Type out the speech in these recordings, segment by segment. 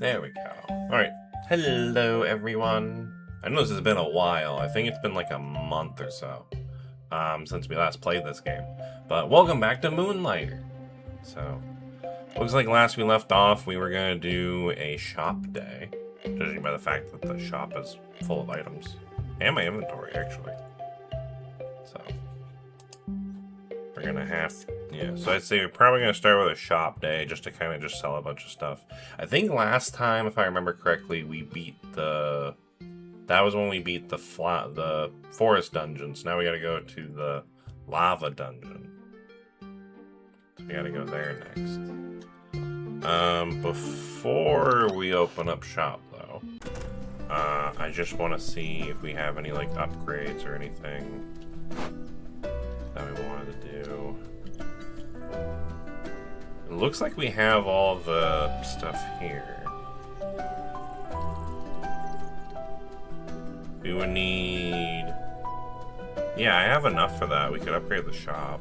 There we go. Alright. Hello, everyone. I know this has been a while. I think it's been like a month or so since we last played this game. But welcome back to Moonlighter. So, looks like last we left off, we were going to do a shop day. Judging by the fact that the shop is full of items. And my inventory, actually. So, we're going to have... Yeah, so I'd say we're probably going to start with a shop day just to kind of just sell a bunch of stuff. I think last time, if I remember correctly, we beat the... That was when we beat the forest dungeon. So now we got to go to the lava dungeon. So we got to go there next. Before we open up shop, though, I just want to see if we have any, like, upgrades or anything that we wanted to do. It looks like we have all the stuff here. We would need... Yeah, I have enough for that. We could upgrade the shop.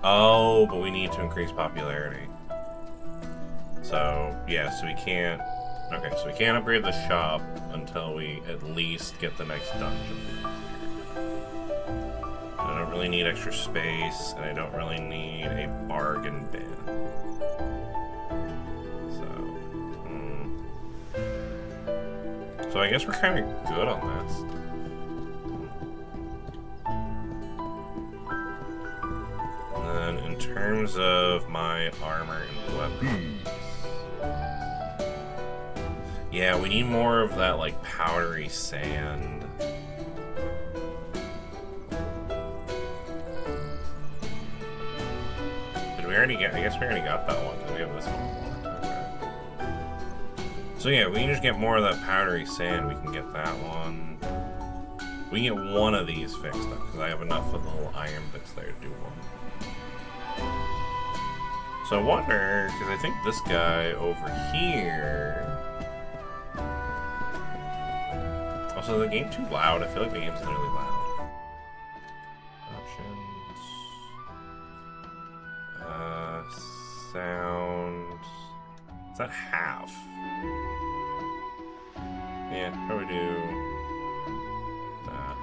Oh, but we need to increase popularity. So, yeah, so we can't... Okay, so we can't upgrade the shop until we at least get the next dungeon. I don't really need extra space, and I don't really need a bargain bin. So I guess we're kind of good on that stuff. And then in terms of my armor and weapons... Yeah, we need more of that, like, powdery sand. Did we already get... I guess we already got that one, because we have this one. So yeah, we can just get more of that powdery sand. We can get that one. We can get one of these fixed up, because I have enough of the little iron bits there to do one. So I wonder, because I think this guy over here... Also, the game too loud? I feel like the game's really loud. Options. Sound... Is that half? Yeah, how do we do that?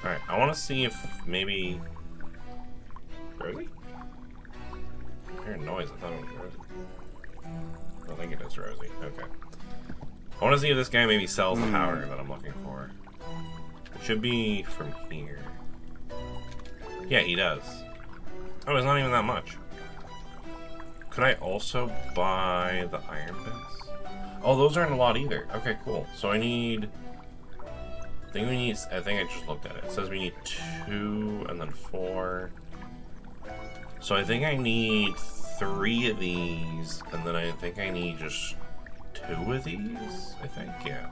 Alright, I want to see if maybe... Rosie? I heard a noise, I thought it was Rosie. I think it is Rosie, okay. I want to see if this guy maybe sells the powder that I'm looking for. It should be from here. Yeah, he does. Oh, it's not even that much. Could I also buy the iron bits? Oh, those aren't a lot either. Okay, cool. So I need... I think I just looked at it. It says we need 2 and then 4. So I think I need 3 of these, and then I think I need just 2 of these, I think, yeah.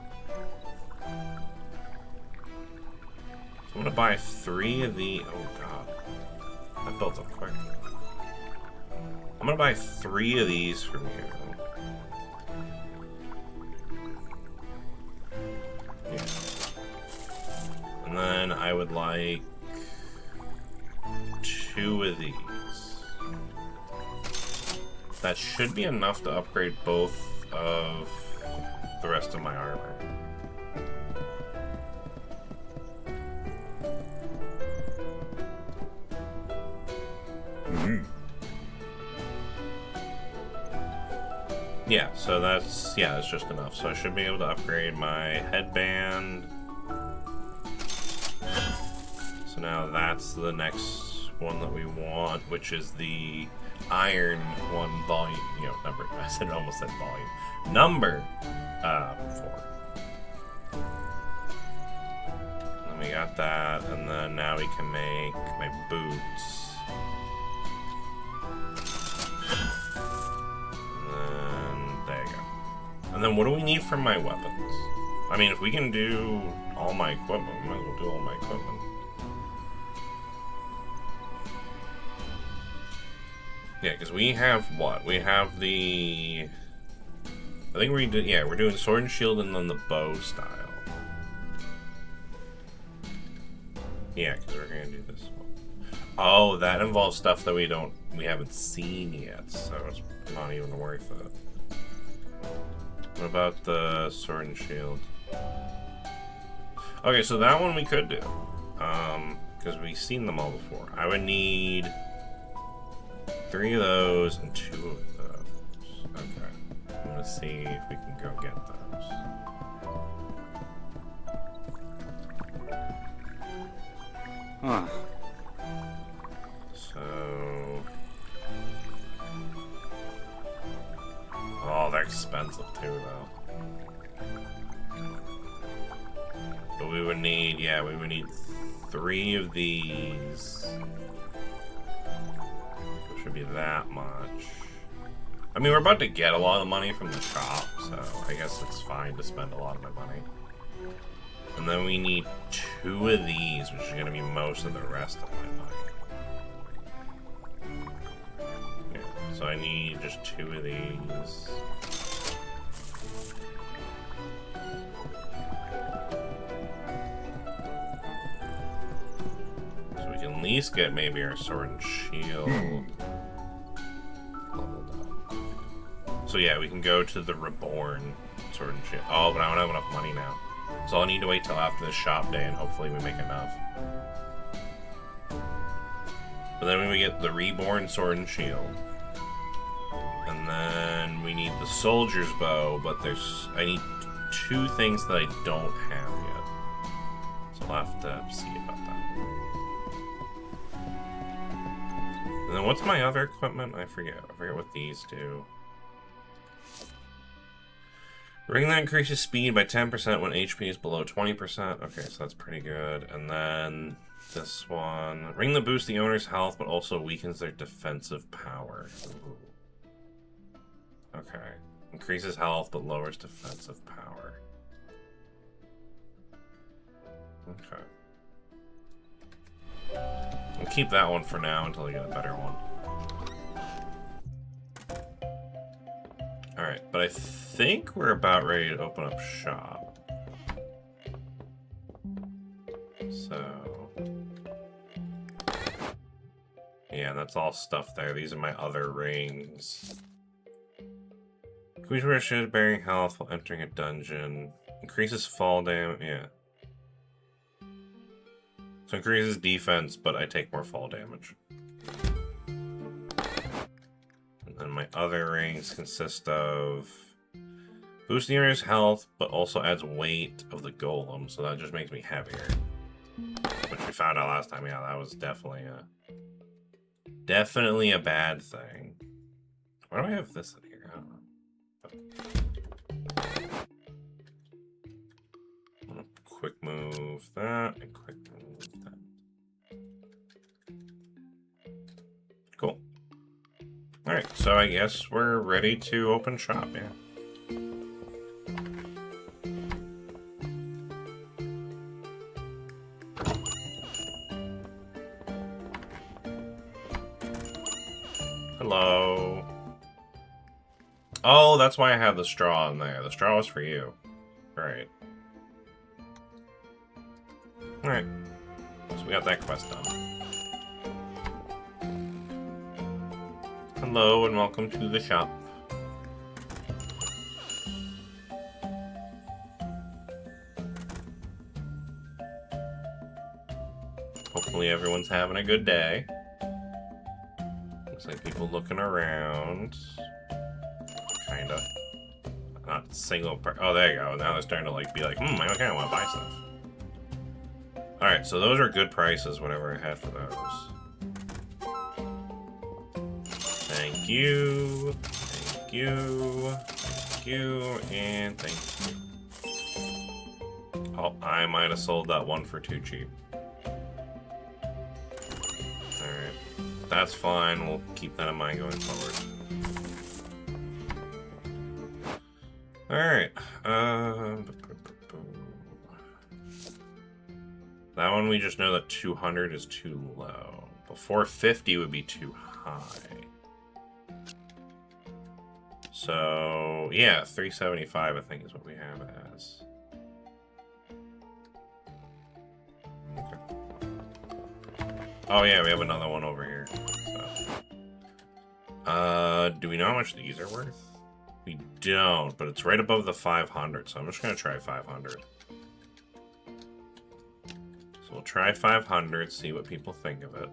So I'm gonna buy 3 of the... Oh, God. That built up quick. I'm gonna buy 3 of these from you. Yeah. And then I would like 2 of these. That should be enough to upgrade both of the rest of my armor. Yeah, so that's just enough. So I should be able to upgrade my headband. So now that's the next one that we want, which is the iron one volume, number. I almost said volume. Number 4. And we got that, and then now we can make my boots. And then what do we need for my weapons? I mean, if we can do all my equipment, we might as well do all my equipment. Yeah, because we have what? We have the... I think we're doing sword and shield and then the bow style. Yeah, because we're going to do this one. Oh, that involves stuff that we haven't seen yet, so it's not even worth it. What about the sword and shield? Okay, so that one we could do. Because we've seen them all before. I would need 3 of those and 2 of those. Okay. I'm gonna see if we can go get those. Huh. So... Oh, they're expensive too, though. But we would need, yeah, we would need 3 of these. Which should be that much. I mean, we're about to get a lot of money from the shop, so I guess it's fine to spend a lot of my money. And then we need 2 of these, which is going to be most of the rest of my money. Yeah, so I need just 2 of these. So we can at least get maybe our sword and shield leveled up. So yeah, we can go to the reborn sword and shield. Oh, but I don't have enough money now. So I'll need to wait till after the shop day and hopefully we make enough. But then we get the reborn sword and shield. And then we need the soldier's bow, but I need 2 things that I don't have yet. So I'll have to see about that. And then what's my other equipment? I forget what these do. Ring that increases speed by 10% when HP is below 20%. Okay, so that's pretty good. And then this one. Ring that boosts the owner's health, but also weakens their defensive power. Ooh. Okay. Increases health, but lowers defensive power. Okay. We'll keep that one for now until I get a better one. Alright, but I think we're about ready to open up shop. So... yeah, that's all stuff there. These are my other rings. Increase wear shield bearing health while entering a dungeon. Increases fall damage, yeah. So increases defense, but I take more fall damage. And my other rings consist of boost the owner's health, but also adds weight of the golem, so that just makes me heavier. Which we found out last time, yeah, that was definitely a bad thing. Why do I have this in here? I don't know. I'm gonna quick move that and quick move that. Cool. Alright, so I guess we're ready to open shop, yeah. Hello. Oh, that's why I have the straw in there. The straw was for you. Right. Alright. So we got that quest done. Hello and welcome to the shop. Hopefully everyone's having a good day. Looks like people looking around. Kinda. Not single oh, there you go. Now they're starting to like be like, I kind of want to buy stuff. Alright, so those are good prices, whatever I had for those. Thank you, thank you, thank you, and thank you. Oh, I might have sold that one for too cheap. Alright, that's fine. We'll keep that in mind going forward. Alright, that one we just know that 200 is too low. But 450 would be too high. So, yeah, 375 I think is what we have it as. Okay. Oh yeah, we have another one over here. So. Do we know how much these are worth? We don't, but it's right above the 500, so I'm just gonna try 500. So we'll try 500, see what people think of it.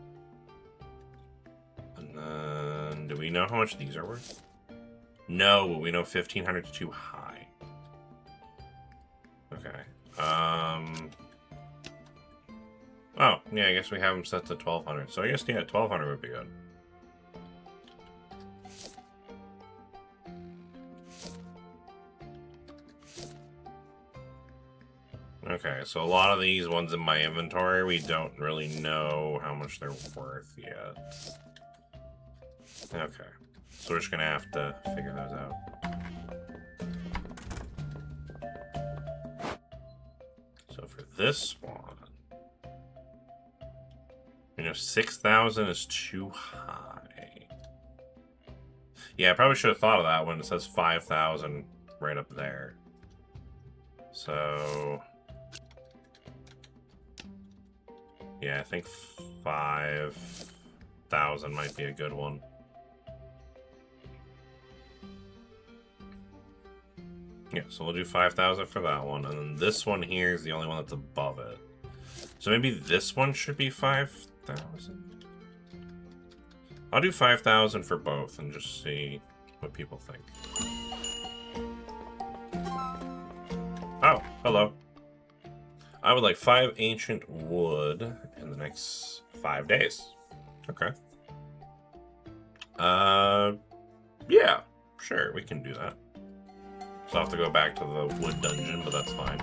And then, do we know how much these are worth? No, but we know 1500 is too high. Okay. Oh, yeah, I guess we have them set to 1200. So I guess, yeah, 1200 would be good. Okay, so a lot of these ones in my inventory, we don't really know how much they're worth yet. Okay, so we're just gonna have to figure those out. So for this one, you know, 6,000 is too high. Yeah, I probably should have thought of that when it says 5,000 right up there. So... yeah, I think 5,000 might be a good one. Yeah, so we'll do 5,000 for that one, and then this one here is the only one that's above it. So maybe this one should be 5,000? I'll do 5,000 for both and just see what people think. Oh, hello. I would like 5 ancient wood in the next 5 days. Okay. Yeah, sure, we can do that. So I'll have to go back to the wood dungeon, but that's fine.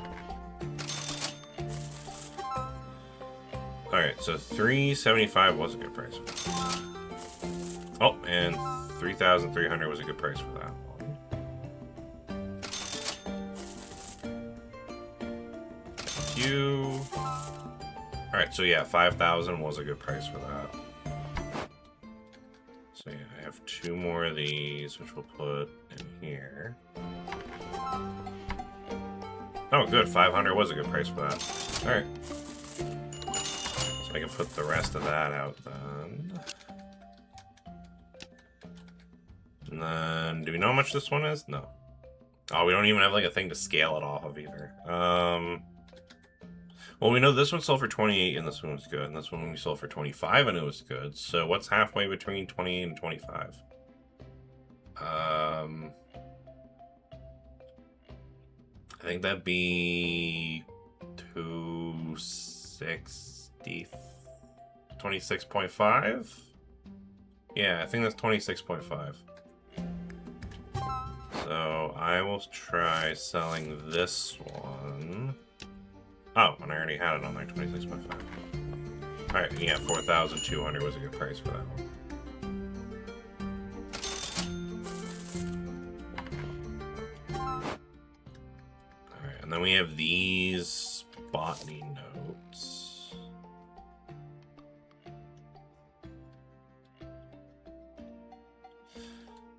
Alright, so 375 was a good price. Oh, and 3,300 was a good price for that one. Thank you. Alright, so yeah, 5,000 was a good price for that. So yeah, I have 2 more of these, which we'll put in here. Oh, good. 500 was a good price for that. Alright. So I can put the rest of that out then. And then, do we know how much this one is? No. Oh, we don't even have like a thing to scale it off of either. Well, we know this one sold for 28 and this one was good. And this one we sold for 25 and it was good. So what's halfway between 28 and 25? I think that'd be 260, 26.5? Yeah, I think that's 26.5. So I will try selling this one. Oh, and I already had it on there, 26.5. Alright, yeah, 4,200 was a good price for that one. Alright, and then we have these botany notes.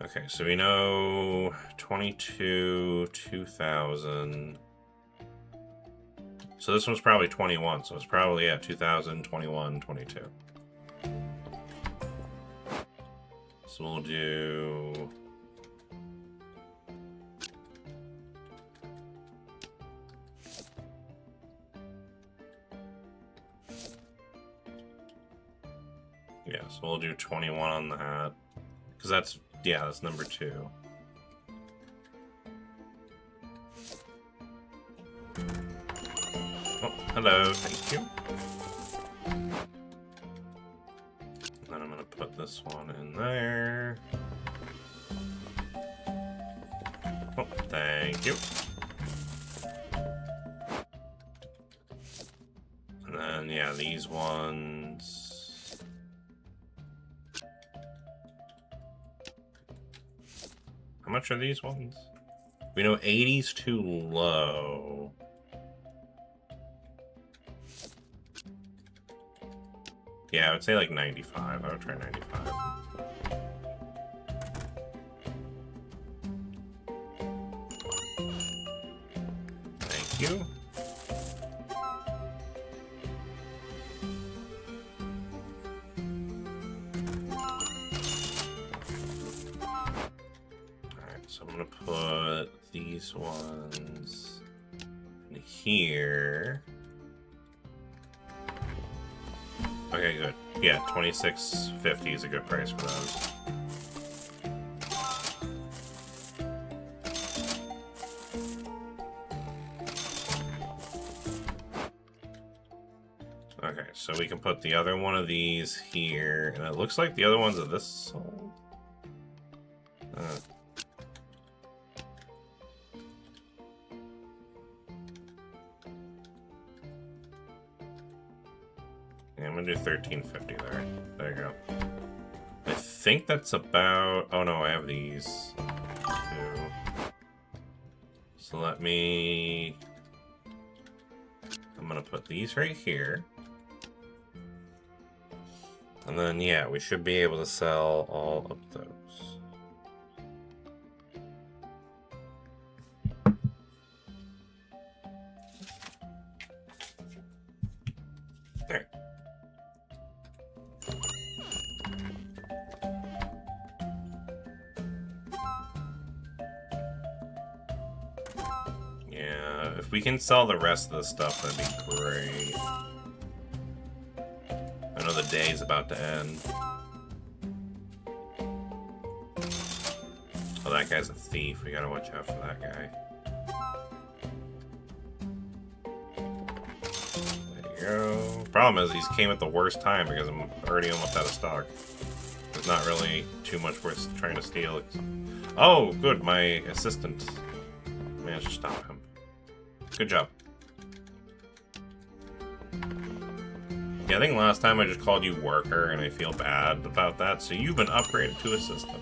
Okay, so we know 22, 2,000. So this one's probably 21, so it's probably, yeah, 2000, 21, 22. So we'll do... yeah, so we'll do 21 on that. Because that's, yeah, that's number 2. Oh, hello, thank you. And then I'm going to put this one in there. Oh, thank you. And then, yeah, these ones. How much are these ones? We know 80's too low. Yeah, I would say like 95. I would try 95. Thank you. so I'm gonna put these ones in here. Okay, good. Yeah, $26.50 is a good price for those. Okay, so we can put the other one of these here, and it looks like the other ones are this sold. Yeah, I'm gonna do $13.50 there. There you go. I think that's about... Oh no, I have these too. So let me... I'm gonna put these right here. And then, yeah, we should be able to sell all of those. There. Yeah, if we can sell the rest of the stuff, that'd be great. I know the day's about to end. Oh, that guy's a thief. We gotta watch out for that guy. There you go. Problem is, he's came at the worst time because I'm already almost out of stock. There's not really too much worth trying to steal. Oh, good. My assistant managed to stop him. Good job. Yeah, I think last time I just called you worker, and I feel bad about that, so you've been upgraded to assistant.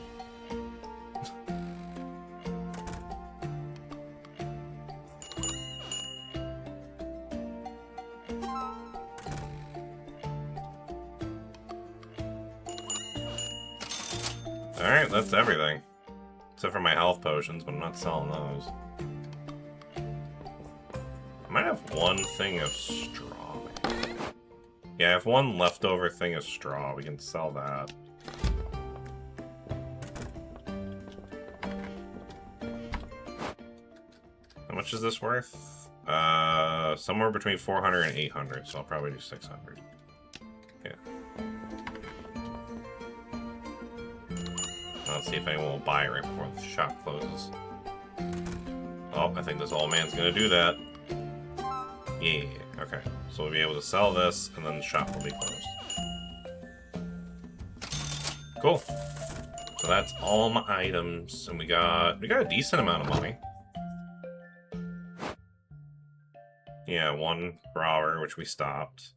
Alright, that's everything. Except for my health potions, but I'm not selling those. I might have one thing of straw. Yeah, I have one leftover thing of straw. We can sell that. How much is this worth? Somewhere between 400 and 800, so I'll probably do 600. Yeah. Let's see if anyone will buy it right before the shop closes. Oh, I think this old man's gonna do that. Yeah, okay. So we'll be able to sell this, and then the shop will be closed. Cool. So that's all my items, and we got a decent amount of money. Yeah, one per hour, which we stopped.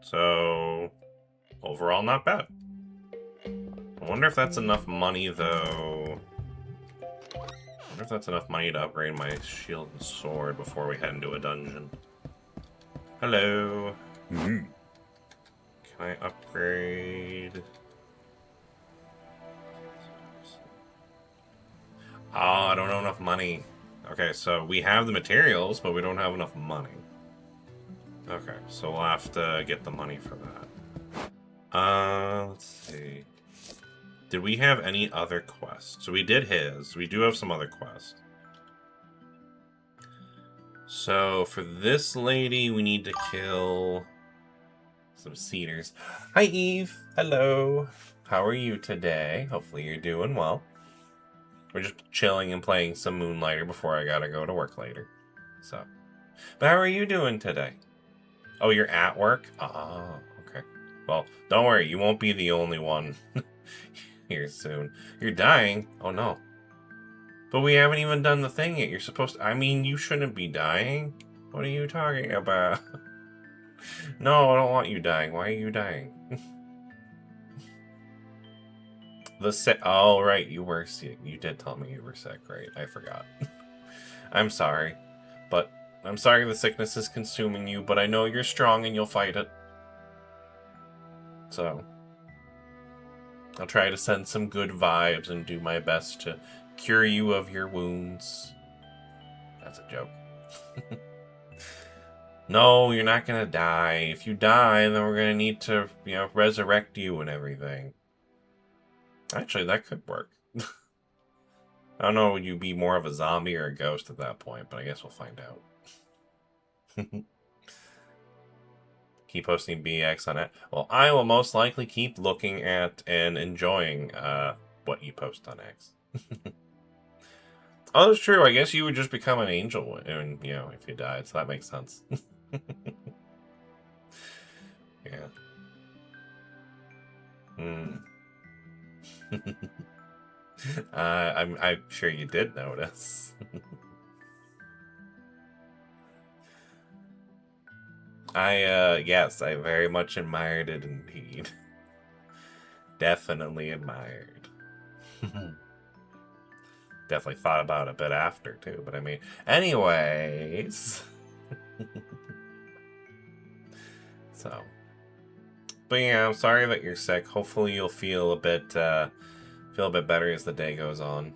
So overall, not bad. I wonder if that's enough money, though. I wonder if that's enough money to upgrade my shield and sword before we head into a dungeon. Hello. Mm-hmm. Can I upgrade? Oh, I don't have enough money. Okay, so we have the materials, but we don't have enough money. Okay, so we'll have to get the money for that. Let's see. Did we have any other quests? So we did his. We do have some other quests. So for this lady, we need to kill some cedars. Hi, Eve. Hello. How are you today? Hopefully you're doing well. We're just chilling and playing some Moonlighter before I gotta go to work later. So, but how are you doing today? Oh, you're at work? Oh, okay. Well, don't worry. You won't be the only one here soon. You're dying? Oh, no. But we haven't even done the thing yet. You're supposed to... I mean, you shouldn't be dying. What are you talking about? No, I don't want you dying. Why are you dying? Oh, right. You were sick. You did tell me you were sick, right? I forgot. I'm sorry. But... I'm sorry the sickness is consuming you, but I know you're strong and you'll fight it. So, I'll try to send some good vibes and do my best to cure you of your wounds. That's a joke. No, you're not gonna die. If you die, then we're gonna need to, resurrect you and everything. Actually, that could work. I don't know, would you be more of a zombie or a ghost at that point, but I guess we'll find out. Keep posting BX on it. Well, I will most likely keep looking at and enjoying what you post on X. Oh, that's true. I guess you would just become an angel, and if you died, so that makes sense. Yeah. Hmm. I'm sure you did notice. Yes, I very much admired it indeed. Definitely admired. Definitely thought about it a bit after, too, but I mean, anyways. So. But yeah, I'm sorry that you're sick. Hopefully you'll feel a bit better as the day goes on.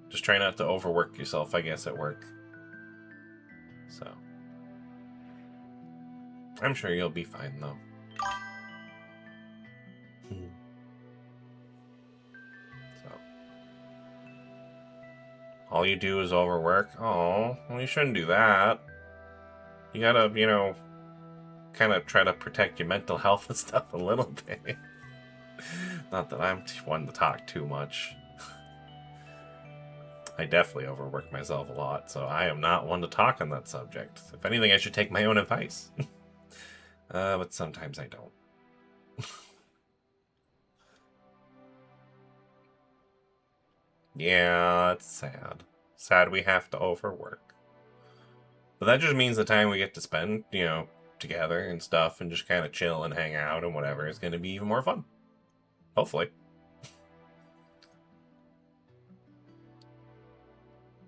Just try not to overwork yourself, I guess, at work. So. I'm sure you'll be fine, though. So. All you do is overwork? Oh, well, you shouldn't do that. You gotta, kind of try to protect your mental health and stuff a little bit. Not that I'm one to talk too much. I definitely overwork myself a lot, so I am not one to talk on that subject. If anything, I should take my own advice. But sometimes I don't. Yeah, it's sad. Sad we have to overwork. But that just means the time we get to spend, together and stuff and just kind of chill and hang out and whatever is going to be even more fun. Hopefully.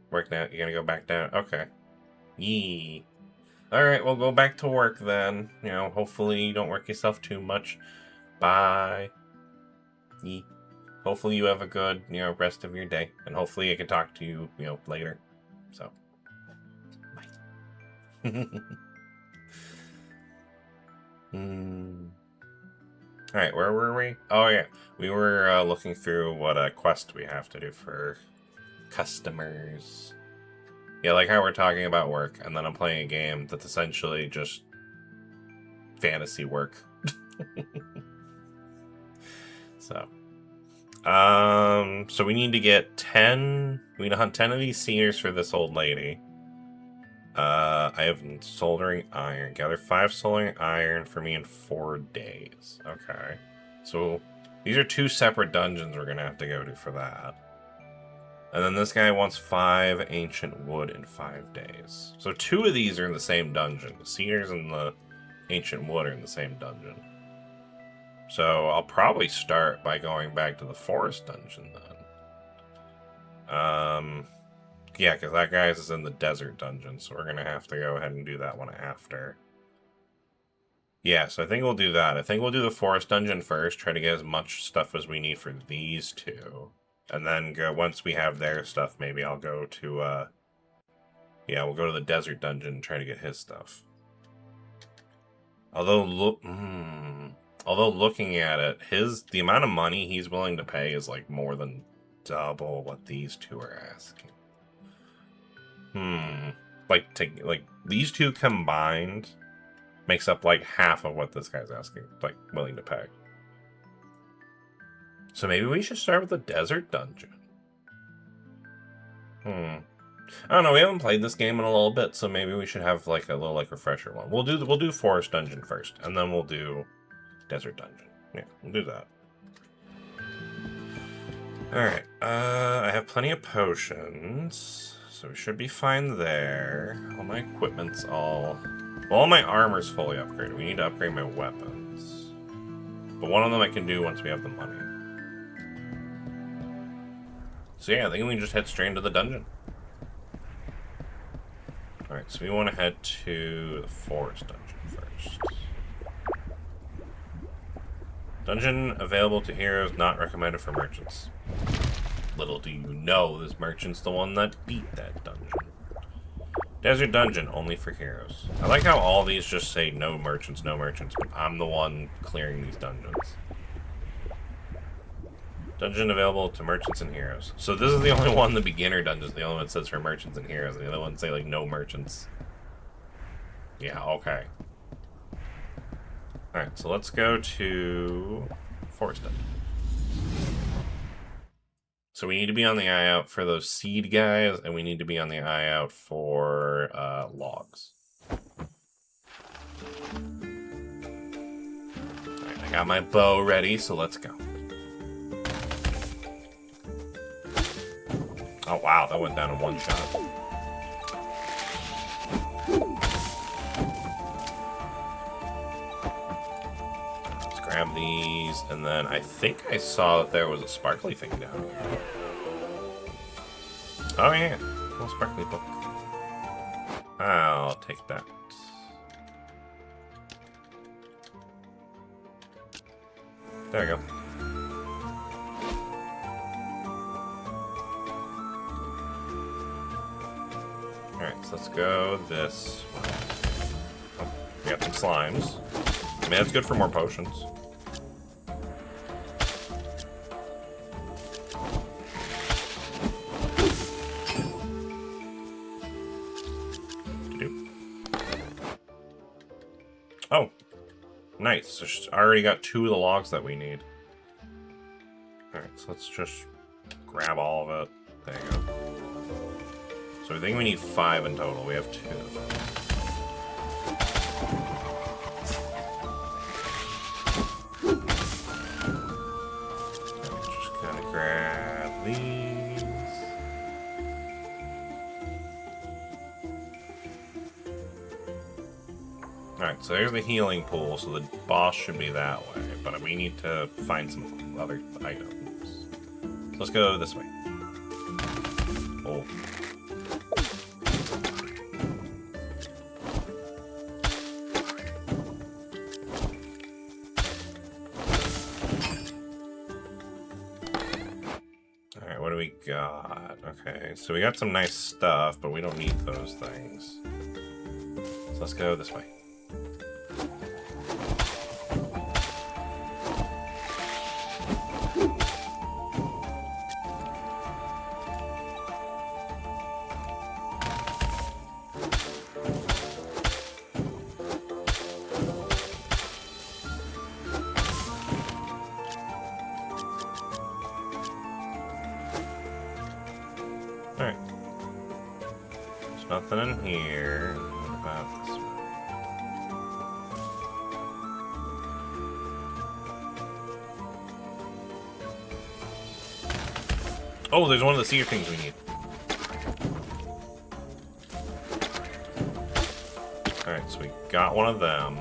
Work now. You're going to go back down. Okay. Yee. Alright, we'll go back to work then. Hopefully you don't work yourself too much. Bye. Yee. Hopefully you have a good, rest of your day. And hopefully I can talk to you, later. So. Bye. Alright, where were we? Oh yeah, we were looking through what quest we have to do for customers. Yeah, like how we're talking about work, and then I'm playing a game that's essentially just fantasy work. So we need to get 10, we need to hunt 10 of these cedars for this old lady. I have soldering iron. Gather 5 soldering iron for me in 4 days. Okay. So these are 2 separate dungeons we're gonna have to go to for that. And then this guy wants 5 ancient wood in 5 days. So 2 of these are in the same dungeon. The cedars and the ancient wood are in the same dungeon. So I'll probably start by going back to the forest dungeon then. Yeah, because that guy's is in the desert dungeon, so we're going to have to go ahead and do that one after. Yeah, so I think we'll do that. I think we'll do the forest dungeon first, try to get as much stuff as we need for these 2. And then once we have their stuff, maybe I'll go to, yeah, we'll go to the desert dungeon and try to get his stuff. Although, looking at it, the amount of money he's willing to pay is, like, more than double what these 2 are asking. Like these 2 combined makes up like half of what this guy's asking, like willing to pay. So maybe we should start with the desert dungeon. I don't know, we haven't played this game in a little bit, so maybe we should have like a little refresher one. We'll do forest dungeon first, and then we'll do desert dungeon. Yeah, we'll do that. Alright, I have plenty of potions. So we should be fine there. All my equipment's all my armor's fully upgraded. We need to upgrade my weapons. But one of them I can do once we have the money. So yeah, I think we can just head straight into the dungeon. Alright, so we want to head to the forest dungeon first. Dungeon available to heroes, not recommended for merchants. Little do you know, this merchant's the one that beat that dungeon. Desert dungeon, only for heroes. I like how all these just say no merchants, but I'm the one clearing these dungeons. Dungeon available to merchants and heroes. So this is the only one, the beginner dungeon, the only one that says for merchants and heroes. The other ones say, like, no merchants. Yeah, okay. Alright, so let's go to Forest Dungeon. So we need to be on the eye out for those seed guys, and we need to be on the eye out for logs. Alright, I got my bow ready, so let's go. Oh wow, that went down in one shot. Let's grab these, and then I think I saw that there was a sparkly thing down here. Oh yeah, a little sparkly book. I'll take that. There we go. Alright, so let's go this way. Oh, we got some slimes. I mean, that's good for more potions. Oh, nice. So she's already got 2 of the logs that we need. Alright, so let's just grab all of it. There you go. So I think we need 5 in total. We have 2. Just gonna grab these. Alright, so there's the healing pool, so the boss should be that way, but we need to find some other items. So let's go this way. Oh. Alright, what do we got? Okay, so we got some nice stuff, but we don't need those things. So let's go this way. Alright. There's nothing in here. What about this one? Oh, there's one of the cedar things we need. Alright, so we got one of them.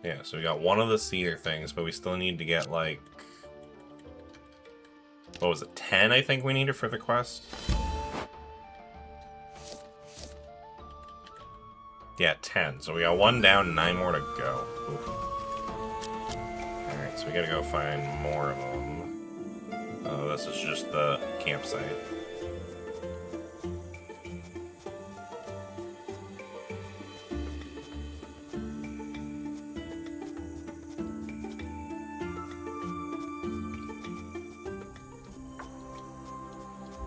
Yeah, so we got one of the cedar things, but we still need to get, like... What was it, 10 I think we needed for the quest? Yeah, 10. So we got 1 down, 9 more to go. Alright, so we gotta go find more of them. Oh, this is just the campsite.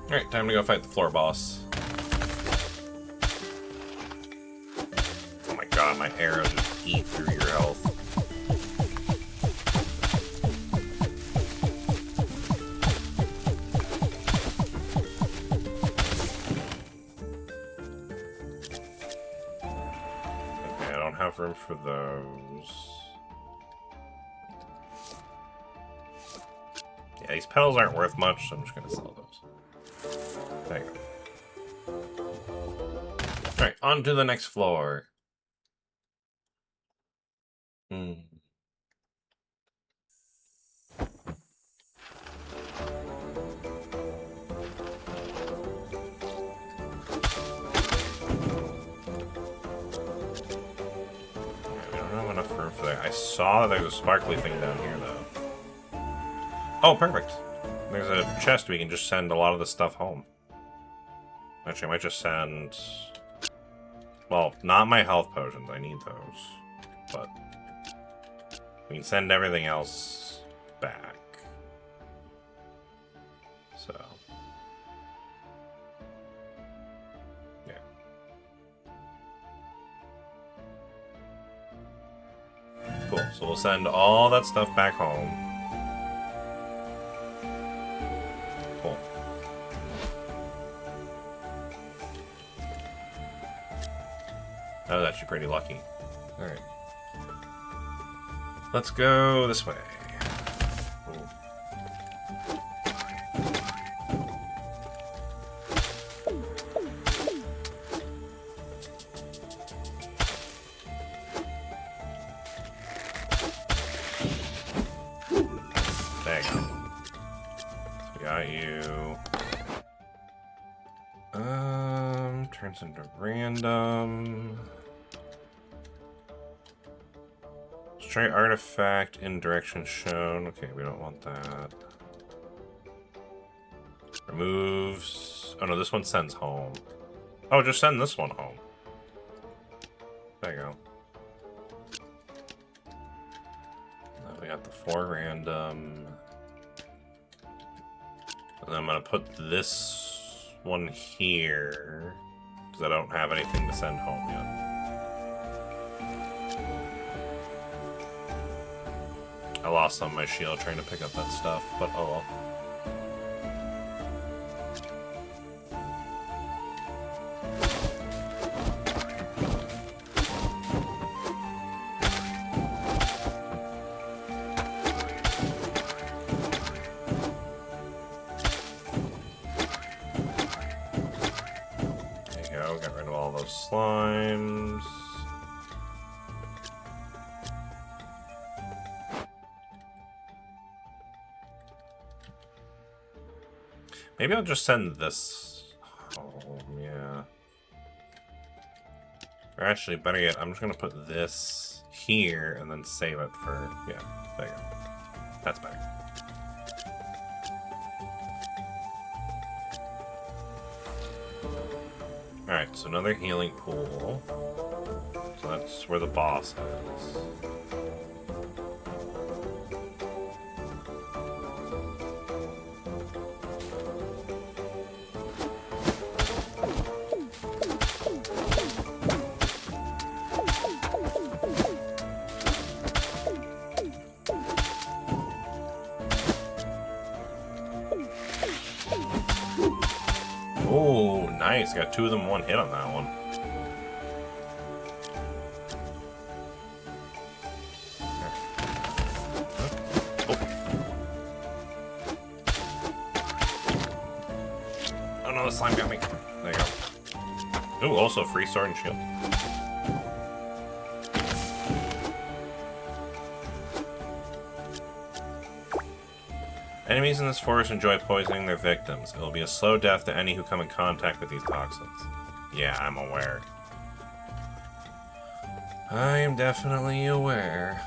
Alright, time to go fight the floor boss. Oh my god, my arrows just eat through your health. Okay, I don't have room for those. Yeah, these petals aren't worth much, so I'm just gonna sell those. There you go. Alright, on to the next floor. roof there. I saw that there's a sparkly thing down here, though. Oh, perfect. There's a chest we can just send a lot of the stuff home. Actually, I might just send... Well, not my health potions. I need those. But we can send everything else back. So... yeah. Cool. So we'll send all that stuff back home. Cool. That was actually pretty lucky. Alright. Let's go this way. Cool. There you go. So we got you. Turns into random. Let's try artifact in direction shown. Okay, we don't want that. Removes. Oh no, this one sends home. Oh, just send this one home. There you go. Now we got the 4 random. And then I'm gonna put this one here, because I don't have anything to send home yet. I lost some of my shield trying to pick up that stuff, but oh well. Get rid of all those slimes. Maybe I'll just send this home, yeah. Or actually, better yet, I'm just gonna put this here and then save it for, yeah, there you go. That's better. Alright, so another healing pool. So that's where the boss is. Oh, nice. Got 2 of them in one hit on that one. Oh no, the slime got me. There you go. Ooh, also free sword and shield. Enemies in this forest enjoy poisoning their victims. It will be a slow death to any who come in contact with these toxins. Yeah, I'm aware. I am definitely aware.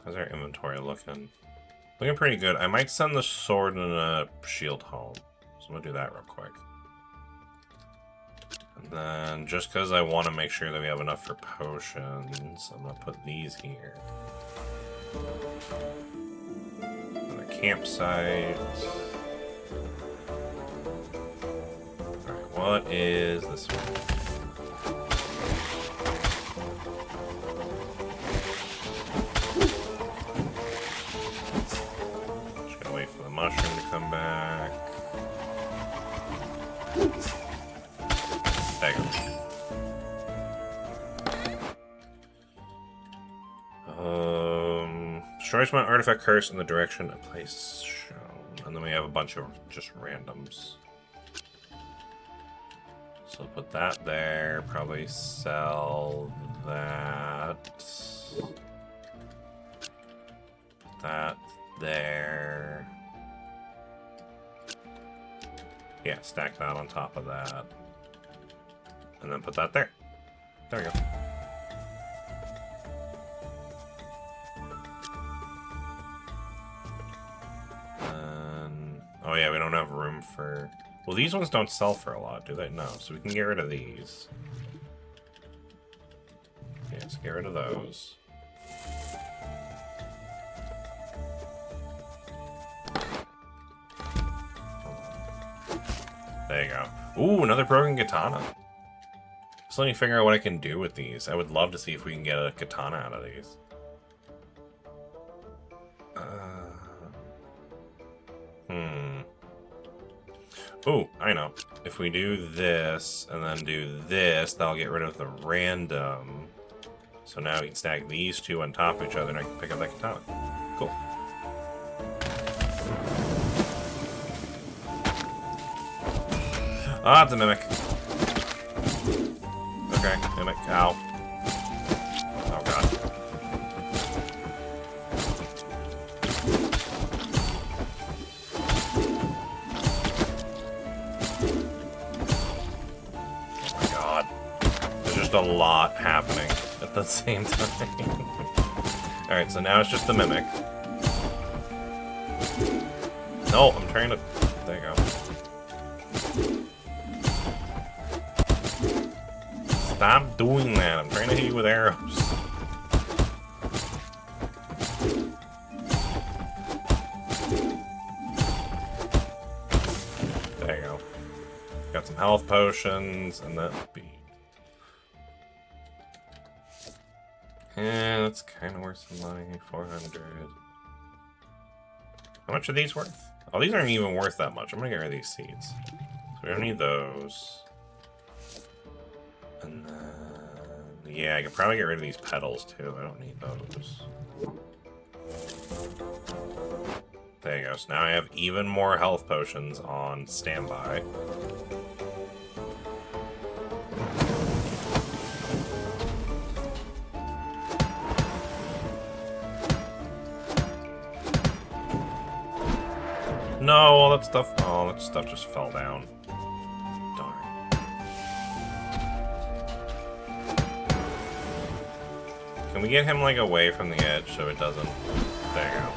How's our inventory looking? Looking pretty good. I might send the sword and a shield home. So I'm gonna do that real quick. And then, just because I want to make sure that we have enough for potions, I'm going to put these here. And a campsite. Alright, what is this one? Just gotta wait for the mushroom to come back. There you go. Destroys one artifact curse in the direction a place shown. And then we have a bunch of just randoms. So put that there. Probably sell that. Put that there. Yeah, stack that on top of that. And then put that there. There we go. Oh yeah, we don't have room for... Well, these ones don't sell for a lot, do they? No, so we can get rid of these. Yeah, let's get rid of those. There you go. Ooh, another broken katana. Just let me figure out what I can do with these. I would love to see if we can get a katana out of these. Oh, I know. If we do this, and then do this, that'll get rid of the random. So now we can stack these two on top of each other, and I can pick up that katana. Cool. Ah, it's a mimic. Okay, mimic. Ow. Oh, God. A lot happening at the same time. Alright, so now it's just the mimic. No, I'm trying to... There you go. Stop doing that. I'm trying to hit you with arrows. There you go. Got some health potions, and that'll be... Yeah, that's kind of worth some money. 400. How much are these worth? Oh, these aren't even worth that much. I'm gonna get rid of these seeds. So we don't need those. And then... Yeah, I could probably get rid of these petals, too. I don't need those. There you go. So now I have even more health potions on standby. No, all that stuff. Oh, that stuff just fell down. Darn. Can we get him, like, away from the edge so it doesn't... There you go.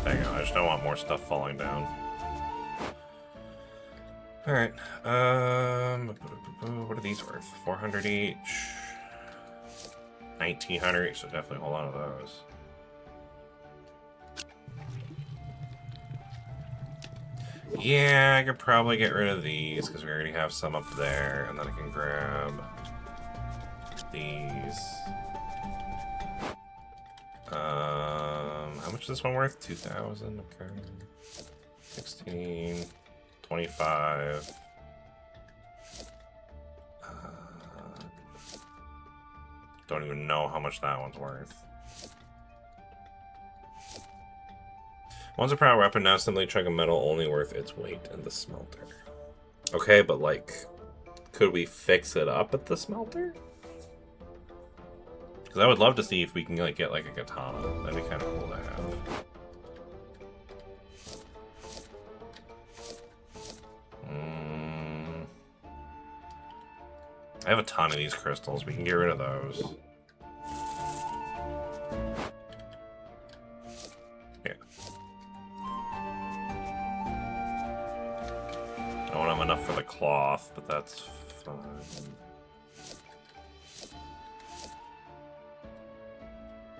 There you go. I just don't want more stuff falling down. Alright. What are these worth? 400 each. 1900 each, so definitely hold on to those. Yeah, I could probably get rid of these because we already have some up there, and then I can grab these. How much is this one worth? 2,000. Okay. 16, 25. Don't even know how much that one's worth. Once a power weapon, now simply chunk of metal only worth its weight in the smelter. Okay, but like, could we fix it up at the smelter? Because I would love to see if we can like get like a katana. That'd be kind of cool to have. I have a ton of these crystals. We can get rid of those. Yeah. I don't have enough for the cloth, but that's fine.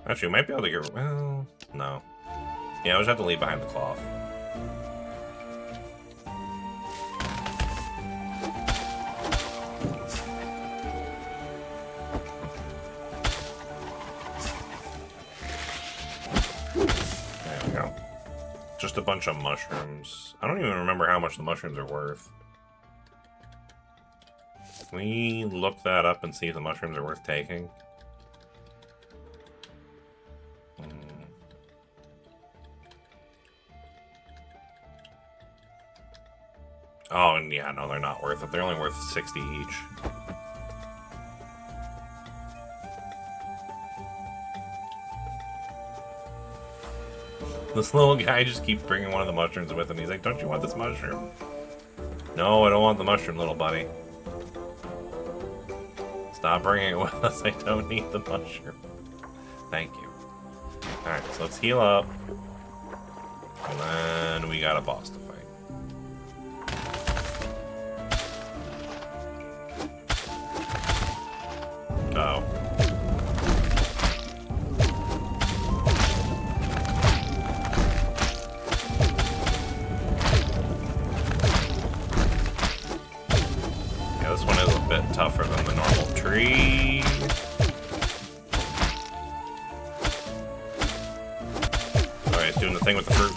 Actually, we might be able to get... Well, no. Yeah, we'll just have to leave behind the cloth. There we go. Just a bunch of mushrooms. I don't even remember how much the mushrooms are worth. Can we look that up and see if the mushrooms are worth taking? Oh, and yeah, no, they're not worth it. They're only worth 60 each. This little guy just keeps bringing one of the mushrooms with him. He's like, don't you want this mushroom? No, I don't want the mushroom, little buddy. Stop bringing it with us. I don't need the mushroom. Thank you. Alright, so let's heal up. And then we got a boss to fight. Uh-oh. Yeah, this one is a bit tougher than the normal tree. Alright, it's doing the thing with the fruit.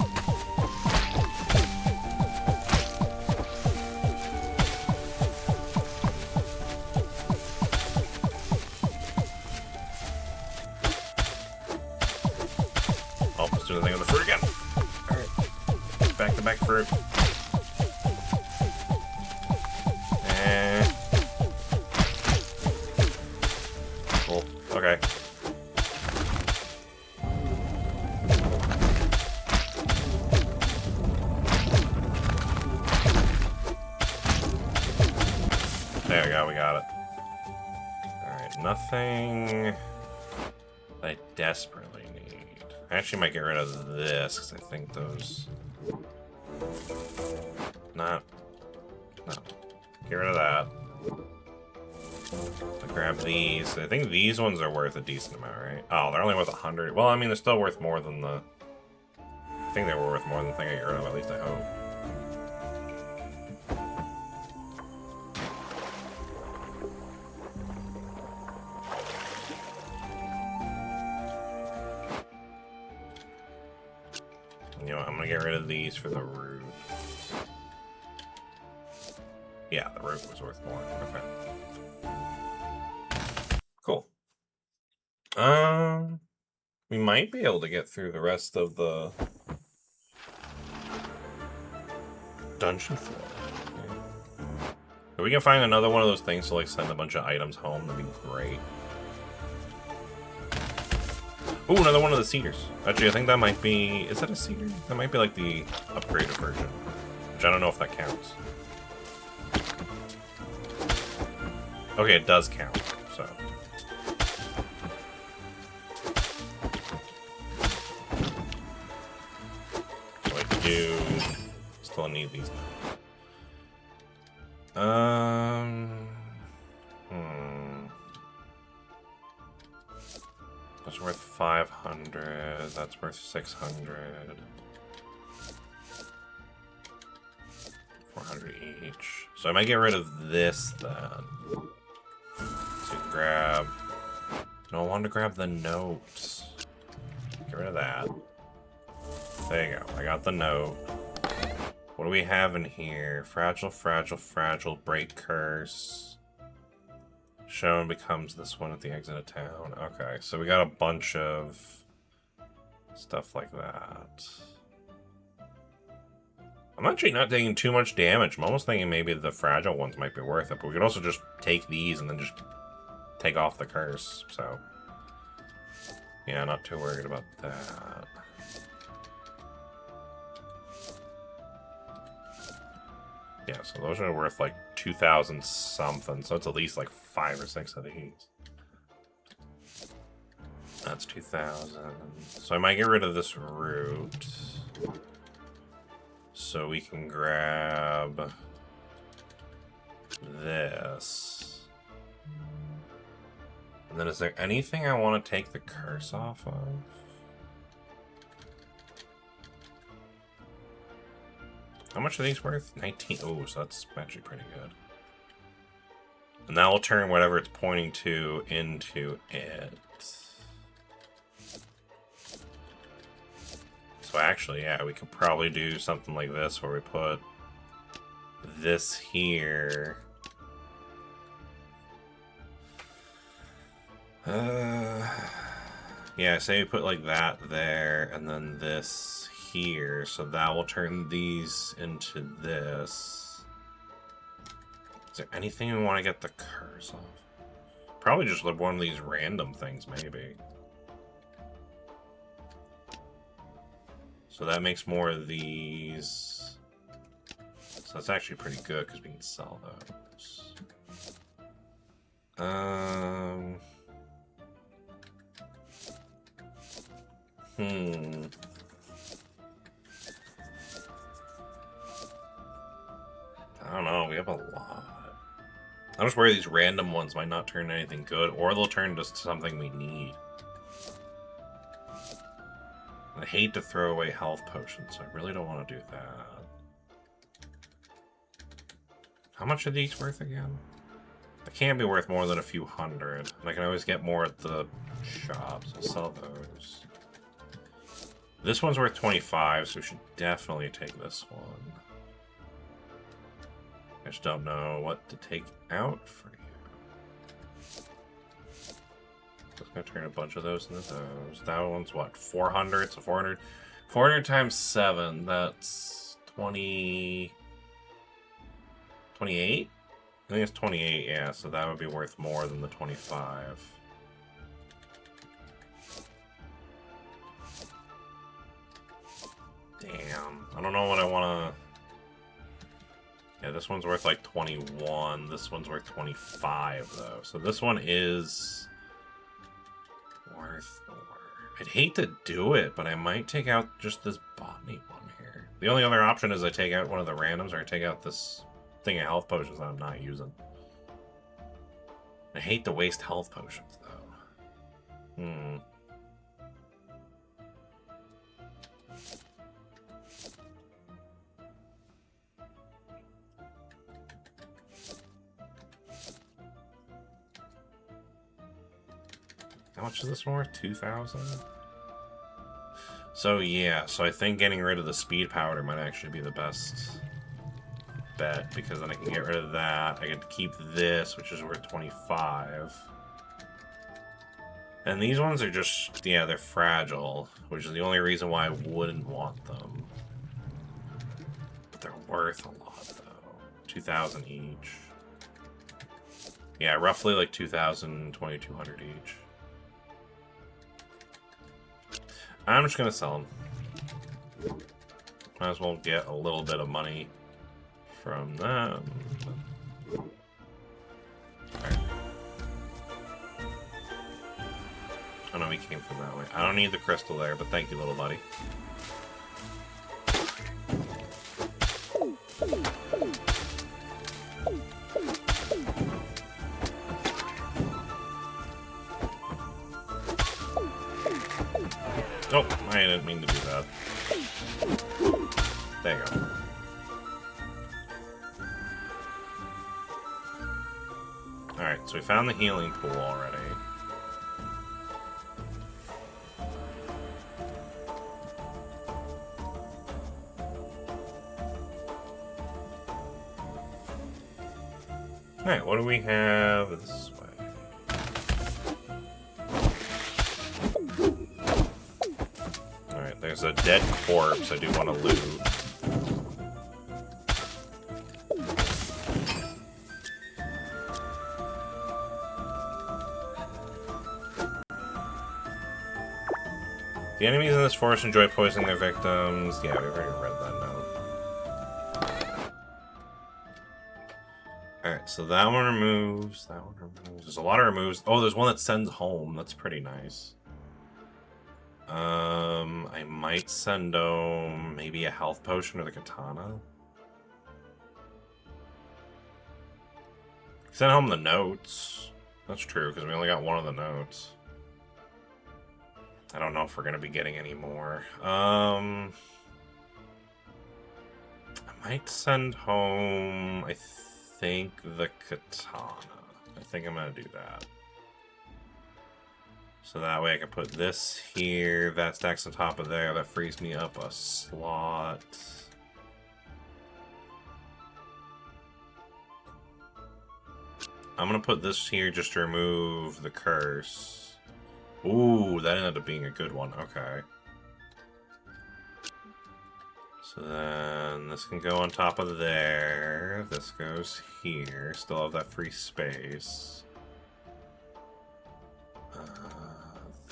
Oh, let's do the thing with the fruit again. Alright. Back to back fruit. Cool. Okay. There we go, we got it. Alright, nothing I desperately need. I actually might get rid of this, because I think those... No. Get rid of that. I'll grab these. I think these ones are worth a decent amount, right? Oh, they're only worth 100. Well, I mean, they're still worth more than the... I think they were worth more than the thing I got rid of, at least I hope. You know what, I'm gonna get rid of these for the root. Yeah, the root was worth more. Okay. Cool. We might be able to get through the rest of the dungeon floor. If we can find another one of those things to like send a bunch of items home, that'd be great. Ooh, another one of the cedars. Actually, I think that might be... Is that a cedar? That might be like the upgraded version. Which I don't know if that counts. Okay, it does count, so... So I do... Still need these now. That's worth 500. That's worth 600. 400 each. So I might get rid of this then. So grab. No, I wanted to grab the notes. Get rid of that. There you go. I got the note. What do we have in here? Fragile, fragile, fragile. Break curse. Shown becomes this one at the exit of town. Okay, so we got a bunch of stuff like that. I'm actually not taking too much damage. I'm almost thinking maybe the fragile ones might be worth it, but we could also just take these and then just take off the curse, so... Yeah, not too worried about that. Yeah, so those are worth like 2,000 something, so it's at least like 5 or 6 of these. That's 2,000. So I might get rid of this root. So we can grab this. And then is there anything I want to take the curse off of? How much are these worth? 19. Oh, so that's actually pretty good. And that will turn whatever it's pointing to into it. So actually, yeah, we could probably do something like this where we put this here. Yeah, say we put like that there, and then this here, so that will turn these into this. Is there anything we want to get the curse off? Probably just like one of these random things, maybe. So that makes more of these. So So that's actually pretty good because we can sell those. I don't know, we have a lot. I'm just worried these random ones might not turn anything good, or they'll turn to something we need. I hate to throw away health potions, so I really don't want to do that. How much are these worth again? They can't be worth more than a few hundred, and I can always get more at the shops. I'll sell those. This one's worth 25, so we should definitely take this one. I just don't know what to take out for you. Just gonna turn a bunch of those into those. That one's what? 400? So 400. 400 times 7, that's 20. 28? I think it's 28, yeah, so that would be worth more than the 25. Damn. I don't know what I want to... Yeah, this one's worth like 21. This one's worth 25, though. So this one is worth more. I'd hate to do it, but I might take out just this botany one here. The only other option is I take out one of the randoms, or I take out this thing of health potions that I'm not using. I hate to waste health potions, though. How much is this one worth? 2,000? So yeah, so I think getting rid of the speed powder might actually be the best bet, because then I can get rid of that. I get to keep this, which is worth 25. And these ones are just, yeah, they're fragile, which is the only reason why I wouldn't want them. But they're worth a lot, though. 2,000 each. Yeah, roughly like 2,000, 2,200 each. I'm just gonna sell them. Might as well get a little bit of money from them. Alright. Oh no, we came from that way. I don't need the crystal there, but thank you, little buddy. Oh, I didn't mean to do that. There you go. Alright, so we found the healing pool already. Alright, what do we have this way? Alright, there's a dead corpse I do want to loot. The enemies in this forest enjoy poisoning their victims. Yeah, we've already read that note. Alright, so that one removes, that one removes. There's a lot of removes. Oh, there's one that sends home. That's pretty nice. I might send home maybe a health potion or the katana. Send home the notes. That's true, because we only got one of the notes. I don't know if we're going to be getting any more. I might send home, I think, the katana. I think I'm going to do that. So that way I can put this here. That stacks on top of there. That frees me up a slot. I'm going to put this here just to remove the curse. Ooh, that ended up being a good one. Okay. So then this can go on top of there. This goes here. Still have that free space.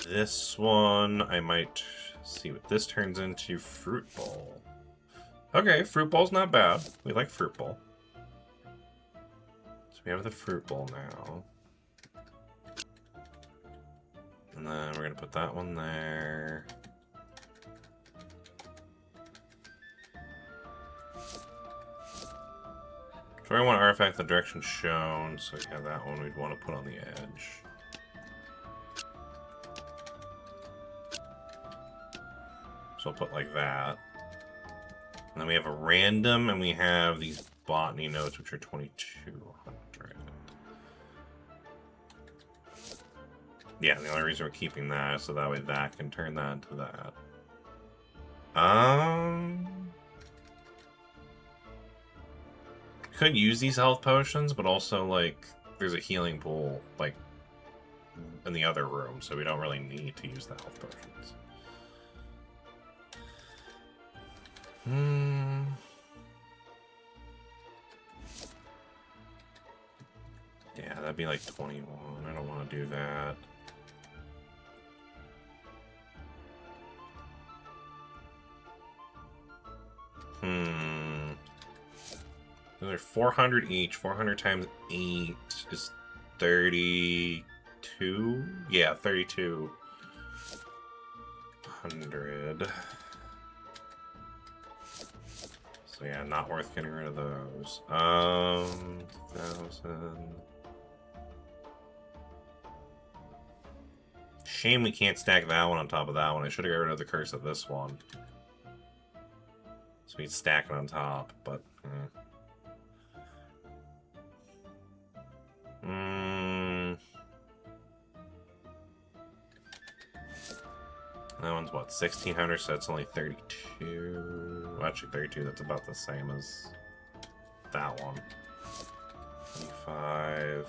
This one, I might see what this turns into. Fruit bowl. Okay, fruit bowl's not bad. We like fruit bowl. So we have the fruit bowl now. And then we're gonna put that one there. So I want to artifact the direction shown, so yeah, that one we'd want to put on the edge. So I'll put like that. And then we have a random, and we have these botany notes, which are 2200. Yeah, the only reason we're keeping that is so that way that can turn that into that. Could use these health potions, but also, like, there's a healing pool, like, in the other room, so we don't really need to use the health potions. Yeah, that'd be like 21. I don't want to do that. Those are 400 each. 400 times 8 is 32? Yeah, 3200. So yeah, not worth getting rid of those. 1,000. Shame we can't stack that one on top of that one. I should have got rid of the curse of this one. So we'd stack it on top, but... That one's what, 1600, so that's only 32. Well, actually, 32, that's about the same as that one. 25.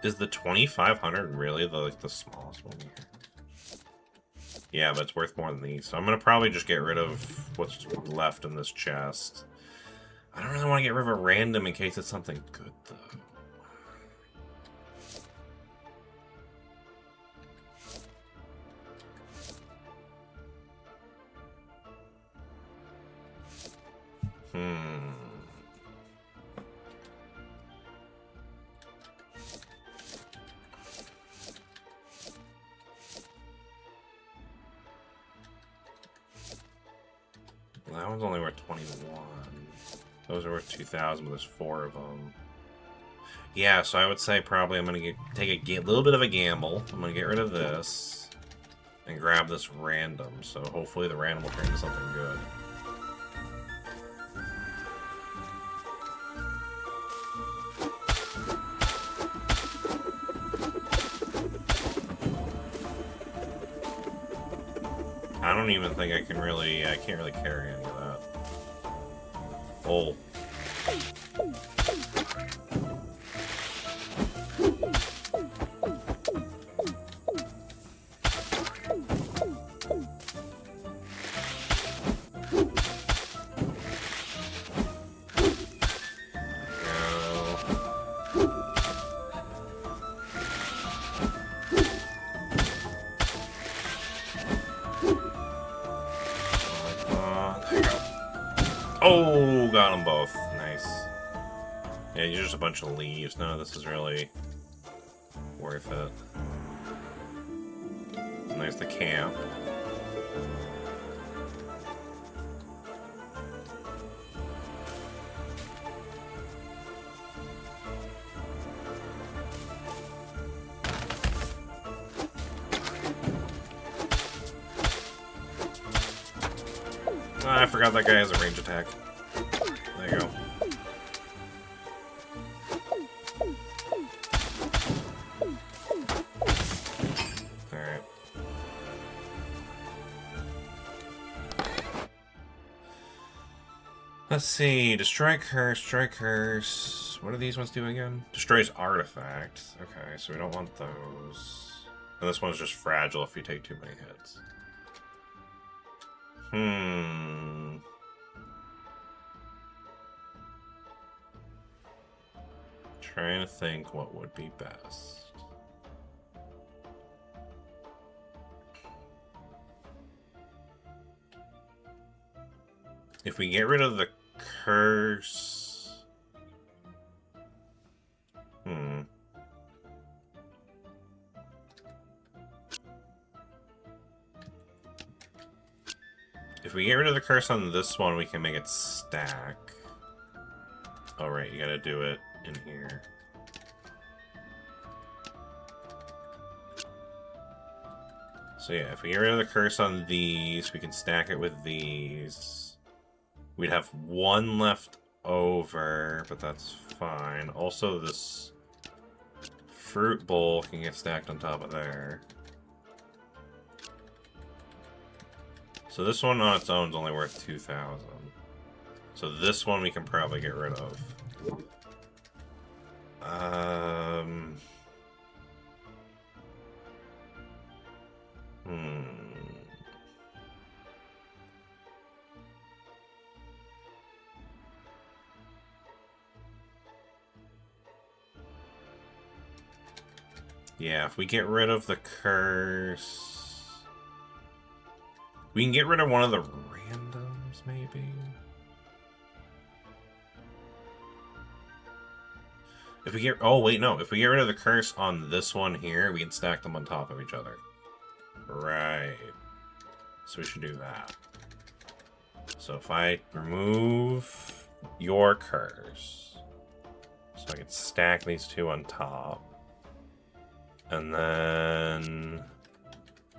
Is the 2500 really the smallest one here? Yeah, but it's worth more than these. So I'm going to probably just get rid of what's left in this chest. I don't really want to get rid of a random in case it's something good, though. That one's only worth 21. Those are worth 2,000, but there's 4 of them. Yeah, so I would say probably I'm going to take a little bit of a gamble. I'm going to get rid of this and grab this random. So hopefully the random will turn into something good. I don't even think I can't really carry any of that. Oh. Oh, got them both. Nice. Yeah, you're just a bunch of leaves. None of this is really worth it. And there's the camp. I forgot that guy has a range attack. There you go. Alright. Let's see. Destroy curse. What do these ones do again? Destroys artifacts. Okay, so we don't want those. And this one's just fragile if you take too many hits. Trying to think what would be best. If we get rid of the curse... If we get rid of the curse on this one, we can make it stack. Oh, right, you gotta do it in here. So yeah, if we get rid of the curse on these, we can stack it with these. We'd have one left over, but that's fine. Also, this fruit bowl can get stacked on top of there. So this one on its own is only worth 2,000. So this one we can probably get rid of. Yeah, if we get rid of the curse... We can get rid of one of the randoms, maybe? If we get... Oh, wait, no. If we get rid of the curse on this one here, we can stack them on top of each other. Right. So we should do that. So if I remove your curse, so I can stack these two on top. And then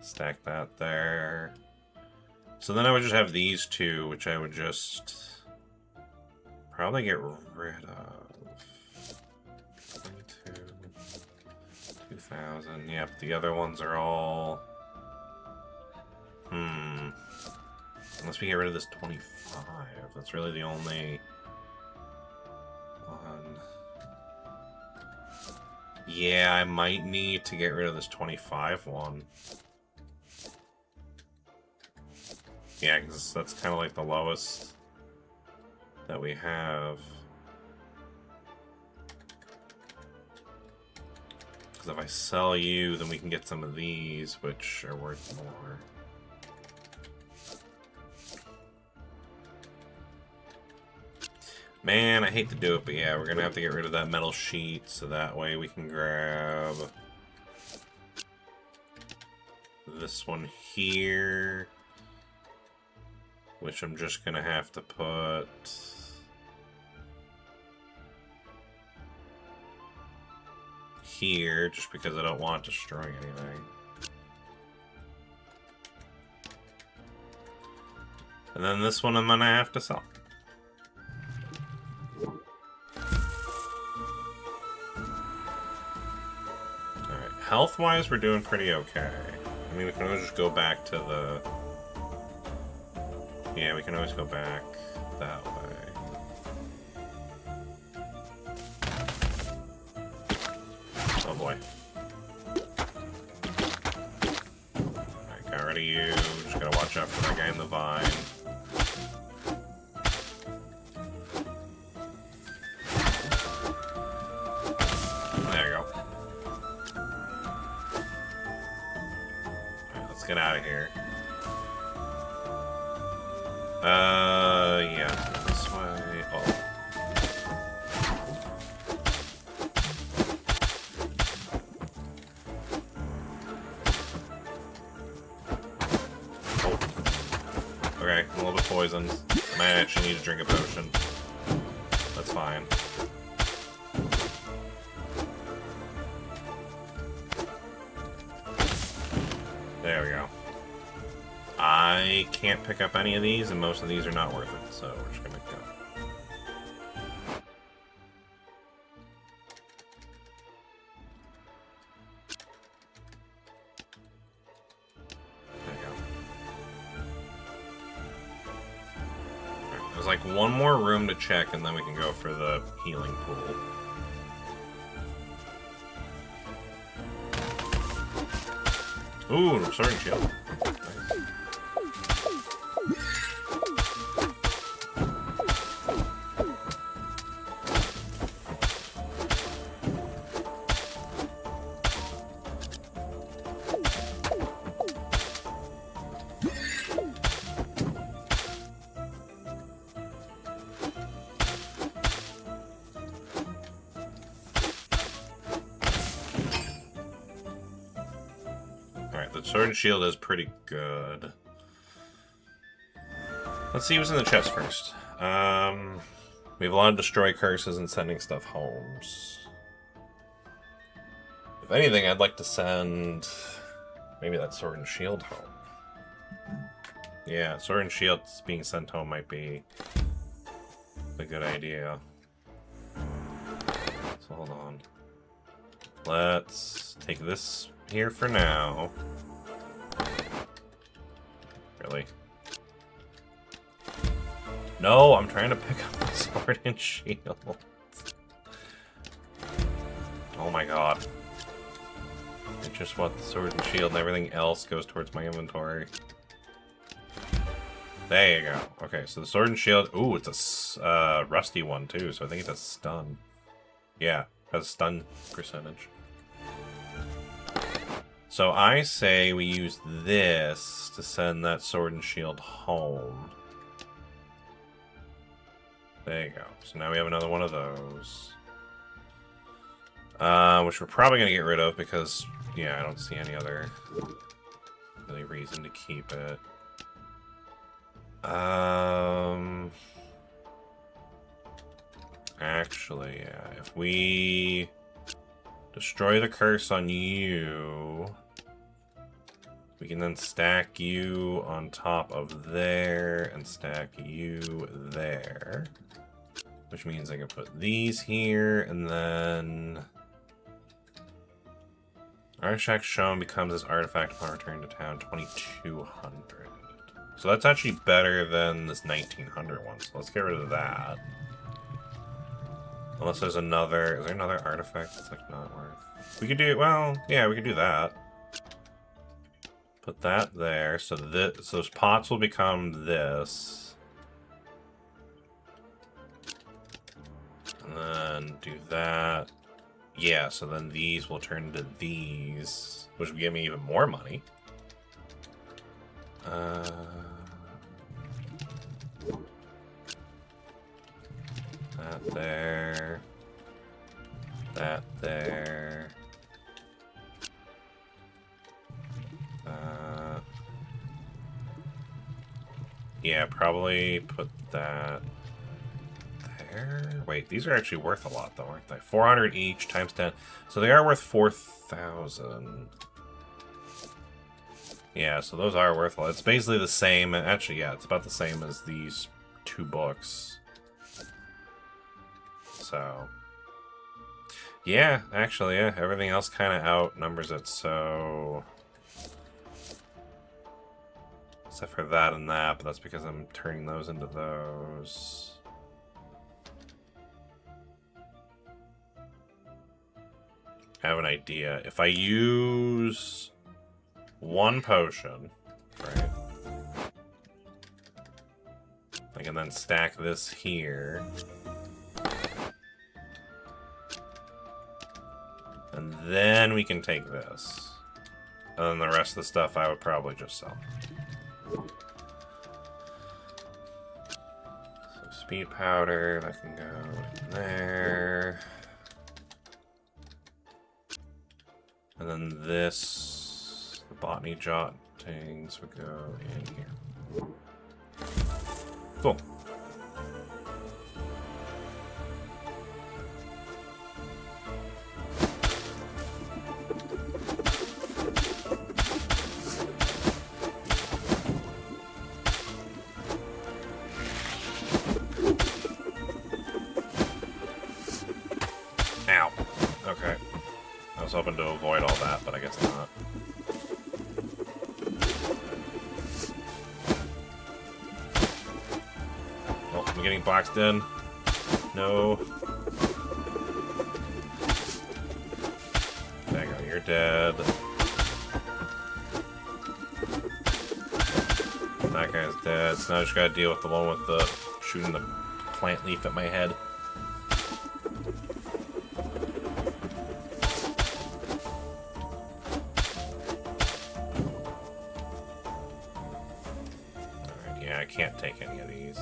stack that there. So then I would just have these two, which I would just probably get rid of. 22, 2,000. Yep, the other ones are all... Unless we get rid of this 25. That's really the only one. Yeah, I might need to get rid of this 25 one. Yeah, because that's kind of like the lowest that we have. Because if I sell you, then we can get some of these, which are worth more. Man, I hate to do it, but yeah, we're gonna have to get rid of that metal sheet, so that way we can grab this one here, which I'm just gonna have to put here, just because I don't want destroying anything. And then this one I'm gonna have to sell. Health-wise, we're doing pretty okay. I mean, we can always just go back to the... Yeah, we can always go back that way. Oh boy. Alright, got rid of you. Just gotta watch out for that guy in the vine. Get out of here. Yeah, this way. Oh. Okay, I'm a little bit poisoned. I might actually need to drink a potion. That's fine. There we go. I can't pick up any of these, and most of these are not worth it, so we're just gonna go. There you go. Right, there's like one more room to check, and then we can go for the healing pool. Ooh, restoring shield. Nice. Sword and Shield is pretty good. Let's see what's in the chest first. We have a lot of destroy curses and sending stuff homes. If anything, I'd like to send maybe that Sword and Shield home. Yeah, Sword and Shield being sent home might be a good idea. So hold on. Let's take this here for now. Really? No, I'm trying to pick up the Sword and Shield. Oh my god. I just want the Sword and Shield and everything else goes towards my inventory. There you go. Okay, so the Sword and Shield... Ooh, it's a rusty one too, so I think it does stun. Yeah, has stun percentage. So I say we use this to send that Sword and Shield home. There you go. So now we have another one of those. Which we're probably going to get rid of because, yeah, I don't see any other really reason to keep it. Actually, yeah, if we destroy the curse on you, we can then stack you on top of there and stack you there. Which means I can put these here, and then artifact shown becomes this artifact upon return to town 2200. So that's actually better than this 1900 one, so let's get rid of that. Unless there's another... Is there another artifact that's, like, not worth... We could do... Well, yeah, we could do that. Put that there, so this, so those pots will become this. And then do that. Yeah, so then these will turn into these, which will give me even more money. That there. That there. Yeah, probably put that there. Wait, these are actually worth a lot, though, aren't they? 400 each times 10. So they are worth 4,000. Yeah, so those are worth a lot. It's basically the same. Actually, yeah, it's about the same as these two books. So, yeah, actually, yeah, everything else kind of outnumbers it, so... Except for that and that, but that's because I'm turning those into those. I have an idea. If I use one potion, right? I can then stack this here. And then we can take this. And then the rest of the stuff I would probably just sell. So speed powder, that can go in there. And then this, the botany jottings would go in here. Cool. Ow. Okay. I was hoping to avoid all that, but I guess not. Oh, I'm getting boxed in. No. There you go, you're dead. That guy's dead, so now I just gotta deal with the one with the shooting the plant leaf at my head. I can't take any of these.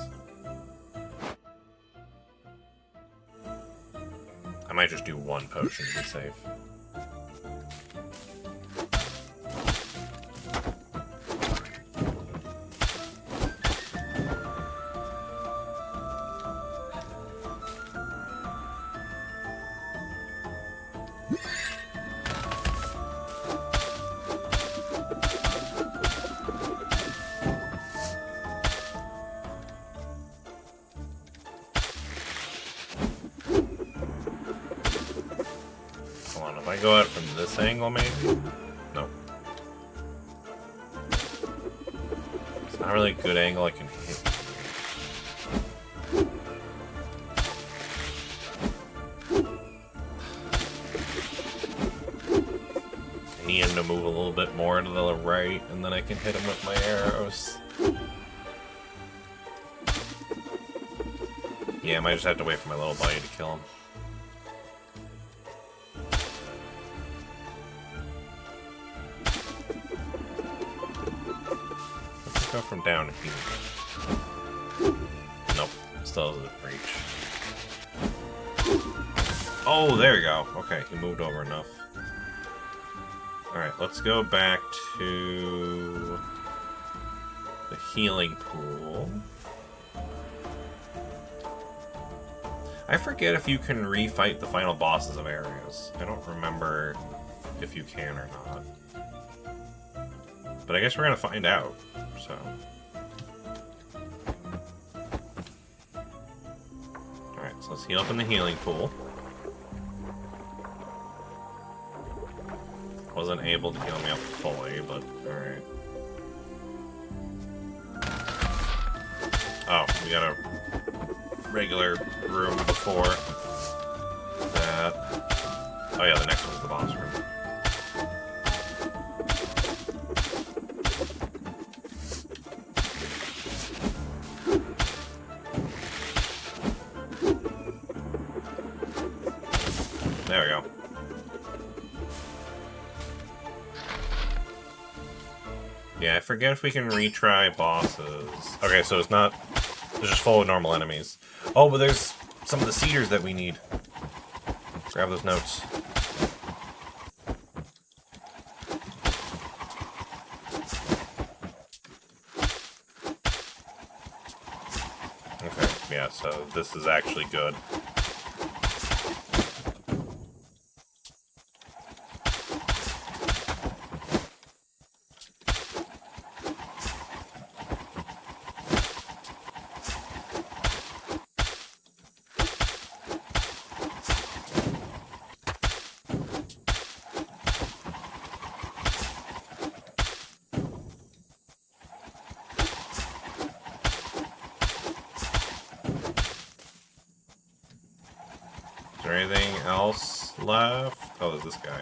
I might just do one potion to be safe. go out from this angle, maybe? Nope. It's not really a good angle I can hit. I need him to move a little bit more to the right, and then I can hit him with my arrows. Yeah, I might just have to wait for my little buddy to kill him. Let's go from down here. Nope, still doesn't reach. Oh, there you go. Okay, he moved over enough. Alright, let's go back to the healing pool. I forget if you can refight the final bosses of areas. I don't remember if you can or not. But I guess we're gonna find out, so. Alright, so let's heal up in the healing pool. Wasn't able to heal me up fully, but alright. Oh, we got a regular room before that. Oh yeah, the next one's the boss room. There we go. Yeah, I forget if we can retry bosses. Okay, so it's not... It's just full of normal enemies. Oh, but there's some of the cedars that we need. Grab those notes. Okay, yeah, so this is actually good. Is there anything else left? Oh, there's this guy.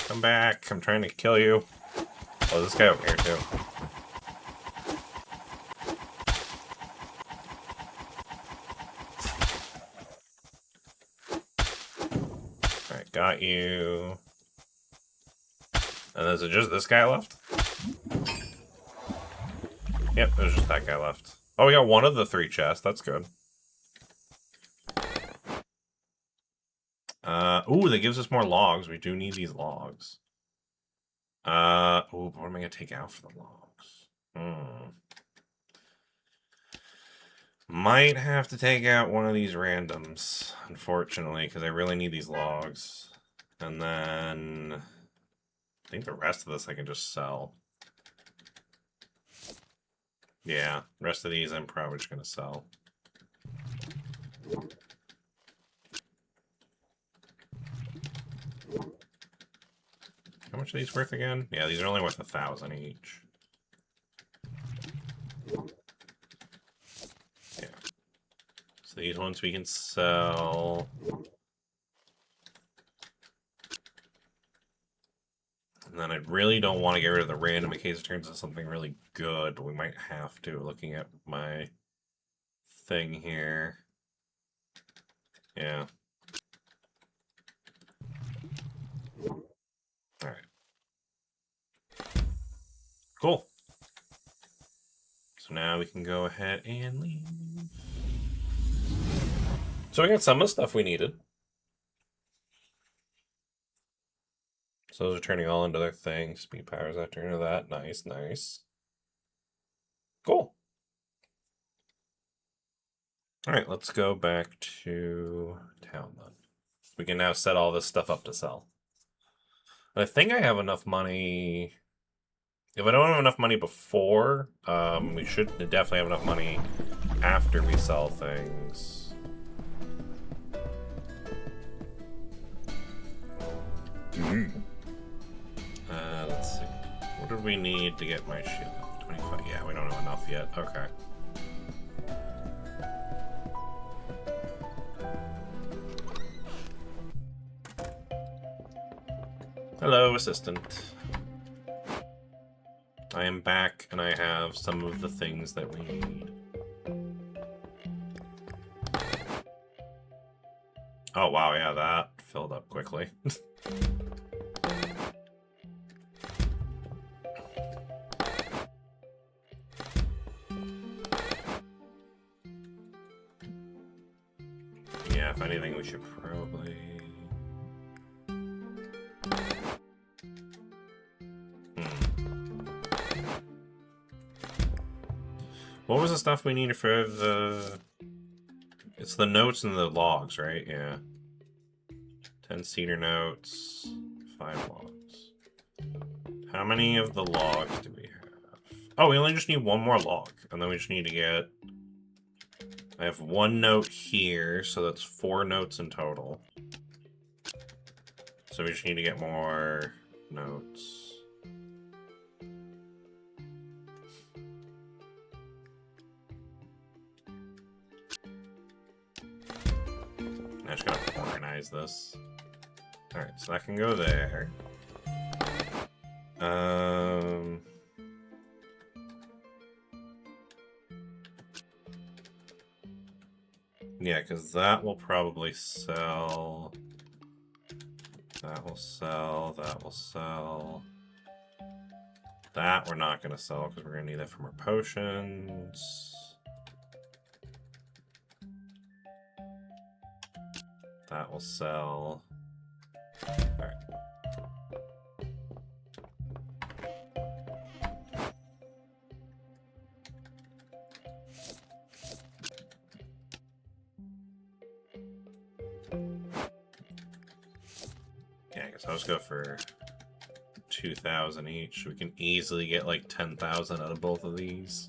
Come back, I'm trying to kill you. Oh, this guy over here too. Alright, got you. And is it just this guy left? Yep, there's just that guy left. Oh, we got one of the 3 chests. That's good. Ooh, that gives us more logs. We do need these logs. Ooh, what am I gonna take out for the logs? Might have to take out one of these randoms, unfortunately, because I really need these logs. And then... I think the rest of this I can just sell. Yeah, the rest of these I'm probably just gonna sell. How much are these worth again? Yeah, these are only worth 1,000 each. Yeah. So these ones we can sell. And then I really don't want to get rid of the random in case it turns into something really good. We might have to, looking at my thing here. Yeah. Alright. Cool. So now we can go ahead and leave. So we got some of the stuff we needed. So those are turning all into their things. Speed powers that turn into that. Nice, nice. Cool. Alright, let's go back to town then. We can now set all this stuff up to sell. I think I have enough money. If I don't have enough money before, we should definitely have enough money after we sell things. Let's see. What did we need to get my shield? 25. Yeah, we don't know enough yet. Okay. Hello, assistant. I am back, and I have some of the things that we need. Oh, wow, yeah, that filled up quickly. Yeah, if anything, we should probably... What was the stuff we needed for the... It's the notes and the logs, right? Yeah. 10 cedar notes, 5 logs. How many of the logs do we have? Oh, we only just need one more log. And then we just need to get... I have 1 note here, so that's 4 notes in total. So we just need to get more notes. I just gotta organize this. Alright, so that can go there. Yeah, because that will probably sell. That will sell. That will sell. That we're not going to sell because we're going to need that for more potions. That will sell. Alright. Yeah, I guess I'll just go for 2,000 each. We can easily get like 10,000 out of both of these.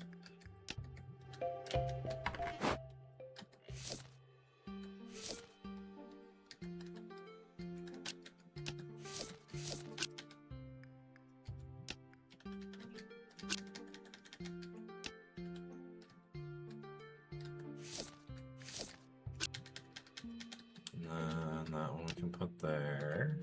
And that one we can put there.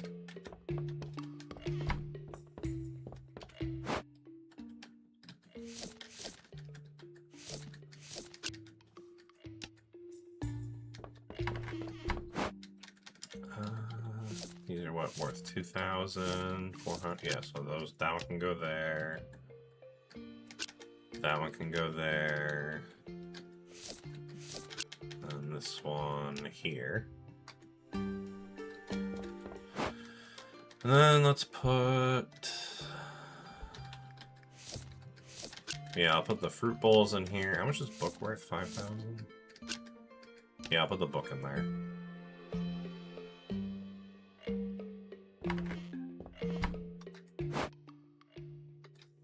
These are what, worth 2,400? Yeah, so those, that one can go there. That one can go there. And this one here. And then let's put... Yeah, I'll put the fruit bowls in here. How much is book worth? 5,000? Yeah, I'll put the book in there.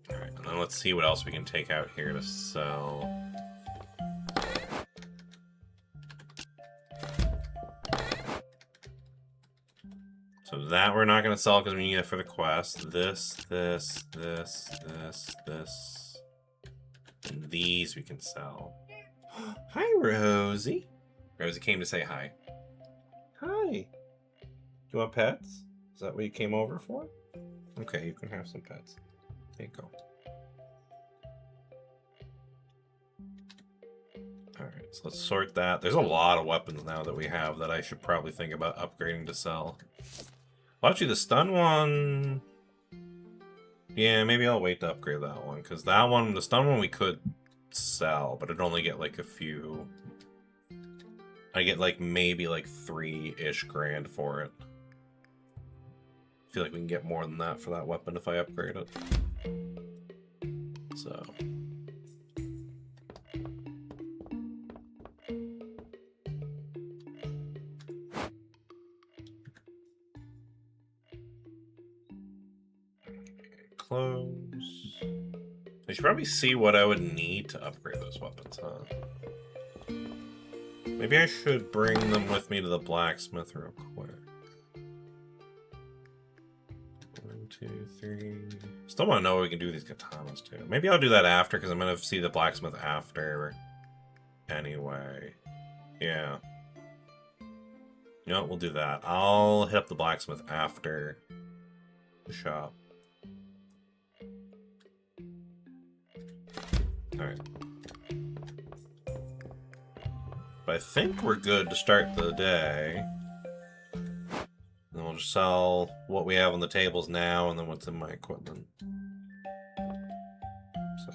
Alright, and then let's see what else we can take out here to sell. So that we're not going to sell because we need it for the quest. This. And these we can sell. Hi, Rosie. Rosie came to say hi. Hi. You want pets? Is that what you came over for? Okay, you can have some pets. There you go. Alright, so let's sort that. There's a lot of weapons now that we have that I should probably think about upgrading to sell. Well, actually, the stun one... Yeah, maybe I'll wait to upgrade that one, because that one, the stun one we could sell, but it'd only get like a few... I get like maybe like 3-ish grand for it. I feel like we can get more than that for that weapon if I upgrade it. So... Close. I should probably see what I would need to upgrade those weapons, huh? Maybe I should bring them with me to the blacksmith real quick. 2, 3. Still want to know what we can do with these katanas too. Maybe I'll do that after, because I'm going to see the blacksmith after anyway. Yeah. You know what, we'll do that. I'll hit up the blacksmith after the shop. Alright. But I think we're good to start the day. Then we'll just sell what we have on the tables now and then what's in my equipment. So.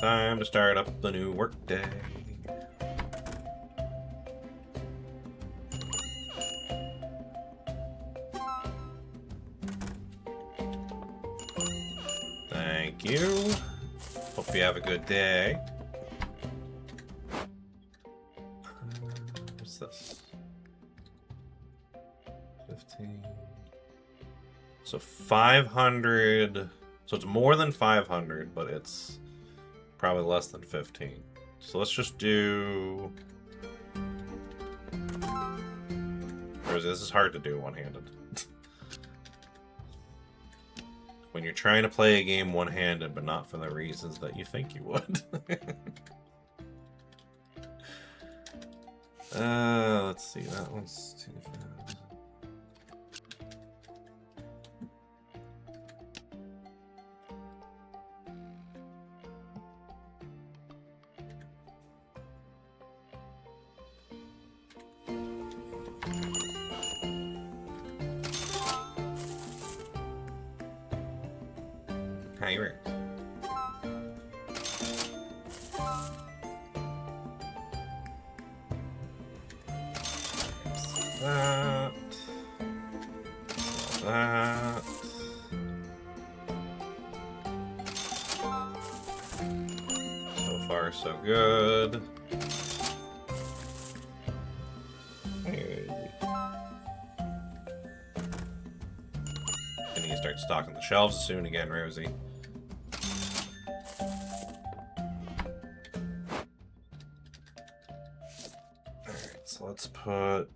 Time to start up the new workday. Thank you. Hope you have a good day. What's this? 15. So 500. So it's more than 500, but it's probably less than 15. So let's just do... This is hard to do one-handed. When you're trying to play a game one-handed, but not for the reasons that you think you would. Let's see, that one's 2,000. Hi, Rick. That. That. So far, so good. Hey. I need to start stocking the shelves soon again, Rosie. So let's put,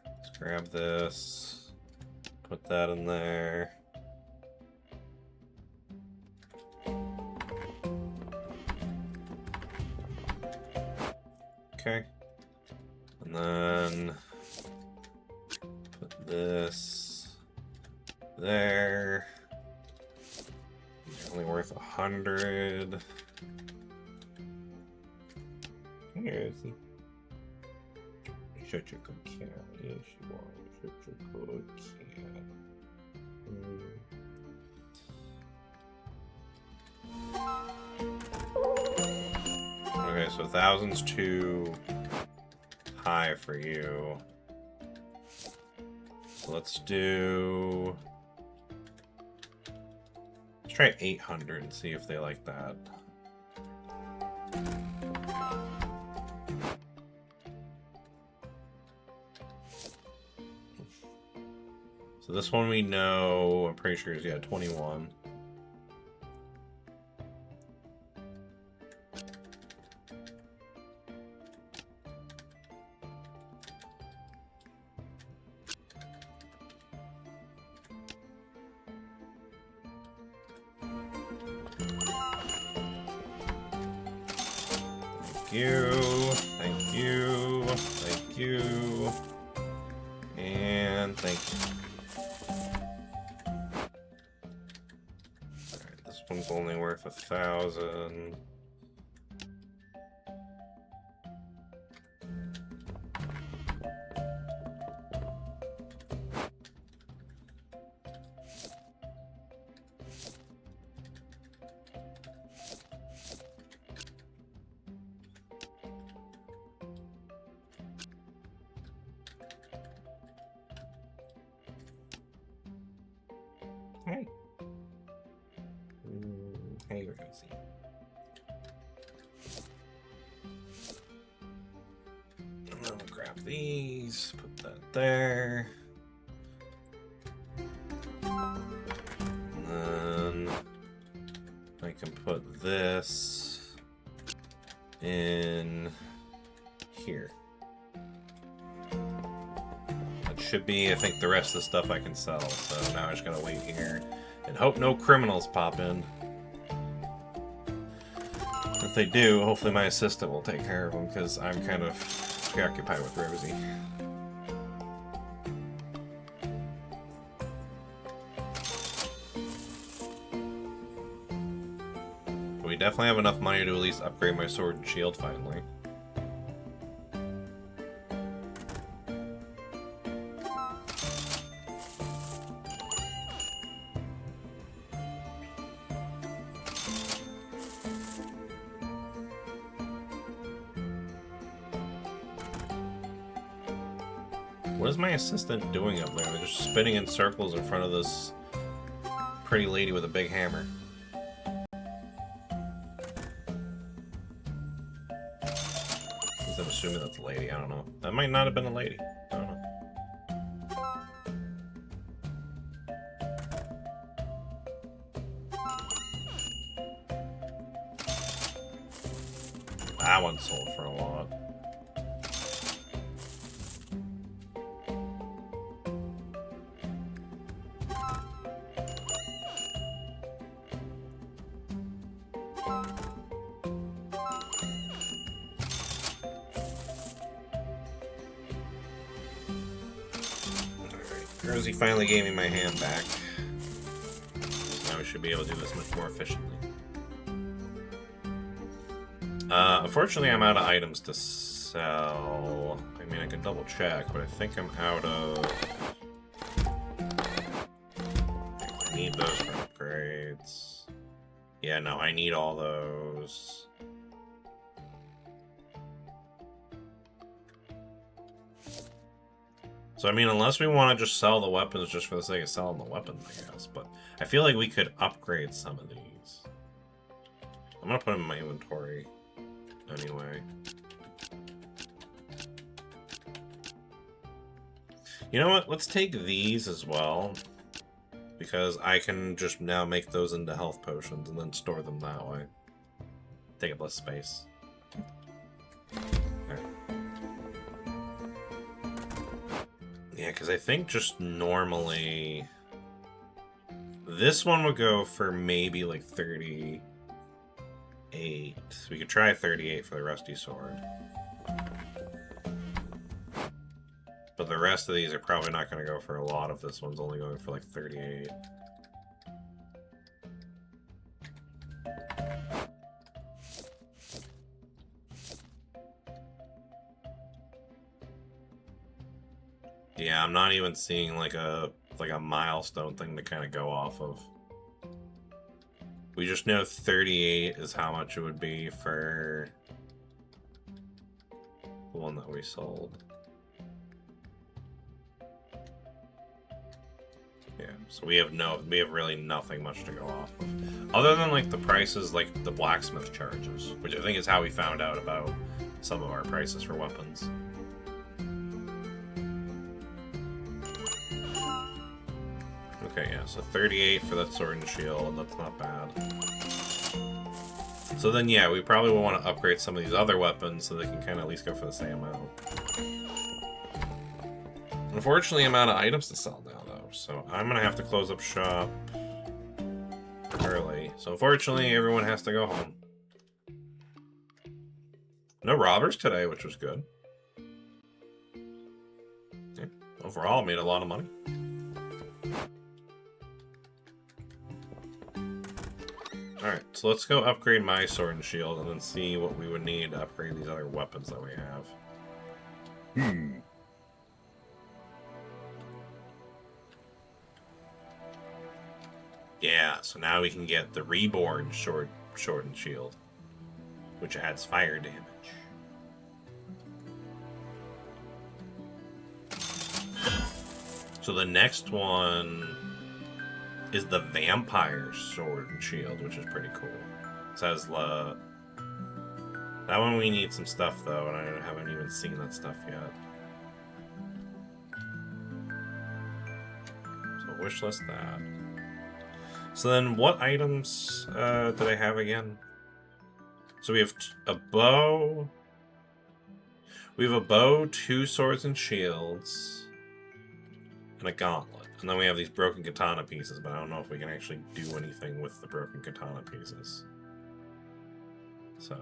let's grab this, put that in there. Okay. And then put this there. These are only worth 100. Where is he? Such a good cat. Yes, you are. Such a good cat. Okay, so 1,000's too high for you. So let's do... Let's try 800 and see if they like that. So this one we know, I'm pretty sure is, yeah, 21. Thank you, thank you, thank you, and thank you. Alright, this one's only worth 1,000. Hey. Hey, Rosie. And then we'll grab these, put that there. And then I can put this in here. should be, I think, the rest of the stuff I can sell. So now I just gotta wait here and hope no criminals pop in. If they do, hopefully my assistant will take care of them, because I'm kind of preoccupied with Rosie. We definitely have enough money to at least upgrade my sword and shield finally. What is my assistant doing up there? They're just spinning in circles in front of this pretty lady with a big hammer. I'm assuming that's a lady. I don't know. That might not have been a lady. I don't know. That one sold for a lot. Rosie finally gave me my hand back. Now we should be able to do this much more efficiently. Unfortunately, I'm out of items to sell. I mean, I can double check, but I think I'm out of... I need those for upgrades. Yeah, no, I need all those. So, I mean, unless we want to just sell the weapons just for the sake of selling the weapons, I guess. But I feel like we could upgrade some of these. I'm going to put them in my inventory anyway. You know what? Let's take these as well. Because I can just now make those into health potions and then store them that way. Take up less space. Yeah, because I think just normally... This one would go for maybe like 38. We could try 38 for the Rusty Sword. But the rest of these are probably not going to go for a lot of this one's only going for like 38. Yeah, I'm not even seeing like a milestone thing to kind of go off of. We just know 38 is how much it would be for the one that we sold. Yeah, so we have really nothing much to go off of. Other than like the prices, like the blacksmith charges, which I think is how we found out about some of our prices for weapons. Okay, yeah, so 38 for that sword and shield, and that's not bad. So then, yeah, we probably will want to upgrade some of these other weapons so they can kind of at least go for the same amount. Unfortunately, I'm out of items to sell now, though, so I'm going to have to close up shop early. So unfortunately, everyone has to go home. No robbers today, which was good. Yeah, overall, made a lot of money. Alright, so let's go upgrade my sword and shield and then see what we would need to upgrade these other weapons that we have. Yeah, so now we can get the reborn sword and shield, which adds fire damage. So the next one is the vampire sword and shield, which is pretty cool. It says that one we need some stuff though, and I haven't even seen that stuff yet. So wishlist that. So then, what items did I have again? So we have a bow. We have a bow, 2 swords and shields. and a gauntlet. And then we have these broken katana pieces, but I don't know if we can actually do anything with the broken katana pieces. So,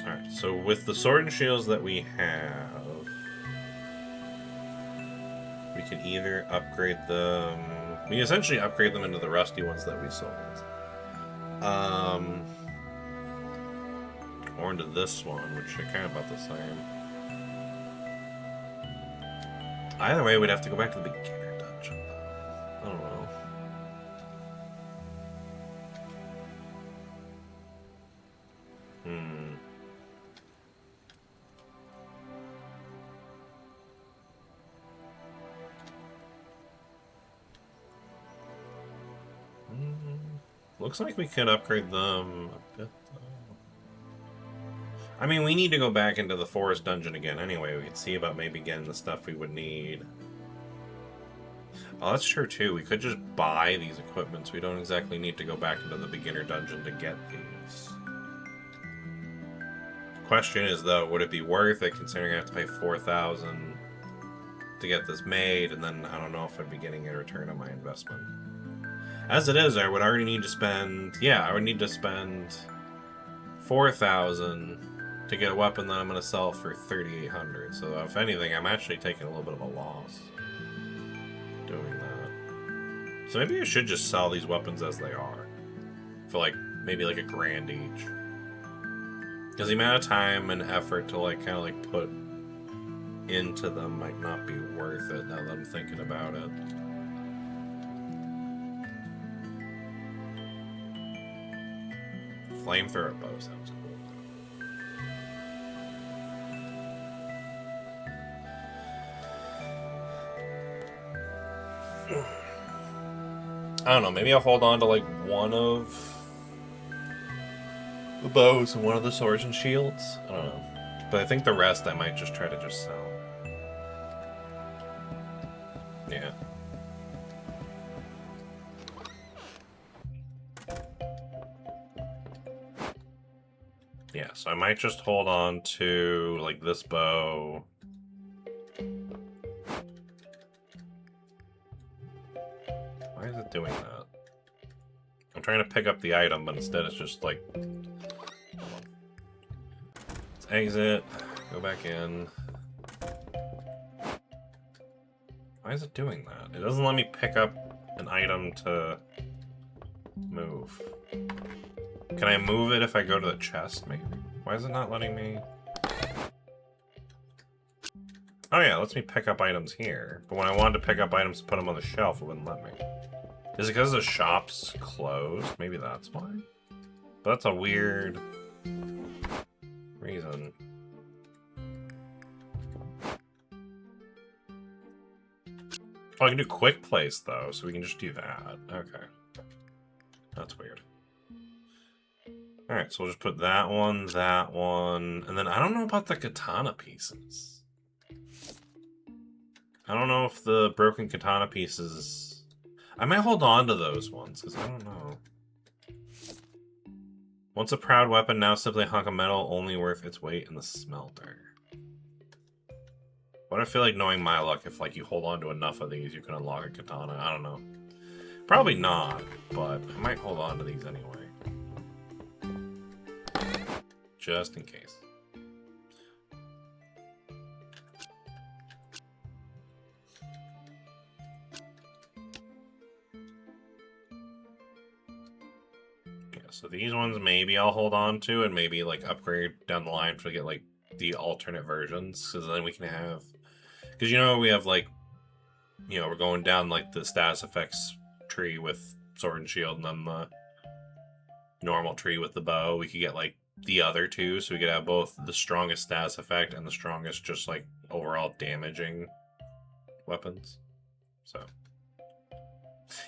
Alright, so with the sword and shields that we have, we can either upgrade them... We essentially upgrade them into the rusty ones that we sold. Or into this one, which are kind of about the same. Either way, we'd have to go back to the beginner dungeon. I don't know. Looks like we could upgrade them a bit, though. I mean, we need to go back into the forest dungeon again anyway. We could see about maybe getting the stuff we would need. Oh, that's true, too. We could just buy these equipments. We don't exactly need to go back into the beginner dungeon to get these. Question is, though, would it be worth it, considering I have to pay $4,000 to get this made, and then I don't know if I'd be getting a return on my investment. As it is, I would already need to spend... Yeah, I would need to spend $4,000 to get a weapon that I'm going to sell for $3,800. So if anything, I'm actually taking a little bit of a loss doing that. So maybe I should just sell these weapons as they are. For like, maybe like $1,000 each. Because the amount of time and effort to like, kind of like put into them might not be worth it now that I'm thinking about it. Flamethrower bow sounds cool. I don't know, maybe I'll hold on to like one of the bows and one of the swords and shields. I don't know. But I think the rest I might just try to just sell. Yeah. Yeah, so I might just hold on to, like, this bow. Why is it doing that? I'm trying to pick up the item, but instead it's just, like... Let's exit, go back in. Why is it doing that? It doesn't let me pick up an item to move. Can I move it if I go to the chest, maybe? Why is it not letting me... Oh yeah, it lets me pick up items here. But when I wanted to pick up items to put them on the shelf, it wouldn't let me. Is it because the shop's closed? Maybe that's why? But that's a weird... reason. Oh, I can do quick place, though, so we can just do that. Okay. That's weird. Alright, so we'll just put that one, and then I don't know about the katana pieces. I don't know if the broken katana pieces... I might hold on to those ones, because I don't know. Once a proud weapon, now simply a hunk of metal, only worth its weight in the smelter. But I feel like, knowing my luck, if like you hold on to enough of these, you can unlock a katana. I don't know. Probably not, but I might hold on to these anyway. Just in case. Yeah, so these ones maybe I'll hold on to and maybe like upgrade down the line to get like the alternate versions, because then we can have, because you know we have like, you know, we're going down like the status effects tree with sword and shield, and then the normal tree with the bow. We could get like the other two, so we could have both the strongest status effect and the strongest just like overall damaging weapons. So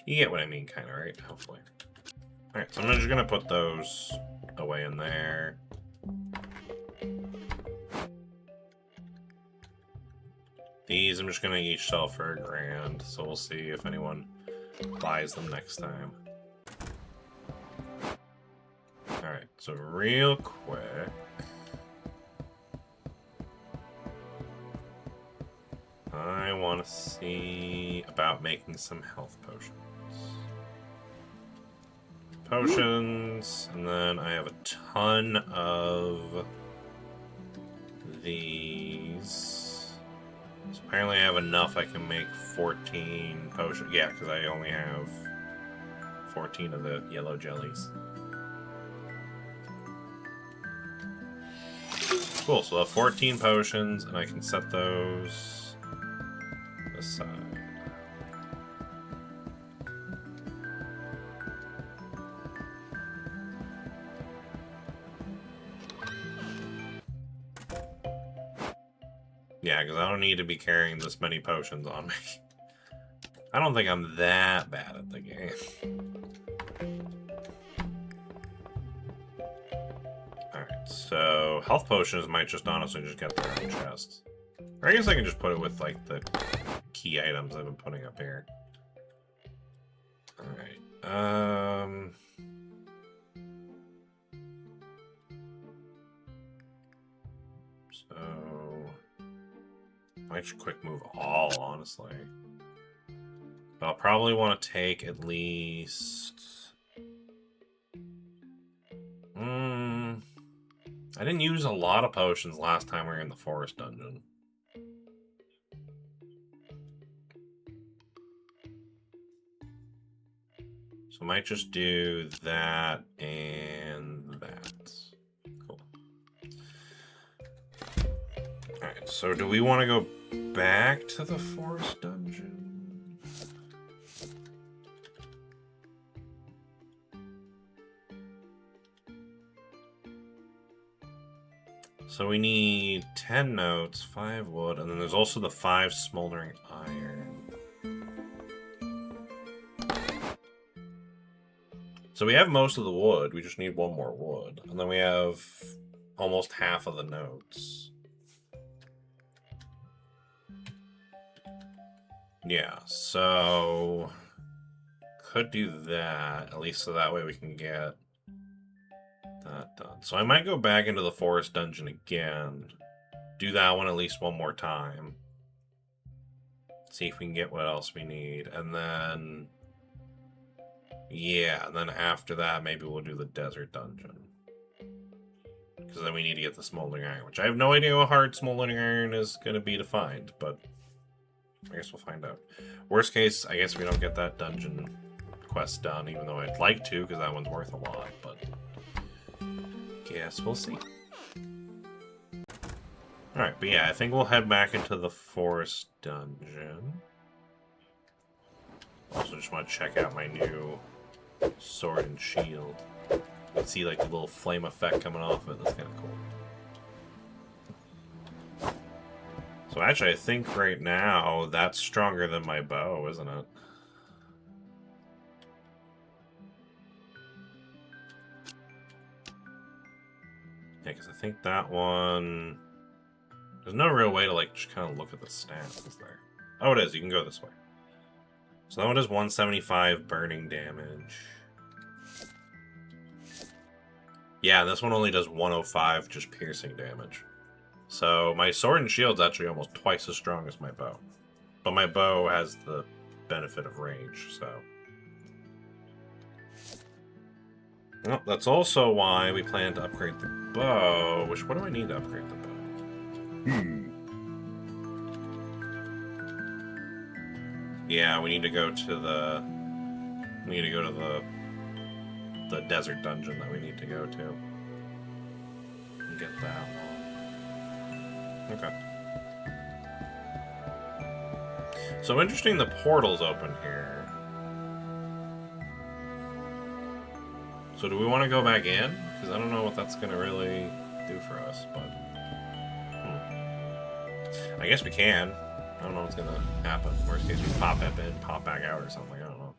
you get what I mean, kind of, right? Hopefully. Alright, so I'm just gonna put those away in there. These I'm just gonna each sell for $1,000, so we'll see if anyone buys them next time. Alright. So real quick. I want to see about making some health potions. Potions, and then I have a ton of these. So apparently I have enough I can make 14 potions. Yeah, because I only have 14 of the yellow jellies. Cool, so I have 14 potions, and I can set those aside. Yeah, because I don't need to be carrying this many potions on me. I don't think I'm that bad at the game. Alright, so health potions might just honestly just get their own chests. Or I guess I can just put it with, like, the key items I've been putting up here. Alright, so... I should quick move all, honestly. But I'll probably want to take at least... I didn't use a lot of potions last time we were in the forest dungeon. So I might just do that and that. Cool. Alright, so do we want to go back to the forest dungeon? So we need 10 notes, 5 wood, and then there's also the 5 smoldering iron. So we have most of the wood, we just need 1 more wood. And then we have almost half of the notes. Yeah, so... could do that, at least so that way we can get that done. So I might go back into the forest dungeon again. Do that one at least 1 more time. See if we can get what else we need. And then... yeah, and then after that, maybe we'll do the desert dungeon. Because then we need to get the smoldering iron, which I have no idea how hard smoldering iron is going to be to find, but I guess we'll find out. Worst case, I guess we don't get that dungeon quest done, even though I'd like to, because that one's worth a lot, but guess we'll see. Alright, but yeah, I think we'll head back into the forest dungeon. Also just want to check out my new sword and shield. You can see like the little flame effect coming off it. That's kind of cool. So actually, I think right now that's stronger than my bow, isn't it? Yeah, because I think that one... there's no real way to like just kind of look at the stats, is there? Oh, it is. You can go this way. So that one does 175 burning damage. Yeah, this one only does 105 just piercing damage. So my sword and shield's actually almost twice as strong as my bow. But my bow has the benefit of range, so... well, that's also why we plan to upgrade the bow. Which, what do I need to upgrade the bow? Yeah, we need to go to the... we need to go to the desert dungeon that we need to go to. And get that one. Okay. So interesting the portal's open here. So do we want to go back in? Because I don't know what that's going to really do for us, but... I guess we can. I don't know what's going to happen. Worst case, we pop up in, pop back out or something. I don't know.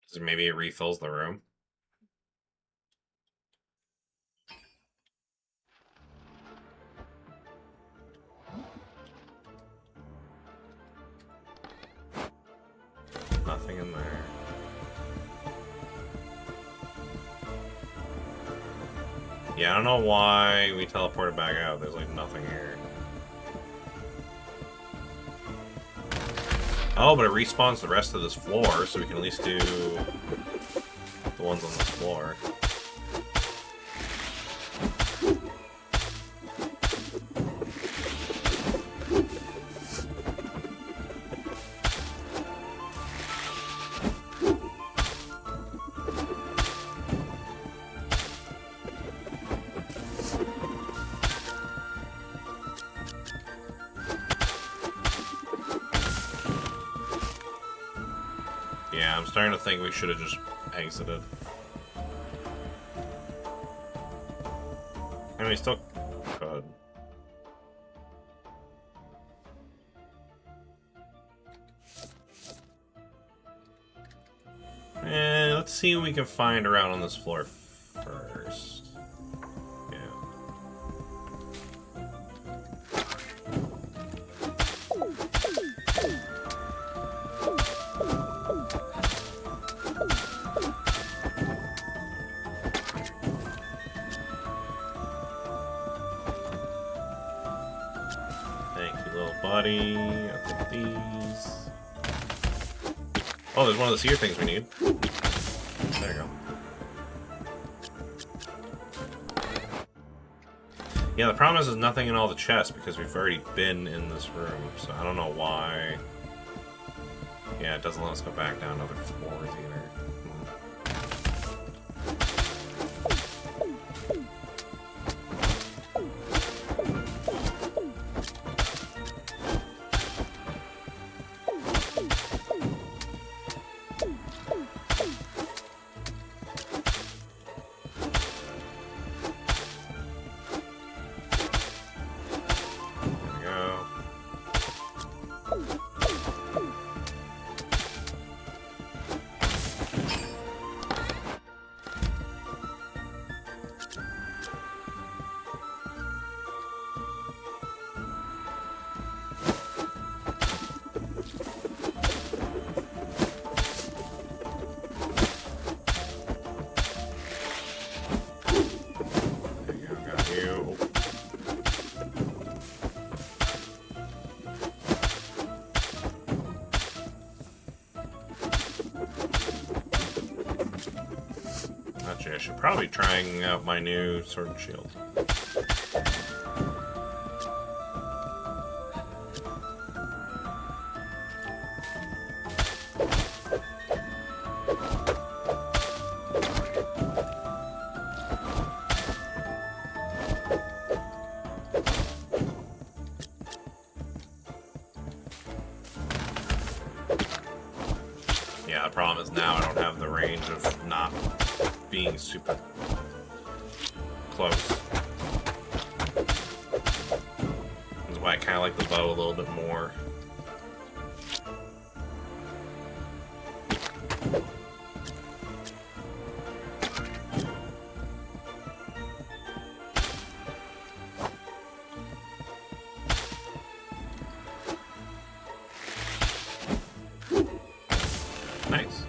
So maybe it refills the room. Nothing in there. Yeah, I don't know why we teleported back out. There's like nothing here. Oh, but it respawns the rest of this floor, so we can at least do the ones on this floor. Yeah, I'm starting to think we should have just exited. I mean, we still could. Let's see what we can find around on this floor first. Yeah. Thank you, little buddy. I'll take these. Oh, there's one of the seer things we need. There you go. Yeah, the problem is there's nothing in all the chests because we've already been in this room, so I don't know why. Yeah, it doesn't let us go back down other floors either. I should probably trying out my new sword and shield. Yeah, the problem is now I don't have the range of not being super close. That's why I kind of like the bow a little bit more. Nice.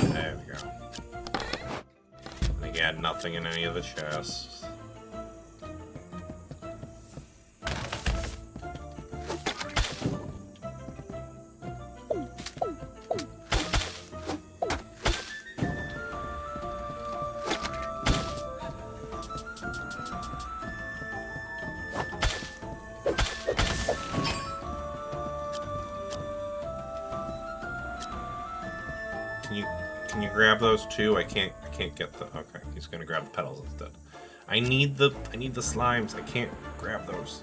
There we go. Again, nothing in any of the chests. Can you grab those too? I can't get the. Okay, he's gonna grab the petals instead. I need the slimes. I can't grab those.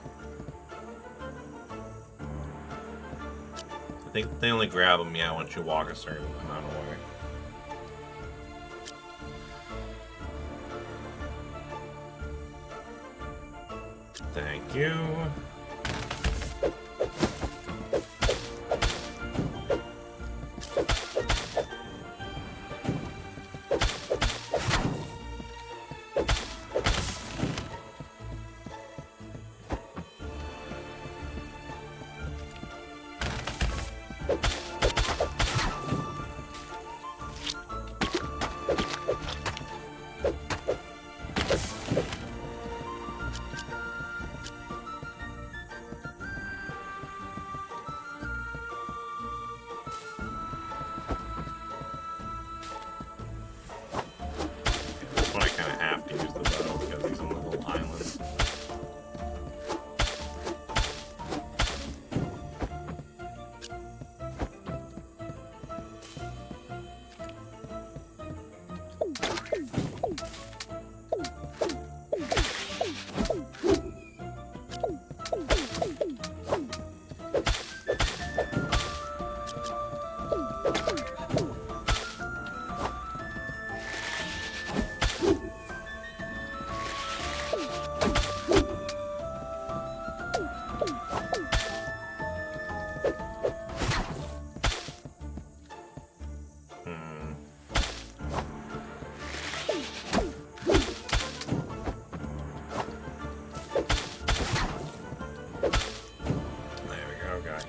I think they only grab them, yeah, once you walk a certain amount of way. Thank you. I kind of have to use the bow because he's on the little island.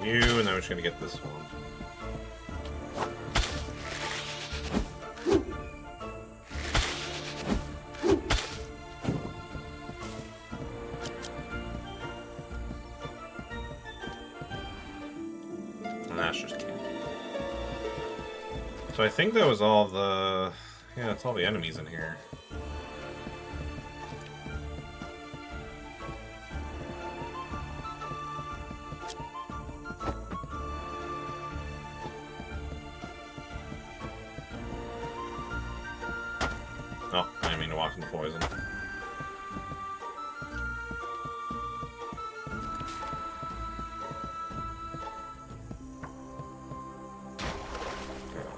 You, and then we're just gonna get this one. And that's just candy. So I think that was all the... Yeah, it's all the enemies in here. Oh, I didn't mean to walk into poison. Okay,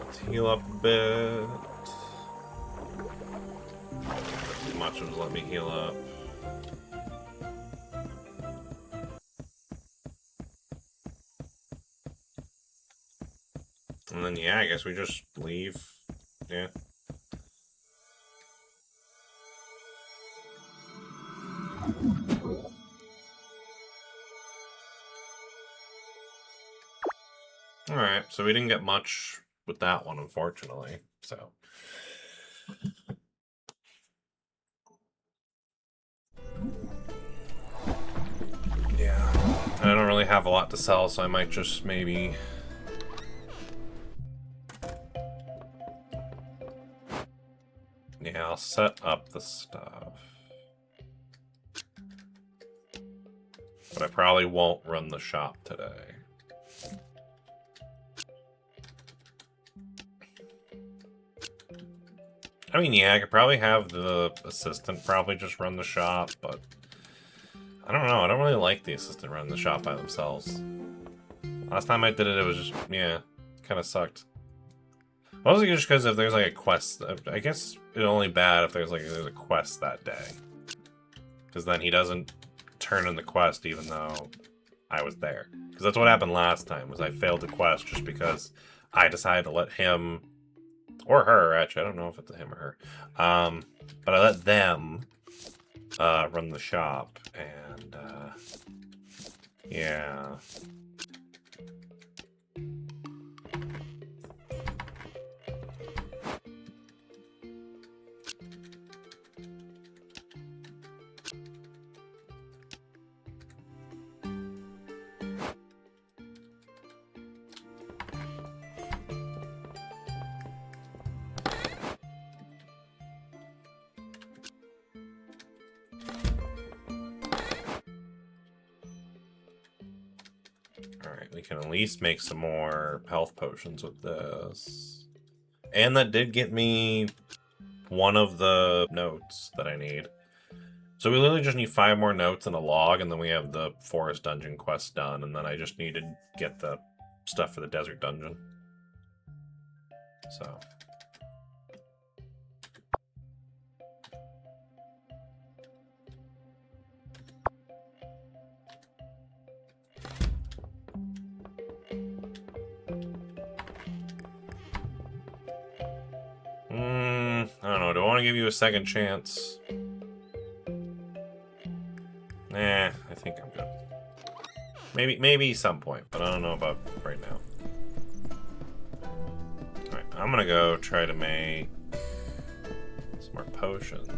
let's heal up a bit. Not too much, just let me heal up. And then, yeah, I guess we just leave. Yeah. Alright, so we didn't get much with that one, unfortunately, so. Yeah, I don't really have a lot to sell, so I might just maybe... Yeah, I'll set up the stuff. But I probably won't run the shop today. I mean, yeah, I could probably have the assistant probably just run the shop, but... I don't know, I don't really like the assistant running the shop by themselves. Last time I did it, it was just, yeah, kind of sucked. Mostly just because if there's like a quest, I guess it's only bad if there's a quest that day. Because then he doesn't turn in the quest even though I was there. Because that's what happened last time, was I failed the quest just because I decided to let him, or her, actually, I don't know if it's a him or her, but I let them run the shop, and yeah. Alright, we can at least make some more health potions with this. And that did get me one of the notes that I need. So we literally just need 5 more notes and a log, and then we have the forest dungeon quest done, and then I just need to get the stuff for the desert dungeon. So... want to give you a second chance. Nah, I think I'm good. Maybe some point, but I don't know about right now. Alright, I'm gonna go try to make some more potions.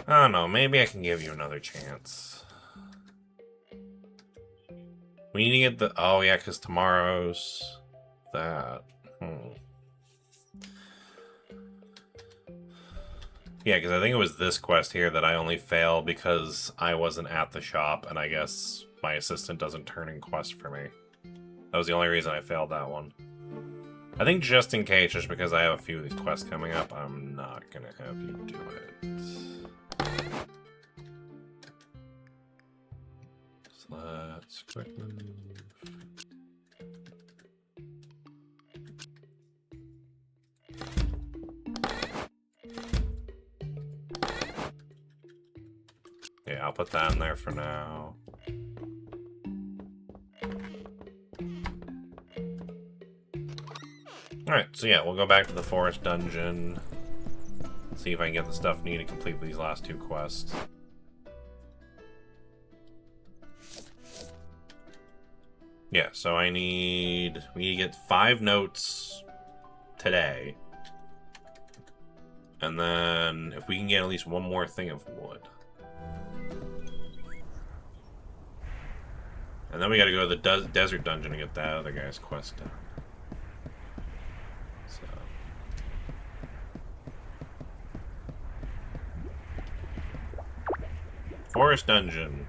I don't know, maybe I can give you another chance. We need to get the... Oh, yeah, because tomorrow's... that. Yeah, because I think it was this quest here that I only failed because I wasn't at the shop, and I guess my assistant doesn't turn in quests for me. That was the only reason I failed that one. I think just in case, just because I have a few of these quests coming up, I'm not going to have you do it. So let's quick move. Yeah, I'll put that in there for now. Alright, so yeah, we'll go back to the forest dungeon. See if I can get the stuff needed to complete these last two quests. Yeah, so we need to get 5 notes today. And then if we can get at least one more thing of wood. And then we gotta go to the desert dungeon to get that other guy's quest done. So. Forest dungeon.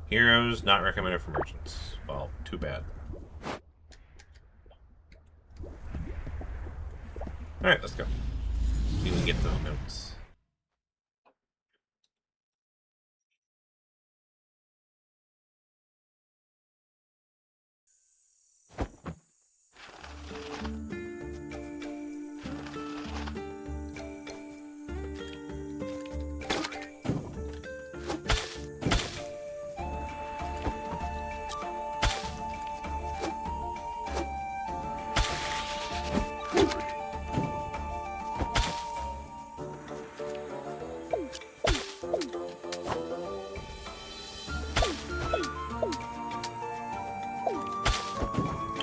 Heroes not recommended for merchants. Well, too bad. Alright, let's go. So you can get those notes.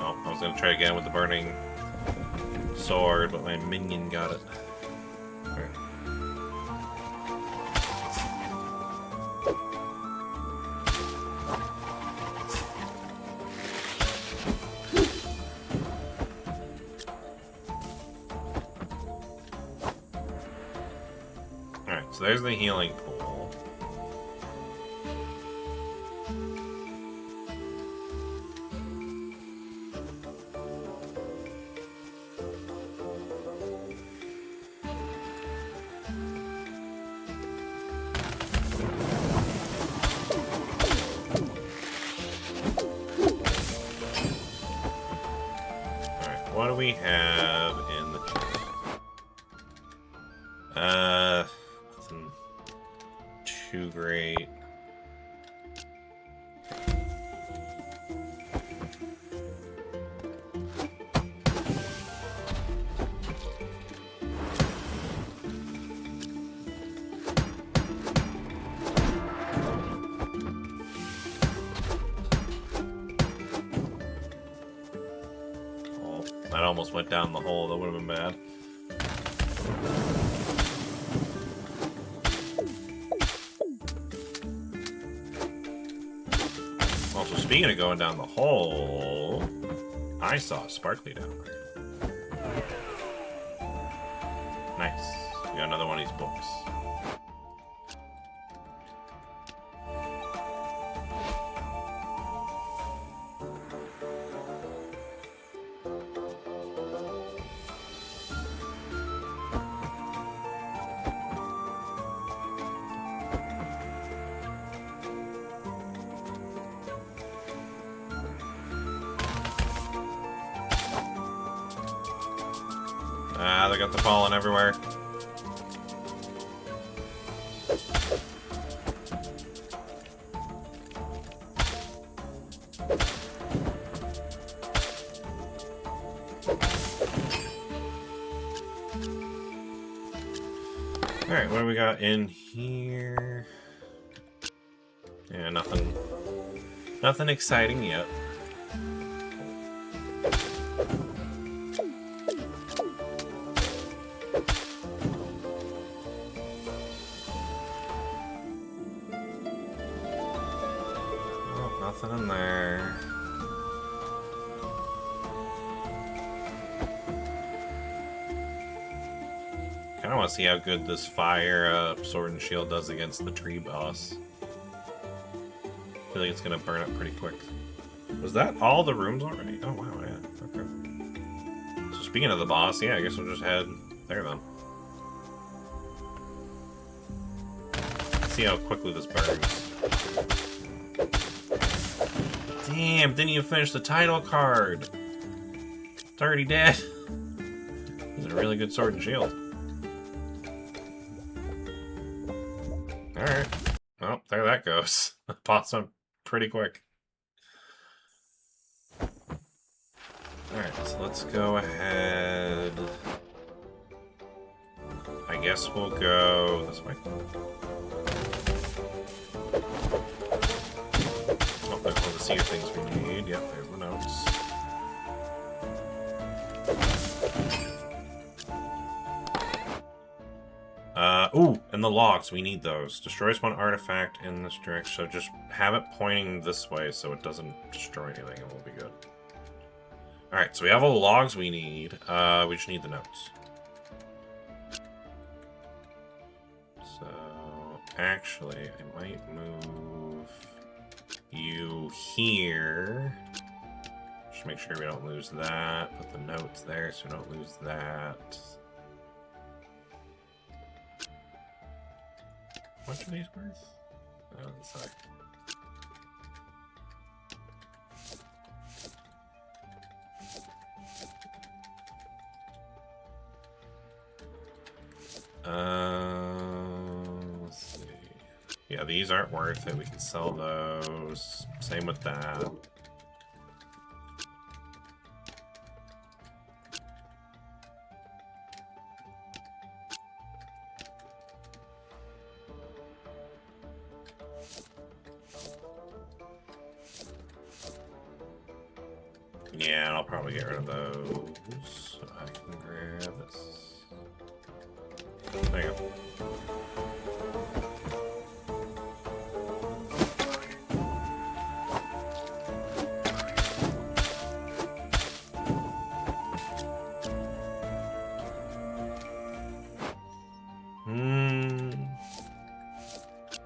I was gonna try again with the burning sword, but my minion got it. Alright. Alright, so there's the healing pool. What do we have in the nothing too great. That almost went down the hole. That would have been bad. Also, speaking of going down the hole, I saw a sparkly down there. Nice. We got another one of these books. Ah, they got the pollen everywhere. Alright, what do we got in here? Yeah, nothing. Nothing exciting yet. Oh, nothing in there. I want to see how good this fire sword and shield does against the tree boss. I feel like it's gonna burn up pretty quick. Was that all the rooms already? Oh wow, yeah. Okay. So speaking of the boss, yeah, I guess we'll just head there then. Let's see how quickly this burns. Damn, didn't even finish the title card. It's already dead. It's a really good sword and shield. Alright. Well, there that goes. Boss went pretty quick. Alright, so let's go ahead. I guess we'll go this way. Oh, there's all the seer things we need. Yep, there's the notes. Ooh, and the logs, we need those. Destroys one artifact in this direction, so just have it pointing this way so it doesn't destroy anything and we'll be good. Alright, so we have all the logs we need. We just need the notes. So, actually, I might move you here. Just make sure we don't lose that. Put the notes there so we don't lose that. How much are these worth? Oh, sorry. Let's see. Yeah, these aren't worth it. We can sell those. Same with that. Yeah, and I'll probably get rid of those. So I can grab this. There you go.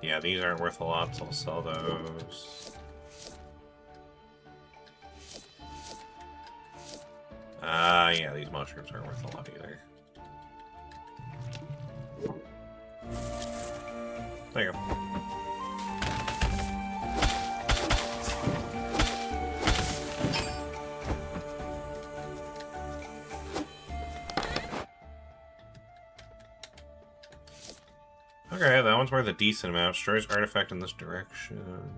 Yeah, these aren't worth a lot, so I'll sell those. Yeah, these mushrooms aren't worth a lot either. There you go. Okay, that one's worth a decent amount. Destroys artifact in this direction.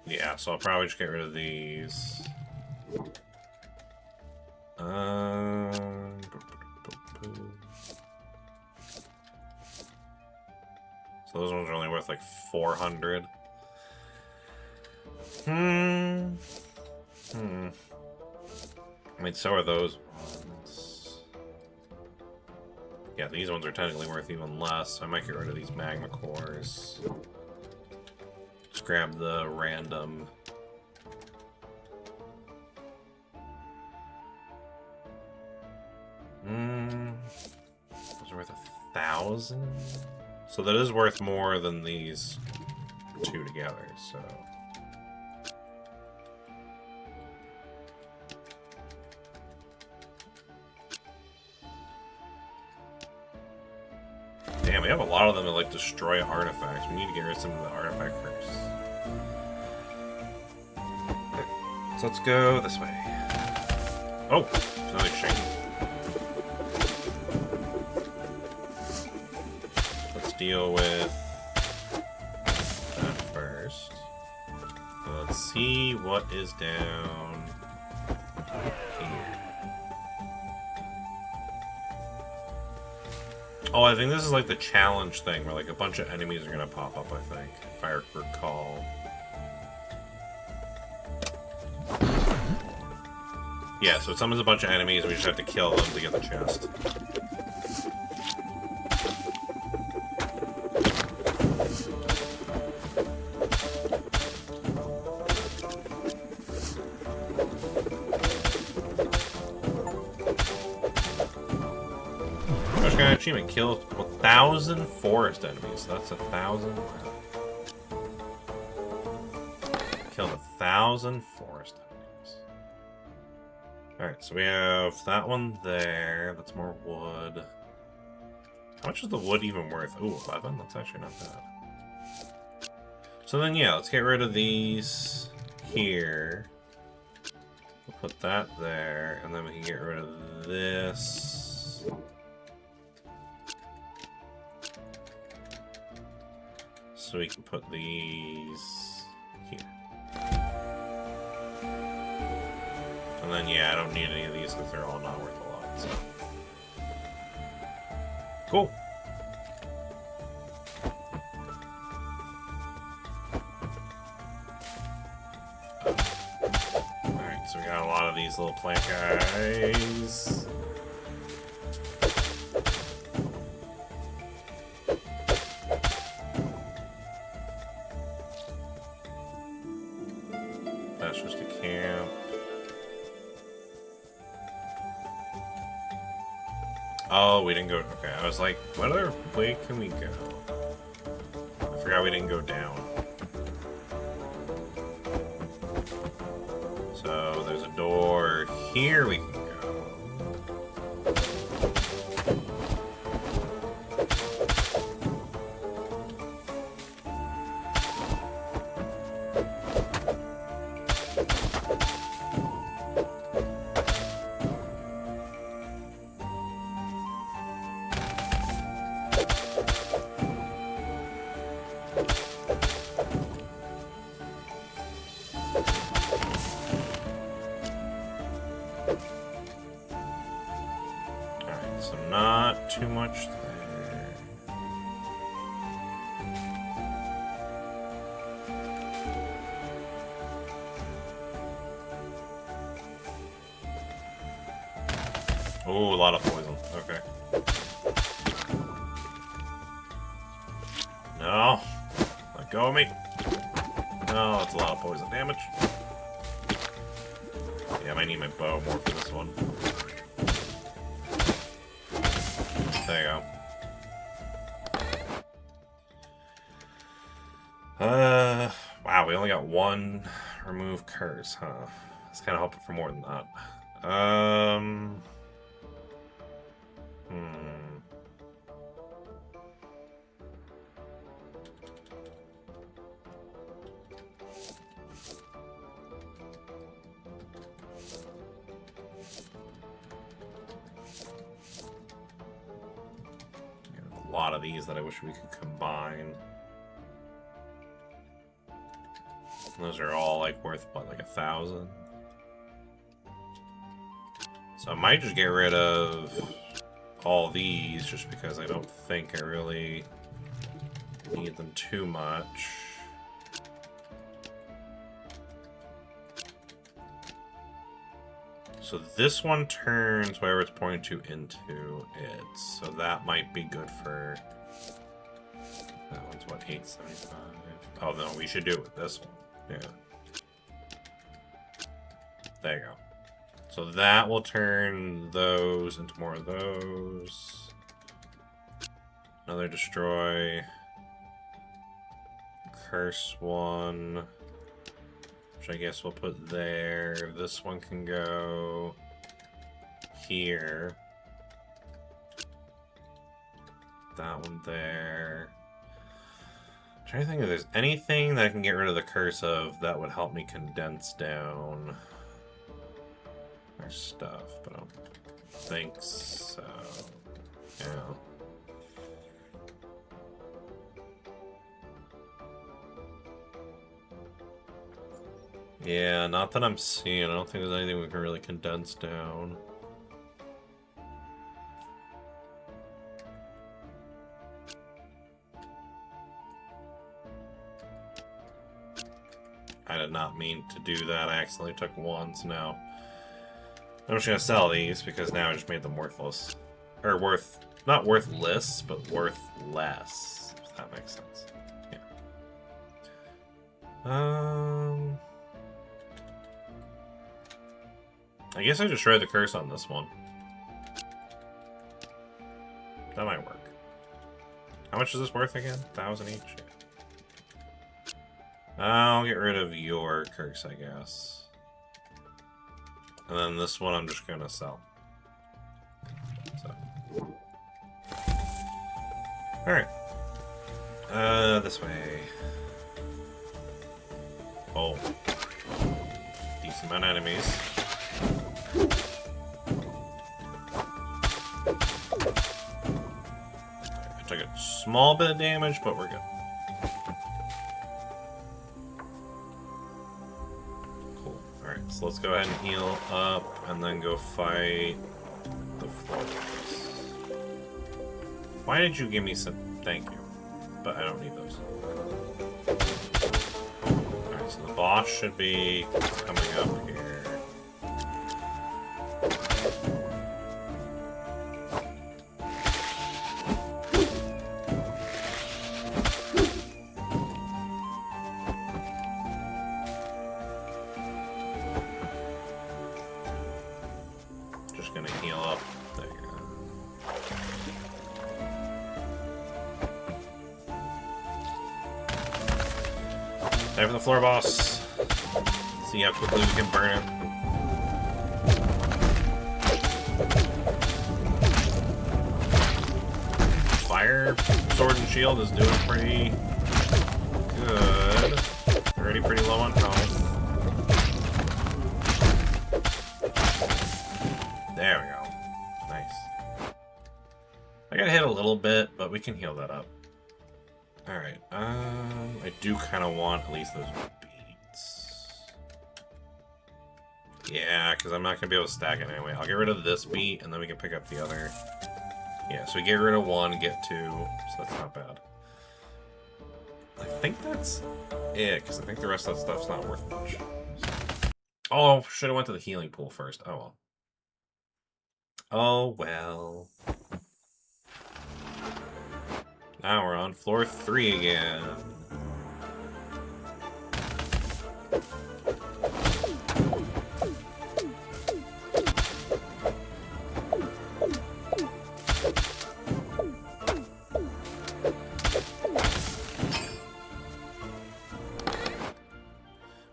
Yeah, so I'll probably just get rid of these. So those ones are only worth like 400. I mean, so are those ones. Yeah, these ones are technically worth even less. So I might get rid of these magma cores. Just grab the random. Those are worth 1,000. So that is worth more than these two together. So. Damn, we have a lot of them that like destroy artifacts. We need to get rid of some of the artifact first. So let's go this way. Oh, it's another shiny. Let's deal with that first. Let's see what is down here. Oh, I think this is like the challenge thing where like a bunch of enemies are gonna pop up, I think, if I recall. Yeah, so it summons a bunch of enemies and we just have to kill them to get the chest. First guy achievement, kill 1,000 forest enemies. That's 1,000. Killed 1,000 forest enemies. Alright, so we have that one there. That's more wood. How much is the wood even worth? Ooh, 11? That's actually not bad. So then, yeah, let's get rid of these here. We'll put that there, and then we can get rid of this. So we can put these here. And then, yeah, I don't need any of these because they're all not worth a lot, so. Cool. Alright, so we got a lot of these little plant guys. That's just a camp. Oh, we didn't go. Okay, I was like, what other way can we go? I forgot we didn't go down. So there's a door here we can go. Alright, so not too much there. Oh, a lot of poison. Okay. No. Let go of me. No, that's a lot of poison damage. Yeah, I might need my bow more for this one. There you go. Wow, we only got one remove curse, huh? I was kind of hoping for more than that. A lot of these that I wish we could combine. Those are all like worth what, like 1,000? So I might just get rid of all these just because I don't think I really need them too much. So this one turns wherever it's pointing to into it. So that might be good for... That one's what, 875? Oh no, we should do it with this one. Yeah. There you go. So that will turn those into more of those. Another destroy. Curse one. Which I guess we'll put there. This one can go here. That one there. I'm trying to think if there's anything that I can get rid of the curse of that would help me condense down our stuff, but I don't think so. Yeah. Yeah, not that I'm seeing. I don't think there's anything we can really condense down. I did not mean to do that. I accidentally took ones now. I'm just gonna sell these because now I just made them worthless. Or not worthless, but worth less. If that makes sense. Yeah. I guess I just try the curse on this one. That might work. How much is this worth again? 1,000 each? I'll get rid of your curse, I guess. And then this one I'm just gonna sell. So. Alright. This way. Oh. Decent amount of enemies. I took a small bit of damage, but we're good. Cool. Alright, so let's go ahead and heal up and then go fight the floors. Why did you give me some? Thank you. But I don't need those. Alright, so the boss should be coming up here. Just gonna heal up. There you go. Time for the floor boss. See how quickly we can burn it. Fire sword and shield is doing pretty good. Already pretty low on health. There we go. Nice. I got hit a little bit, but we can heal that up. Alright, I do kind of want at least those beats. Yeah, because I'm not going to be able to stack it anyway. I'll get rid of this beat, and then we can pick up the other. Yeah, so we get rid of one, get two, so that's not bad. I think that's it, because I think the rest of that stuff's not worth much. Oh, should have went to the healing pool first. Oh well. Oh well. Now we're on floor 3 again.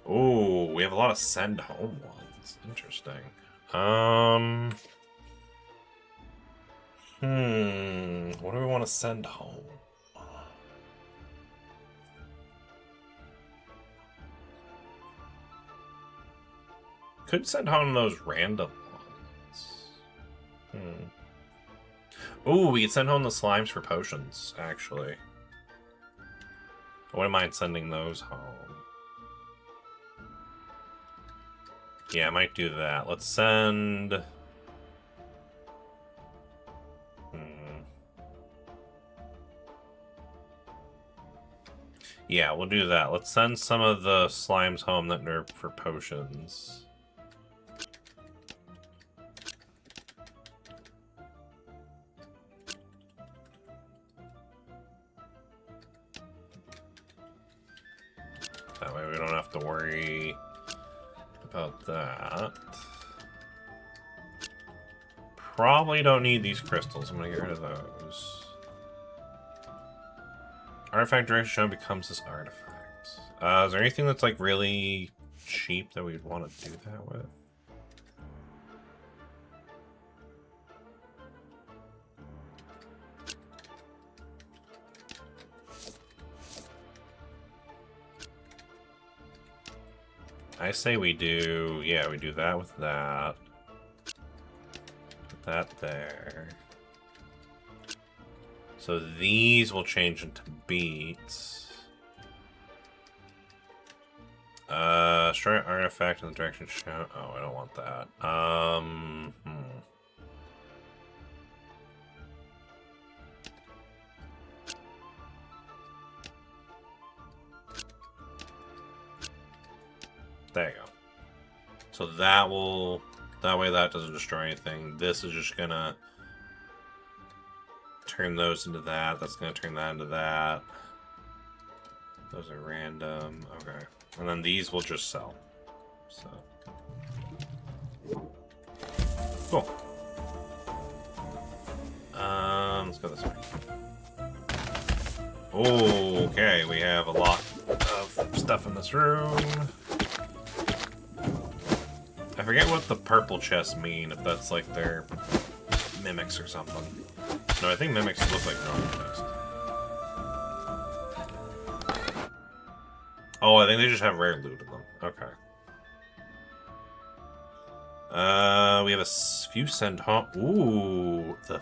Ooh, we have a lot of send home ones. Interesting. What do we want to send home? Could send home those random ones. Ooh, we could send home the slimes for potions, actually. I wouldn't mind sending those home. Yeah, I might do that. Let's send... Yeah, we'll do that. Let's send some of the slimes home that nerf for potions. That way we don't have to worry about that. Probably don't need these crystals. I'm gonna get rid of those. Artifact direction shown becomes this artifact. Is there anything that's like really cheap that we'd want to do that with? I say we do, yeah, we do that with that. Put that there. So these will change into beats. Strike artifact in the direction shown. Oh, I don't want that. There you go. So that will, that way that doesn't destroy anything. This is just gonna turn those into that. That's gonna turn that into that. Those are random. Okay. And then these will just sell. So. Cool. Let's go this way. Okay, we have a lot of stuff in this room. I forget what the purple chests mean, if that's like their mimics or something. No, I think mimics look like normal chests. Oh, I think they just have rare loot in them. Okay. We have a few send home. Ooh, the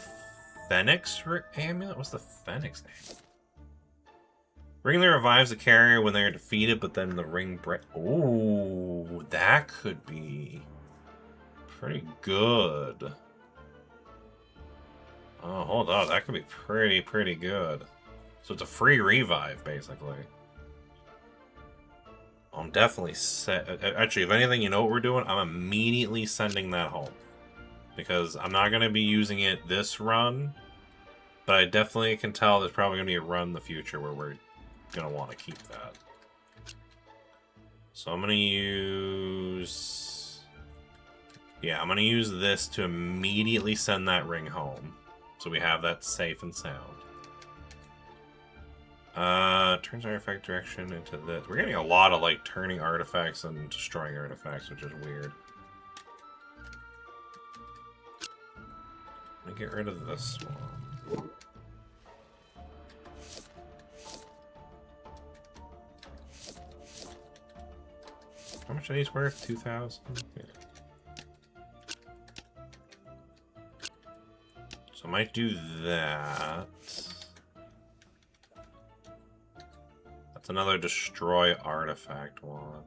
Phoenix amulet? What's the Phoenix name? Ring that revives the carrier when they are defeated, but then the ring break. Ooh, that could be pretty good. Oh, hold on. That could be pretty good. So it's a free revive, basically. I'm definitely actually, if anything, you know what we're doing? I'm immediately sending that home. Because I'm not going to be using it this run. But I definitely can tell there's probably going to be a run in the future where we're going to want to keep that. So I'm going to use... Yeah, I'm going to use this to immediately send that ring home. So we have that safe and sound. Turns artifact direction into this. We're getting a lot of, like, turning artifacts and destroying artifacts, which is weird. Let me get rid of this one. How much are these worth? 2,000? Yeah. So I might do that. That's another destroy artifact one.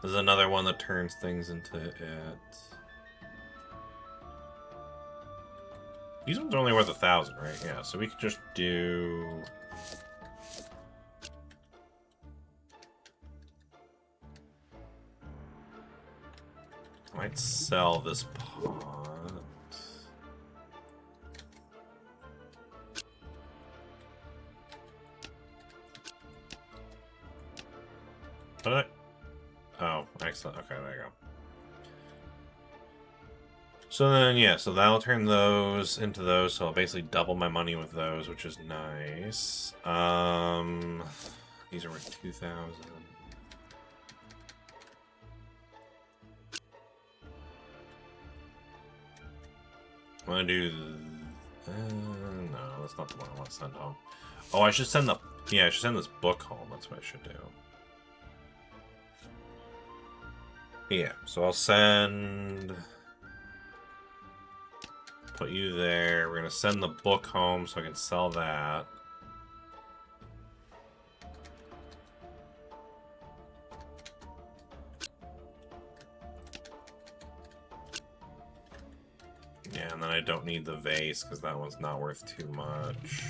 There's another one that turns things into it. These ones are only worth 1,000, right? Yeah, so we could just do... I might sell this pot. What did I... Oh, excellent. Okay, there you go. So then, yeah, so that'll turn those into those, so I'll basically double my money with those, which is nice. These are worth 2,000. I'm gonna do... no, that's not the one I want to send home. Oh, I should send the... Yeah, I should send this book home. That's what I should do. Yeah, so I'll send... Put you there. We're gonna send the book home so I can sell that. Yeah, and then I don't need the vase because that one's not worth too much.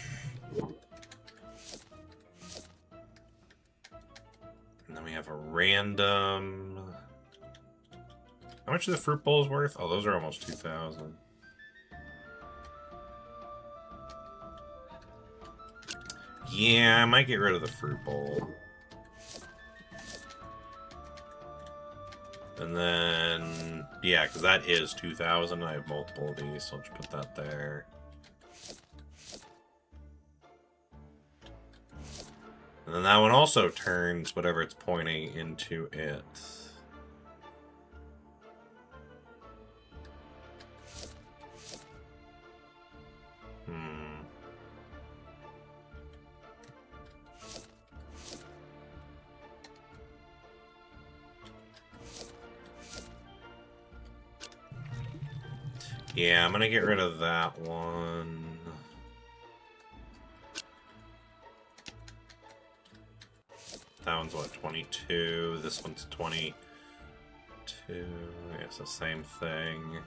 And then we have a random... How much are the fruit bowls worth? Oh, those are almost 2,000. Yeah, I might get rid of the fruit bowl. And then, yeah, because that is 2,000. I have multiple of these, so I'll just put that there. And then that one also turns whatever it's pointing into it. Yeah, I'm gonna get rid of that one. That one's what, 22? This one's 22. Yeah, it's the same thing.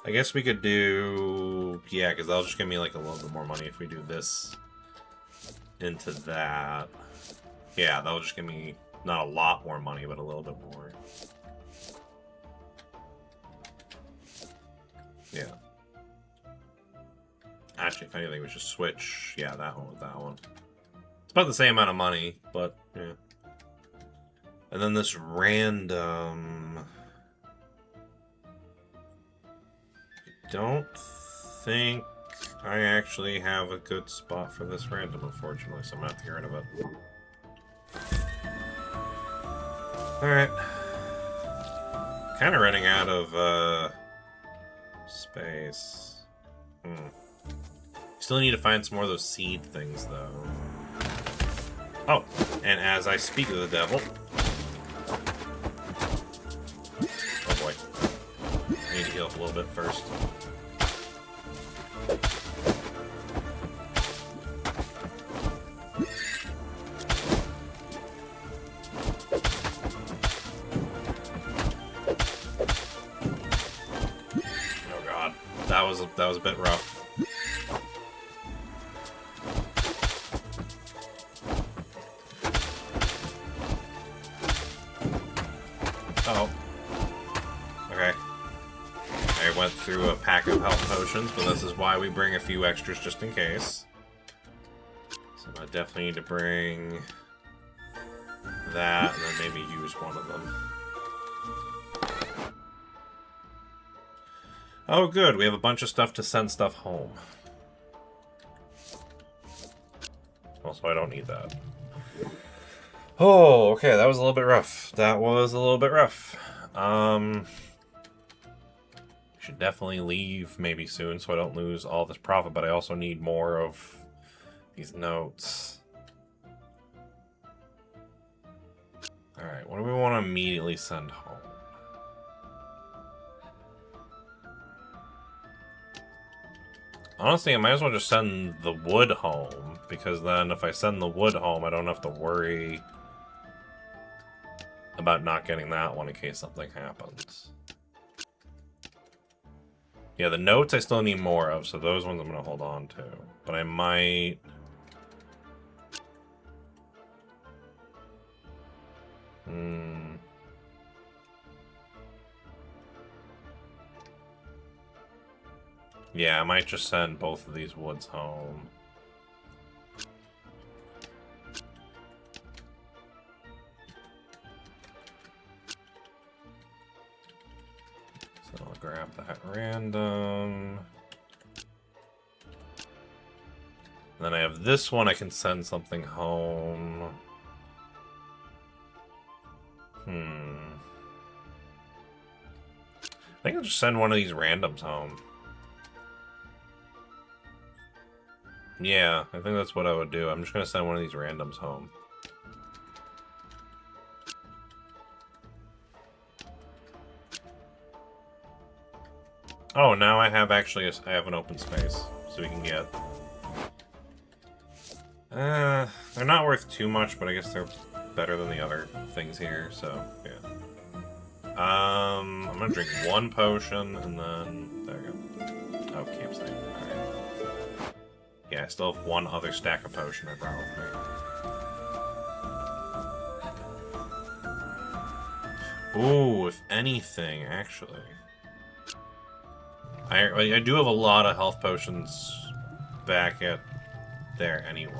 I guess we could do... Yeah, because that'll just give me like a little bit more money if we do this into that. Yeah, that'll just give me not a lot more money, but a little bit more. Yeah. Actually, if anything, we should switch, yeah, that one with that one. It's about the same amount of money, but, yeah. And then this random... I don't think I actually have a good spot for this random, unfortunately, so I'm gonna have to get rid of it. Alright. Kind of running out of, space. Still need to find some more of those seed things, though. Oh, and as I speak of the devil... Oh boy. I need to heal up a little bit first. Oh god. That was a bit rough. Oh. Okay. I went through a pack of health potions, but this is why we bring a few extras just in case. So I definitely need to bring that, and then maybe use one of them. Oh good, we have a bunch of stuff to send stuff home. Also, I don't need that. Oh, okay, that was a little bit rough. That was a little bit rough. Should definitely leave maybe soon so I don't lose all this profit, but I also need more of these notes. Alright, what do we want to immediately send home? Honestly, I might as well just send the wood home, because then if I send the wood home, I don't have to worry about not getting that one in case something happens. Yeah, the notes I still need more of, so those ones I'm going to hold on to. But I might... Yeah, I might just send both of these woods home. So I'll grab that random. Then I have this one, I can send something home. I think I'll just send one of these randoms home. Yeah, I think that's what I would do. I'm just going to send one of these randoms home. Oh, now I have actually I have an open space, so we can get... they're not worth too much, but I guess they're better than the other things here, so, yeah. I'm gonna drink one potion, and then... There we go. Oh, campsite. Alright. Yeah, I still have one other stack of potion I brought with me. Ooh, if anything, actually. I do have a lot of health potions back at there anyway.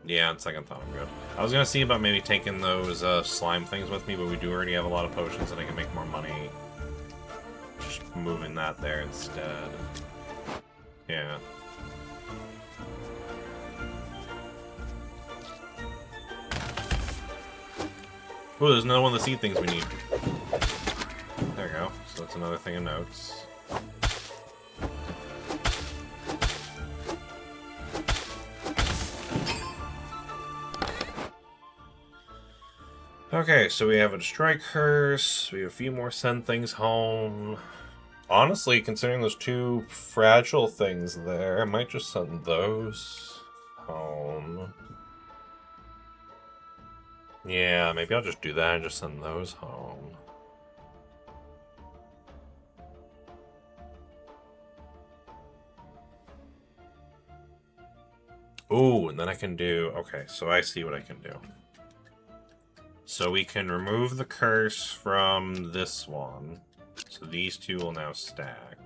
Yeah, on second thought, I'm good. I was gonna see about maybe taking those slime things with me, but we do already have a lot of potions and I can make more money just moving that there instead. Yeah. Ooh, there's another one of the seed things we need. There we go. So that's another thing of notes. Okay, so we have a destroy curse. We have a few more send things home. Honestly, considering those two fragile things there, I might just send those home. Yeah, maybe I'll just do that and just send those home. Ooh, and then I can do... Okay, so I see what I can do. So we can remove the curse from this one. So these two will now stack.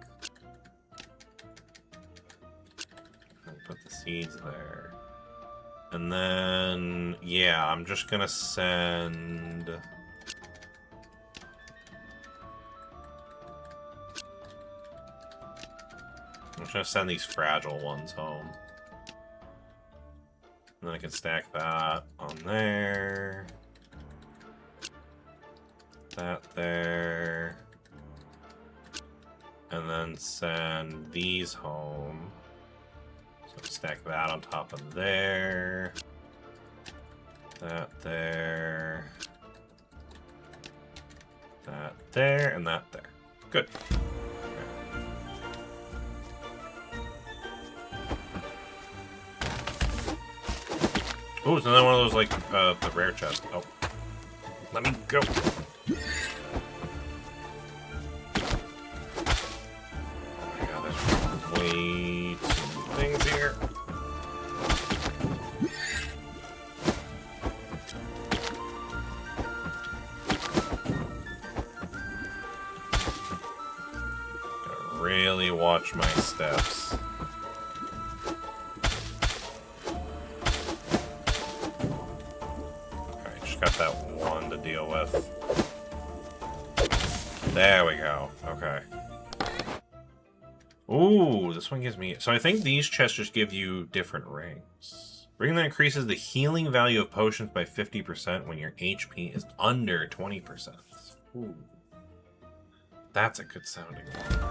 And put the seeds there. And then, yeah, I'm just gonna send... I'm just gonna send these fragile ones home. And then I can stack that on there. That there. And then send these home. So stack that on top of there. That there. That there, and that there. Good. Oh, it's another one of those, like, the rare chest. Oh. Let me go. Oh my god, there's way too many things here. Gotta really watch my steps. Got that one to deal with. There we go. Okay. Ooh, this one gives me... So I think these chests just give you different rings. Ring that increases the healing value of potions by 50% when your HP is under 20%. Ooh. That's a good sounding one.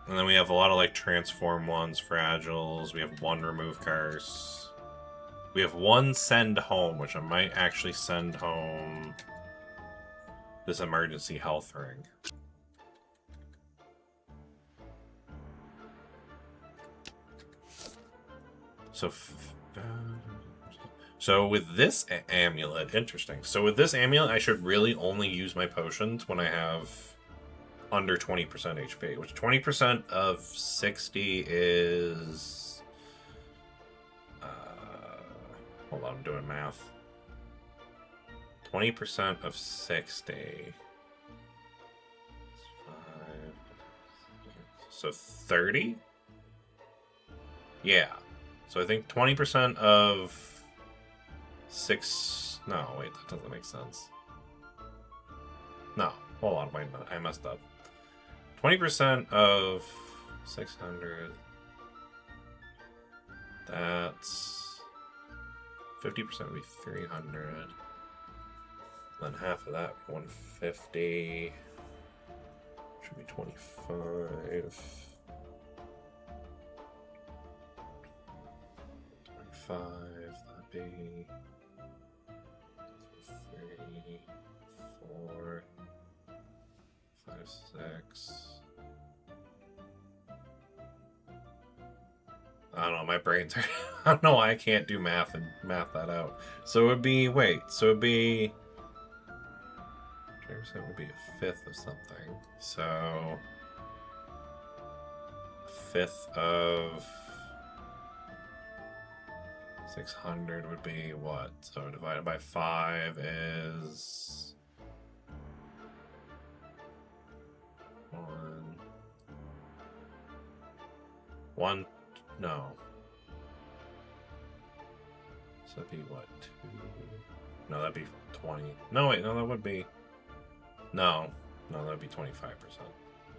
And then we have a lot of, like, transform ones, fragiles. We have one remove curse. We have one send home, which I might actually send home this emergency health ring. So with this amulet, interesting. So with this amulet, I should really only use my potions when I have under 20% HP, which 20% of 60 is... Hold on, I'm doing math. 20% of 60. 5. So 30? Yeah. So I think 20% of 6... No, wait, that doesn't make sense. No, hold on, wait a minute, I messed up. 20% of 600... That's... 50% would be 300. Then half of that, 150. Should be 25. 25, that'd be 3, 4, 5, 6. I don't know, my brain's... I don't know why I can't do math and math that out. So it would be... Wait, so it would be... 20% would be a fifth of something. So... a fifth of... 600 would be what? So divided by 5 is... 1... No. So that'd be what? 2? No, that'd be 20. No, wait, no, that would be... No, that'd be 25%.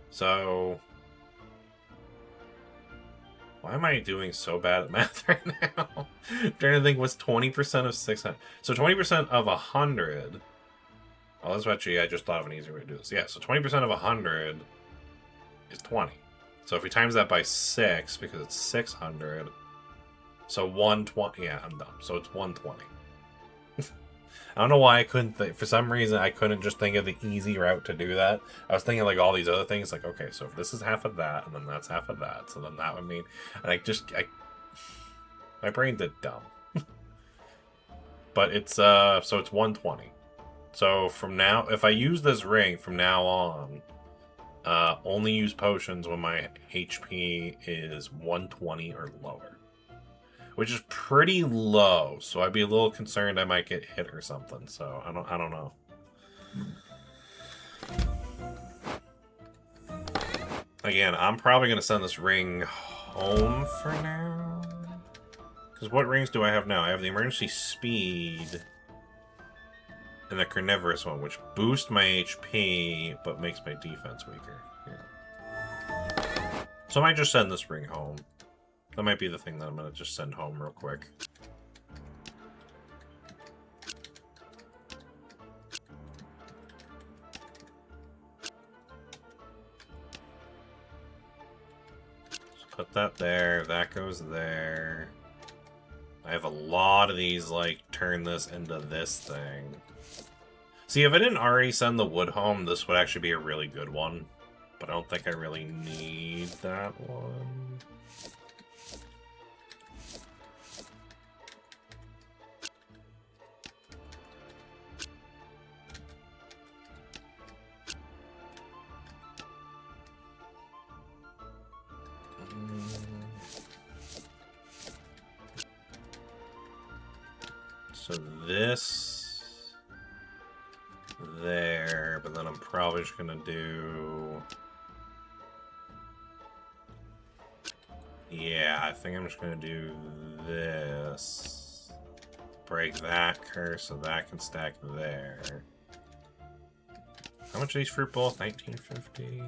So... Why am I doing so bad at math right now? I'm trying to think, what's 20% of 600? So 20% of 100... Oh, that's actually, I just thought of an easier way to do this. Yeah, so 20% of 100 is 20. So if we times that by 6, because it's 600, so 120... Yeah, I'm dumb. So it's 120. I don't know why I couldn't think. For some reason, I couldn't just think of the easy route to do that. I was thinking like all these other things, like, okay, so if this is half of that, and then that's half of that, so then that would mean... And my brain did dumb. But it's, so it's 120. So from now, if I use this ring from now on, only use potions when my HP is 120 or lower. Which is pretty low, so I'd be a little concerned I might get hit or something. So I don't know. Again, I'm probably gonna send this ring home for now. Because what rings do I have now? I have the emergency speed and the carnivorous one, which boosts my HP but makes my defense weaker. Yeah. So I might just send this ring home. That might be the thing that I'm going to just send home real quick. Just put that there. That goes there. I have a lot of these, like, turn this into this thing. See, if I didn't already send the wood home, this would actually be a really good one. But I don't think I really need that one. So this there, but then I'm probably just gonna do... Yeah, I think I'm just gonna do this. Break that curse so that can stack there. How much are these fruit bowls? 1950.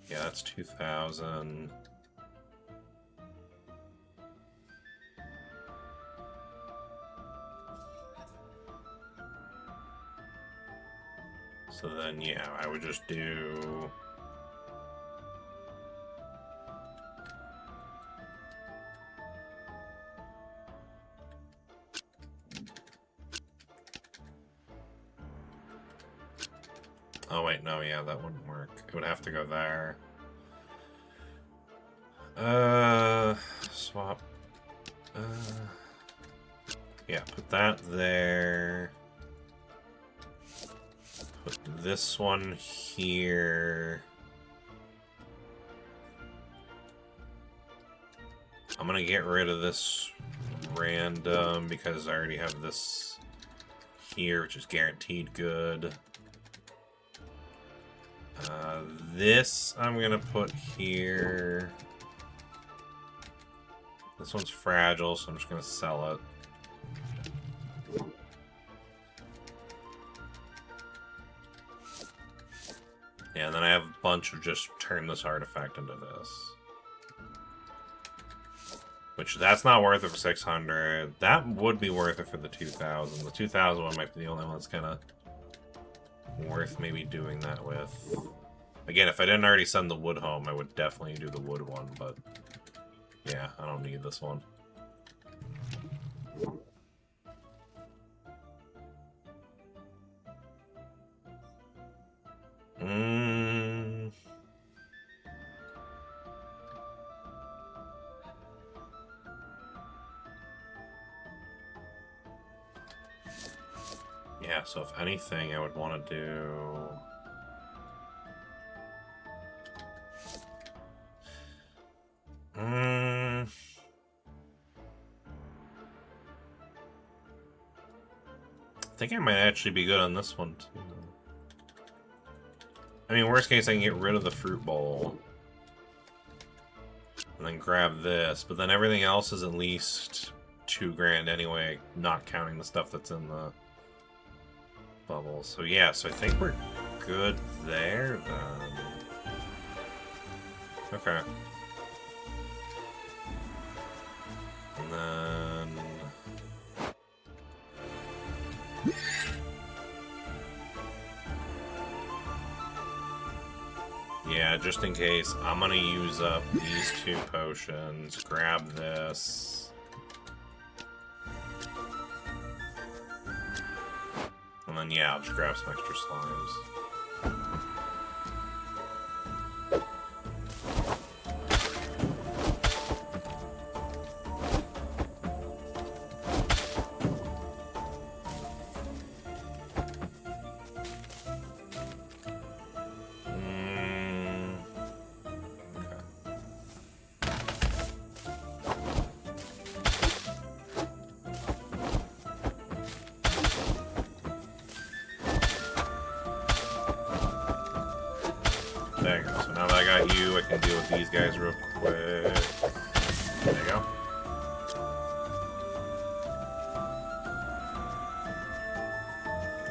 Yeah, that's 2,000. So then, yeah, I would just do... Oh, wait, no, yeah, that wouldn't work. It would have to go there. Swap. Yeah, put that there. Put this one here. I'm gonna get rid of this random because I already have this here, which is guaranteed good. This I'm gonna put here. This one's fragile, so I'm just gonna sell it. Yeah, and then I have a bunch of just turn this artifact into this. Which, that's not worth it for 600. That would be worth it for the 2,000. The 2,000 one might be the only one that's kind of worth maybe doing that with. Again, if I didn't already send the wood home, I would definitely do the wood one, but yeah, I don't need this one. Yeah, so if anything, I would want to do... I think I might actually be good on this one, too. I mean, worst case, I can get rid of the fruit bowl. And then grab this, but then everything else is at least 2 grand anyway, not counting the stuff that's in the bubbles. So yeah, so I think we're good there, then. Okay. And then... yeah, just in case, I'm gonna use up these 2 potions, grab this. And then, yeah, I'll just grab some extra slimes. There you go. So now that I got you, I can deal with these guys real quick. There you go.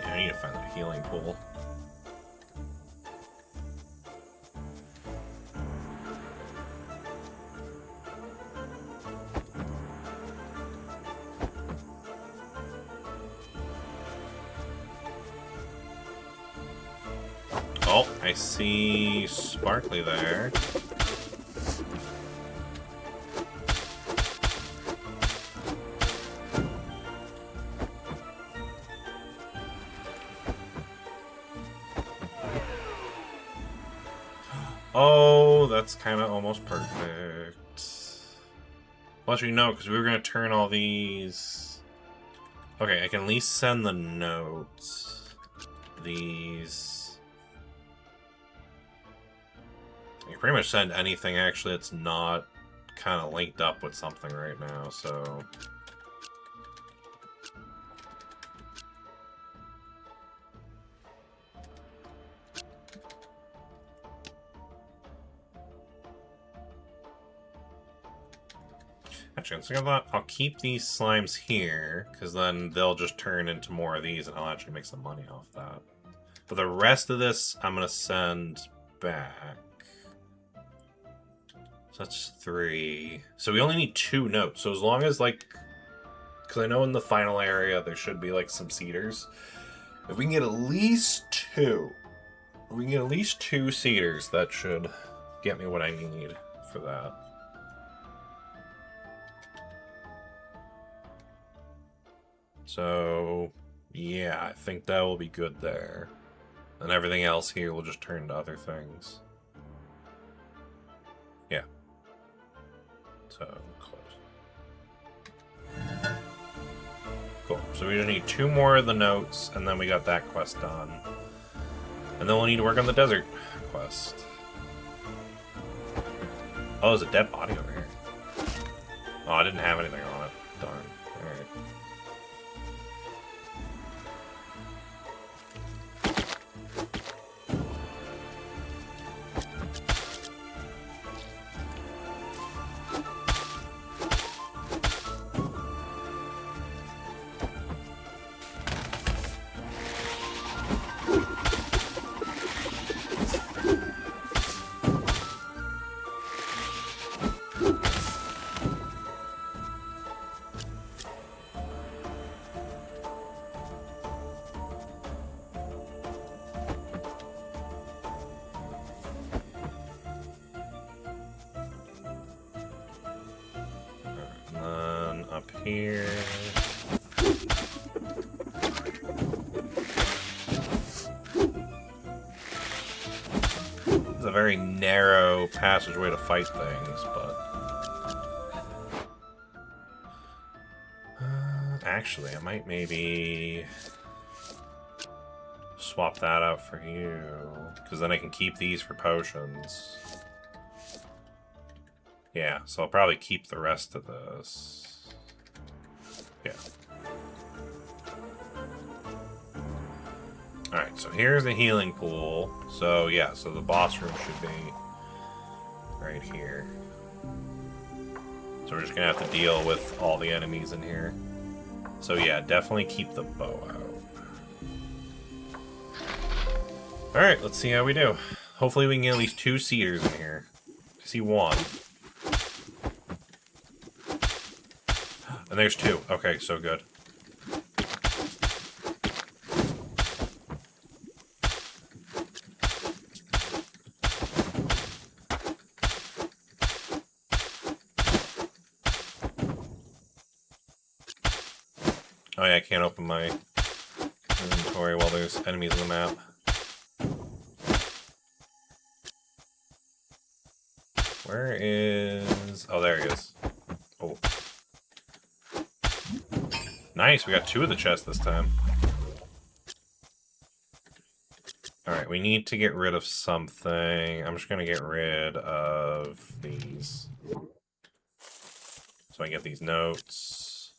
Yeah, I need to find the healing pool. Oh, I see Sparkly there. Oh, that's kind of almost perfect. Well, actually, no, because we were going to turn all these... okay, I can at least send the notes. These... you can pretty much send anything, actually, that's not kind of linked up with something right now, so... actually, so I thought I'll keep these slimes here, because then they'll just turn into more of these, and I'll actually make some money off that. But the rest of this, I'm going to send back. So that's 3. So we only need 2 notes. So as long as, like... because I know in the final area there should be, like, some cedars. If we can get at least 2... if we can get at least 2 cedars, that should get me what I need for that. So... yeah, I think that will be good there. And everything else here will just turn to other things. Yeah. So, close. Cool. So we just need 2 more of the notes, and then we got that quest done. And then we'll need to work on the desert quest. Oh, there's a dead body over here. Oh, I didn't have anything on it. Darn. Alright. Up here. It's a very narrow passageway to fight things, but... actually, I might maybe... swap that out for you, because then I can keep these for potions. Yeah, so I'll probably keep the rest of this. Yeah. Alright, so here's the healing pool. So, yeah, so the boss room should be right here. So we're just gonna have to deal with all the enemies in here. So, yeah, definitely keep the bow out. Alright, let's see how we do. Hopefully we can get at least 2 cedars in here. I see 1. And there's 2. Okay, so good. Oh yeah, I can't open my inventory while there's enemies on the map. Where is... Oh, there he is. Oh. Nice, we got 2 of the chests this time. Alright, we need to get rid of something. I'm just gonna get rid of these. So I get these notes.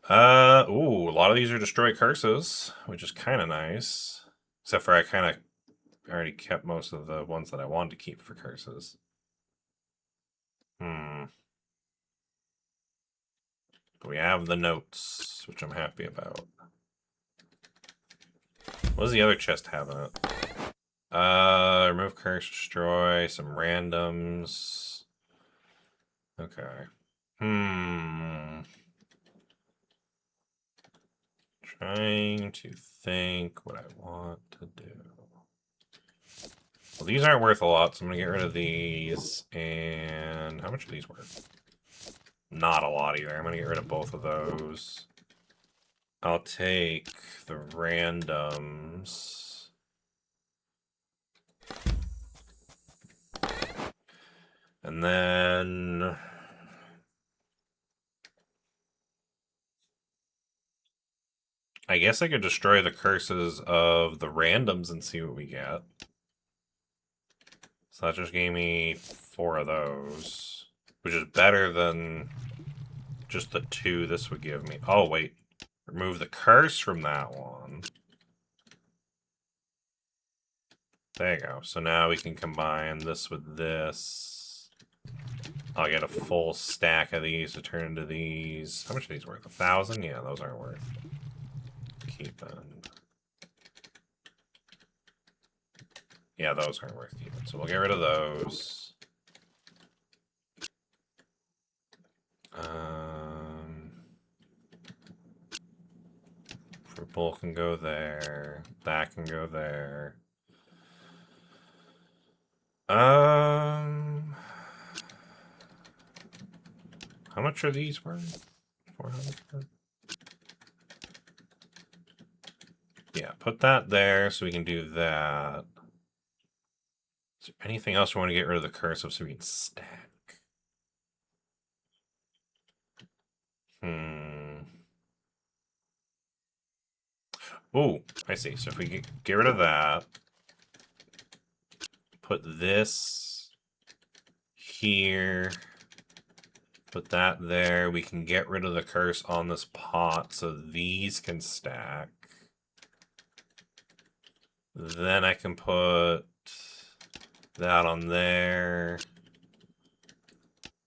Ooh, a lot of these are destroy curses, which is kind of nice. Except for I kind of already kept most of the ones that I wanted to keep for curses. But we have the notes, which I'm happy about. What does the other chest have in it? Remove curse, destroy, some randoms. Okay. Trying to think what I want to do. Well, these aren't worth a lot, so I'm going to get rid of these. And how much are these worth? Not a lot either. I'm going to get rid of both of those. I'll take the randoms. And then... I guess I could destroy the curses of the randoms and see what we get. So that just gave me 4 of those, which is better than just the 2 this would give me. Oh, wait. Remove the curse from that one. There you go. So now we can combine this with this. I'll get a full stack of these to turn into these. How much are these worth? 1,000? Yeah, those aren't worth. Keep them. Yeah, those aren't worth keeping. So we'll get rid of those. Purple can go there. That can go there. How much are these worth? 400? Yeah, put that there so we can do that. Is there anything else we want to get rid of the curse of so we can stack? Oh, I see. So if we get rid of that, put this here, put that there, we can get rid of the curse on this pot so these can stack. Then I can put that on there.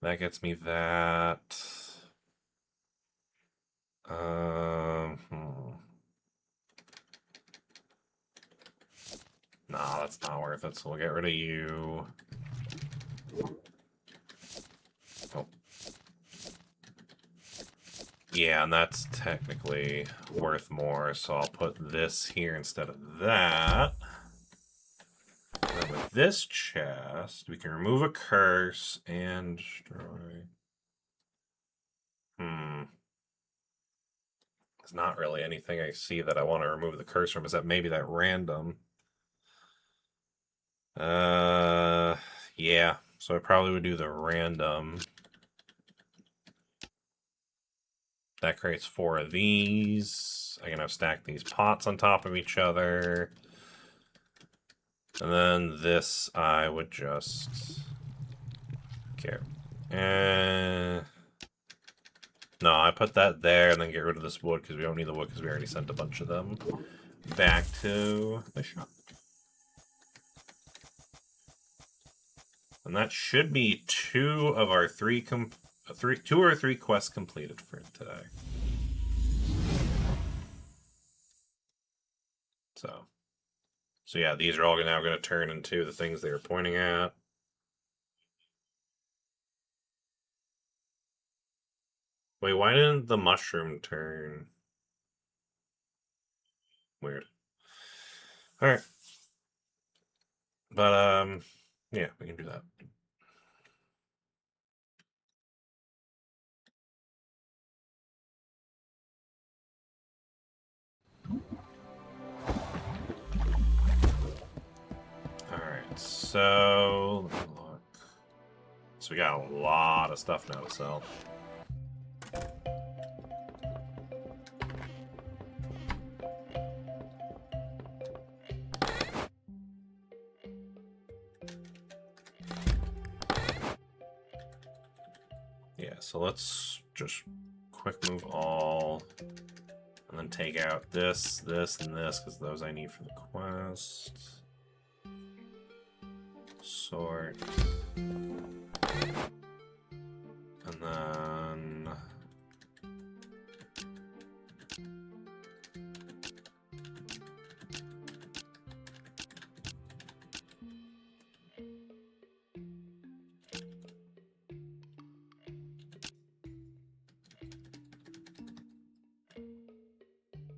That gets me that. No, that's not worth it, so we'll get rid of you. Oh. Yeah, and that's technically worth more, so I'll put this here instead of that. And then with this chest, we can remove a curse and destroy. There's not really anything I see that I want to remove the curse from, except maybe that random. Yeah, so I probably would do the random. That creates 4 of these. I can have stacked these pots on top of each other. And then this I would just... Okay. No, I put that there and then get rid of this wood because we don't need the wood because we already sent a bunch of them back to the shop. And that should be 2 of our 2 or 3 quests completed for today. So yeah, these are all now going to turn into the things they were pointing at. Wait, why didn't the mushroom turn? Weird. Alright. But, yeah, we can do that. Alright, so let me look. So we got a lot of stuff now to sell. Yeah, so let's just quick move all, and then take out this, this, and this, because those I need for the quest. Sort. And then...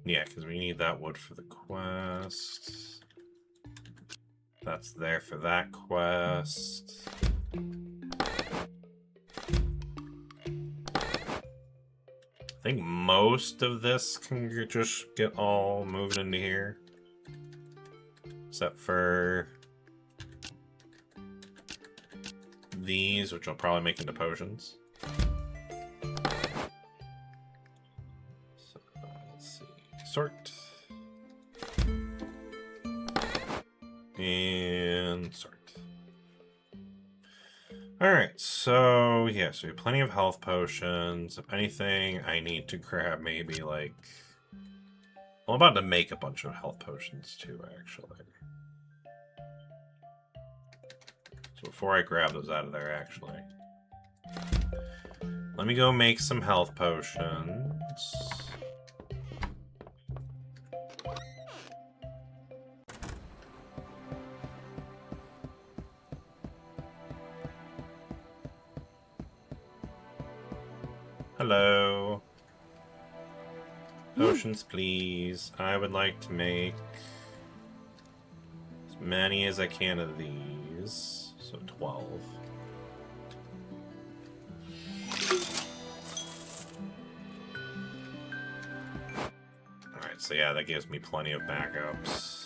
yeah, because we need that wood for the quest. That's there for that quest. I think most of this can just get all moved into here. Except for these, which I'll probably make into potions. So, let's see. Sort. And sort. Alright, so yeah, so we have plenty of health potions. If anything, I need to grab maybe like... I'm about to make a bunch of health potions too, actually. So before I grab those out of there, actually, let me go make some health potions. Hello. Potions, please. I would like to make as many as I can of these. So 12. Alright, so yeah, that gives me plenty of backups.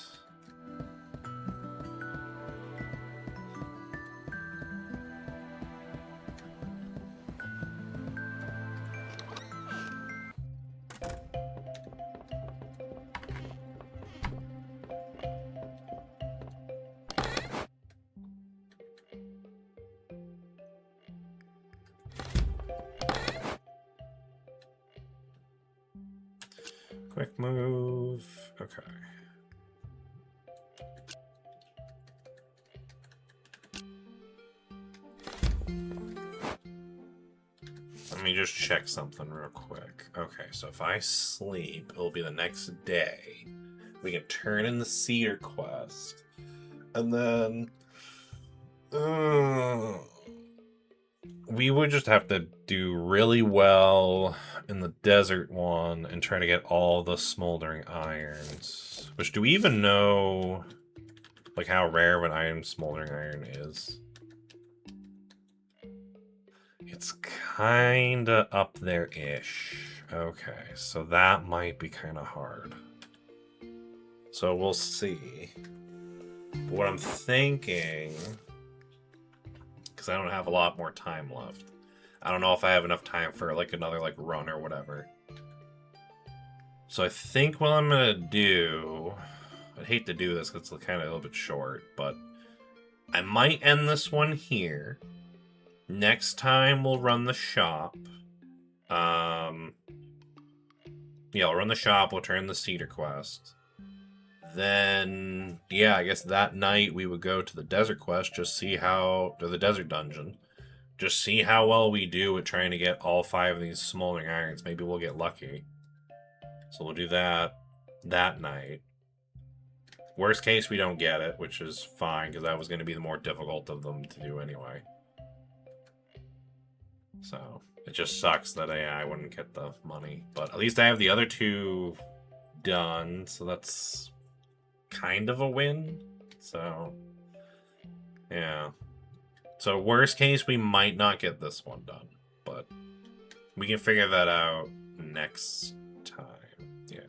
Quick move. Okay. Let me just check something real quick. Okay, so if I sleep, it'll be the next day. We can turn in the Cedar quest. And then... we would just have to do really well in the desert one and try to get all the smoldering irons. Which, do we even know like how rare of an item smoldering iron is? It's kinda up there-ish. Okay, so that might be kinda hard. So we'll see. But what I'm thinking, because I don't have a lot more time left. I don't know if I have enough time for like another like run or whatever. So I think what I'm gonna do, I'd hate to do this because it's kind of a little bit short, but I might end this one here. Next time we'll run the shop. Yeah, we'll run the shop, we'll turn the Cedar quest. Then, yeah, I guess that night we would go to the desert quest, just see how, or the desert dungeon. Just see how well we do at trying to get all 5 of these smoldering irons. Maybe we'll get lucky. So we'll do that night. Worst case, we don't get it, which is fine, because that was going to be the more difficult of them to do anyway. So, it just sucks that I wouldn't get the money. But at least I have the other two done, so that's kind of a win. So, yeah. So, worst case, we might not get this one done. But we can figure that out next time. Yeah.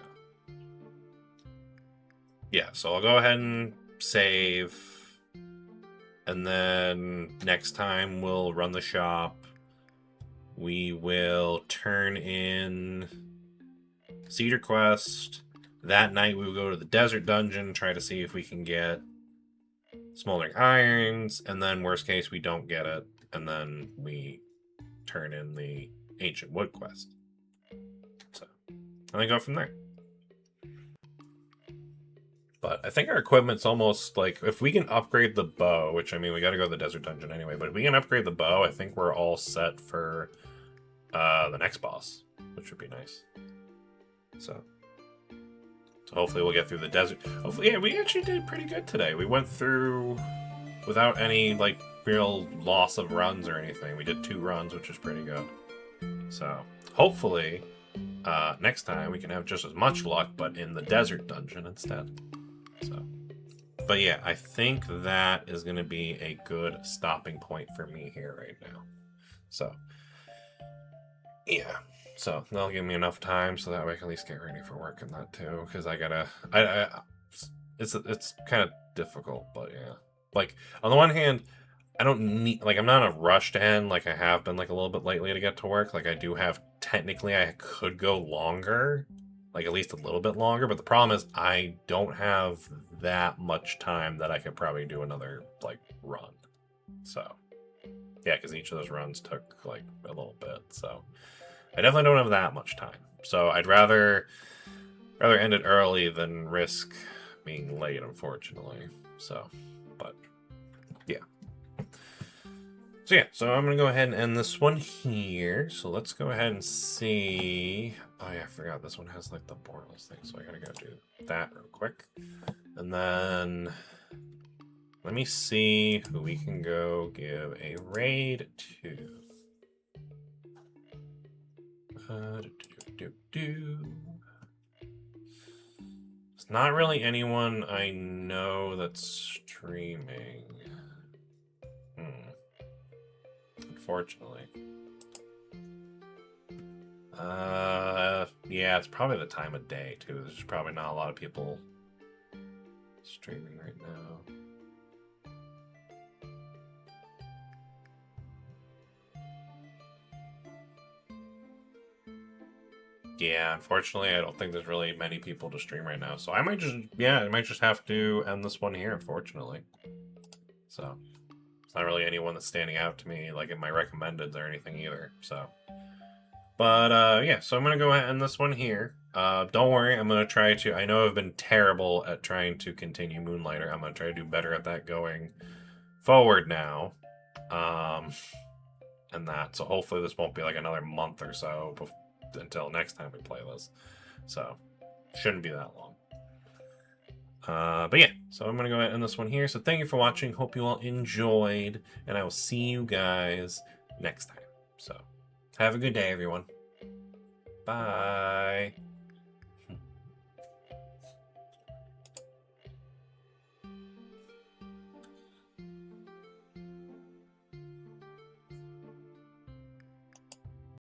Yeah, so I'll go ahead and save. And then next time we'll run the shop. We will turn in Cedar Quest. That night we will go to the Desert Dungeon, try to see if we can get Smoldering Irons, and then worst case we don't get it, and then we turn in the Ancient Wood Quest. So, and then go from there. But I think our equipment's almost like, if we can upgrade the bow, which I mean, we got to go to the Desert Dungeon anyway, but if we can upgrade the bow, I think we're all set for the next boss, which would be nice. So hopefully we'll get through the desert. Hopefully, yeah, we actually did pretty good today. We went through without any, like, real loss of runs or anything. We did 2 runs, which is pretty good. So hopefully next time we can have just as much luck, but in the Desert Dungeon instead. So, but yeah, I think that is going to be a good stopping point for me here right now. So, yeah. So that'll give me enough time so that way I can at least get ready for work and that too. Because I gotta, it's kind of difficult, but yeah. Like, on the one hand, I don't need, like, I'm not in a rush to end like I have been, like, a little bit lately to get to work. Like, I do have, technically, I could go longer, like, at least a little bit longer, but the problem is I don't have that much time that I could probably do another, like, run. So, yeah, because each of those runs took, like, a little bit, so I definitely don't have that much time. So I'd rather end it early than risk being late, unfortunately. So, but yeah. So yeah, so I'm gonna go ahead and end this one here. So let's go ahead and see. Oh yeah, I forgot this one has like the portals thing, so I gotta go do that real quick. And then let me see who we can go give a raid to. It's not really anyone I know that's streaming. Unfortunately. Yeah, it's probably the time of day too. There's probably not a lot of people streaming right now. Yeah, unfortunately, I don't think there's really many people to stream right now. So I might just have to end this one here, unfortunately. So it's not really anyone that's standing out to me, like in my recommendeds or anything either. So, but yeah, so I'm gonna go ahead and end this one here. Don't worry, I'm gonna try to. I know I've been terrible at trying to continue Moonlighter. I'm gonna try to do better at that going forward now. And that. So hopefully this won't be like another month or so until next time we play this. So shouldn't be that long. But yeah, so I'm going to go ahead and end this one here. So thank you for watching. Hope you all enjoyed. And I will see you guys next time. So have a good day, everyone. Bye.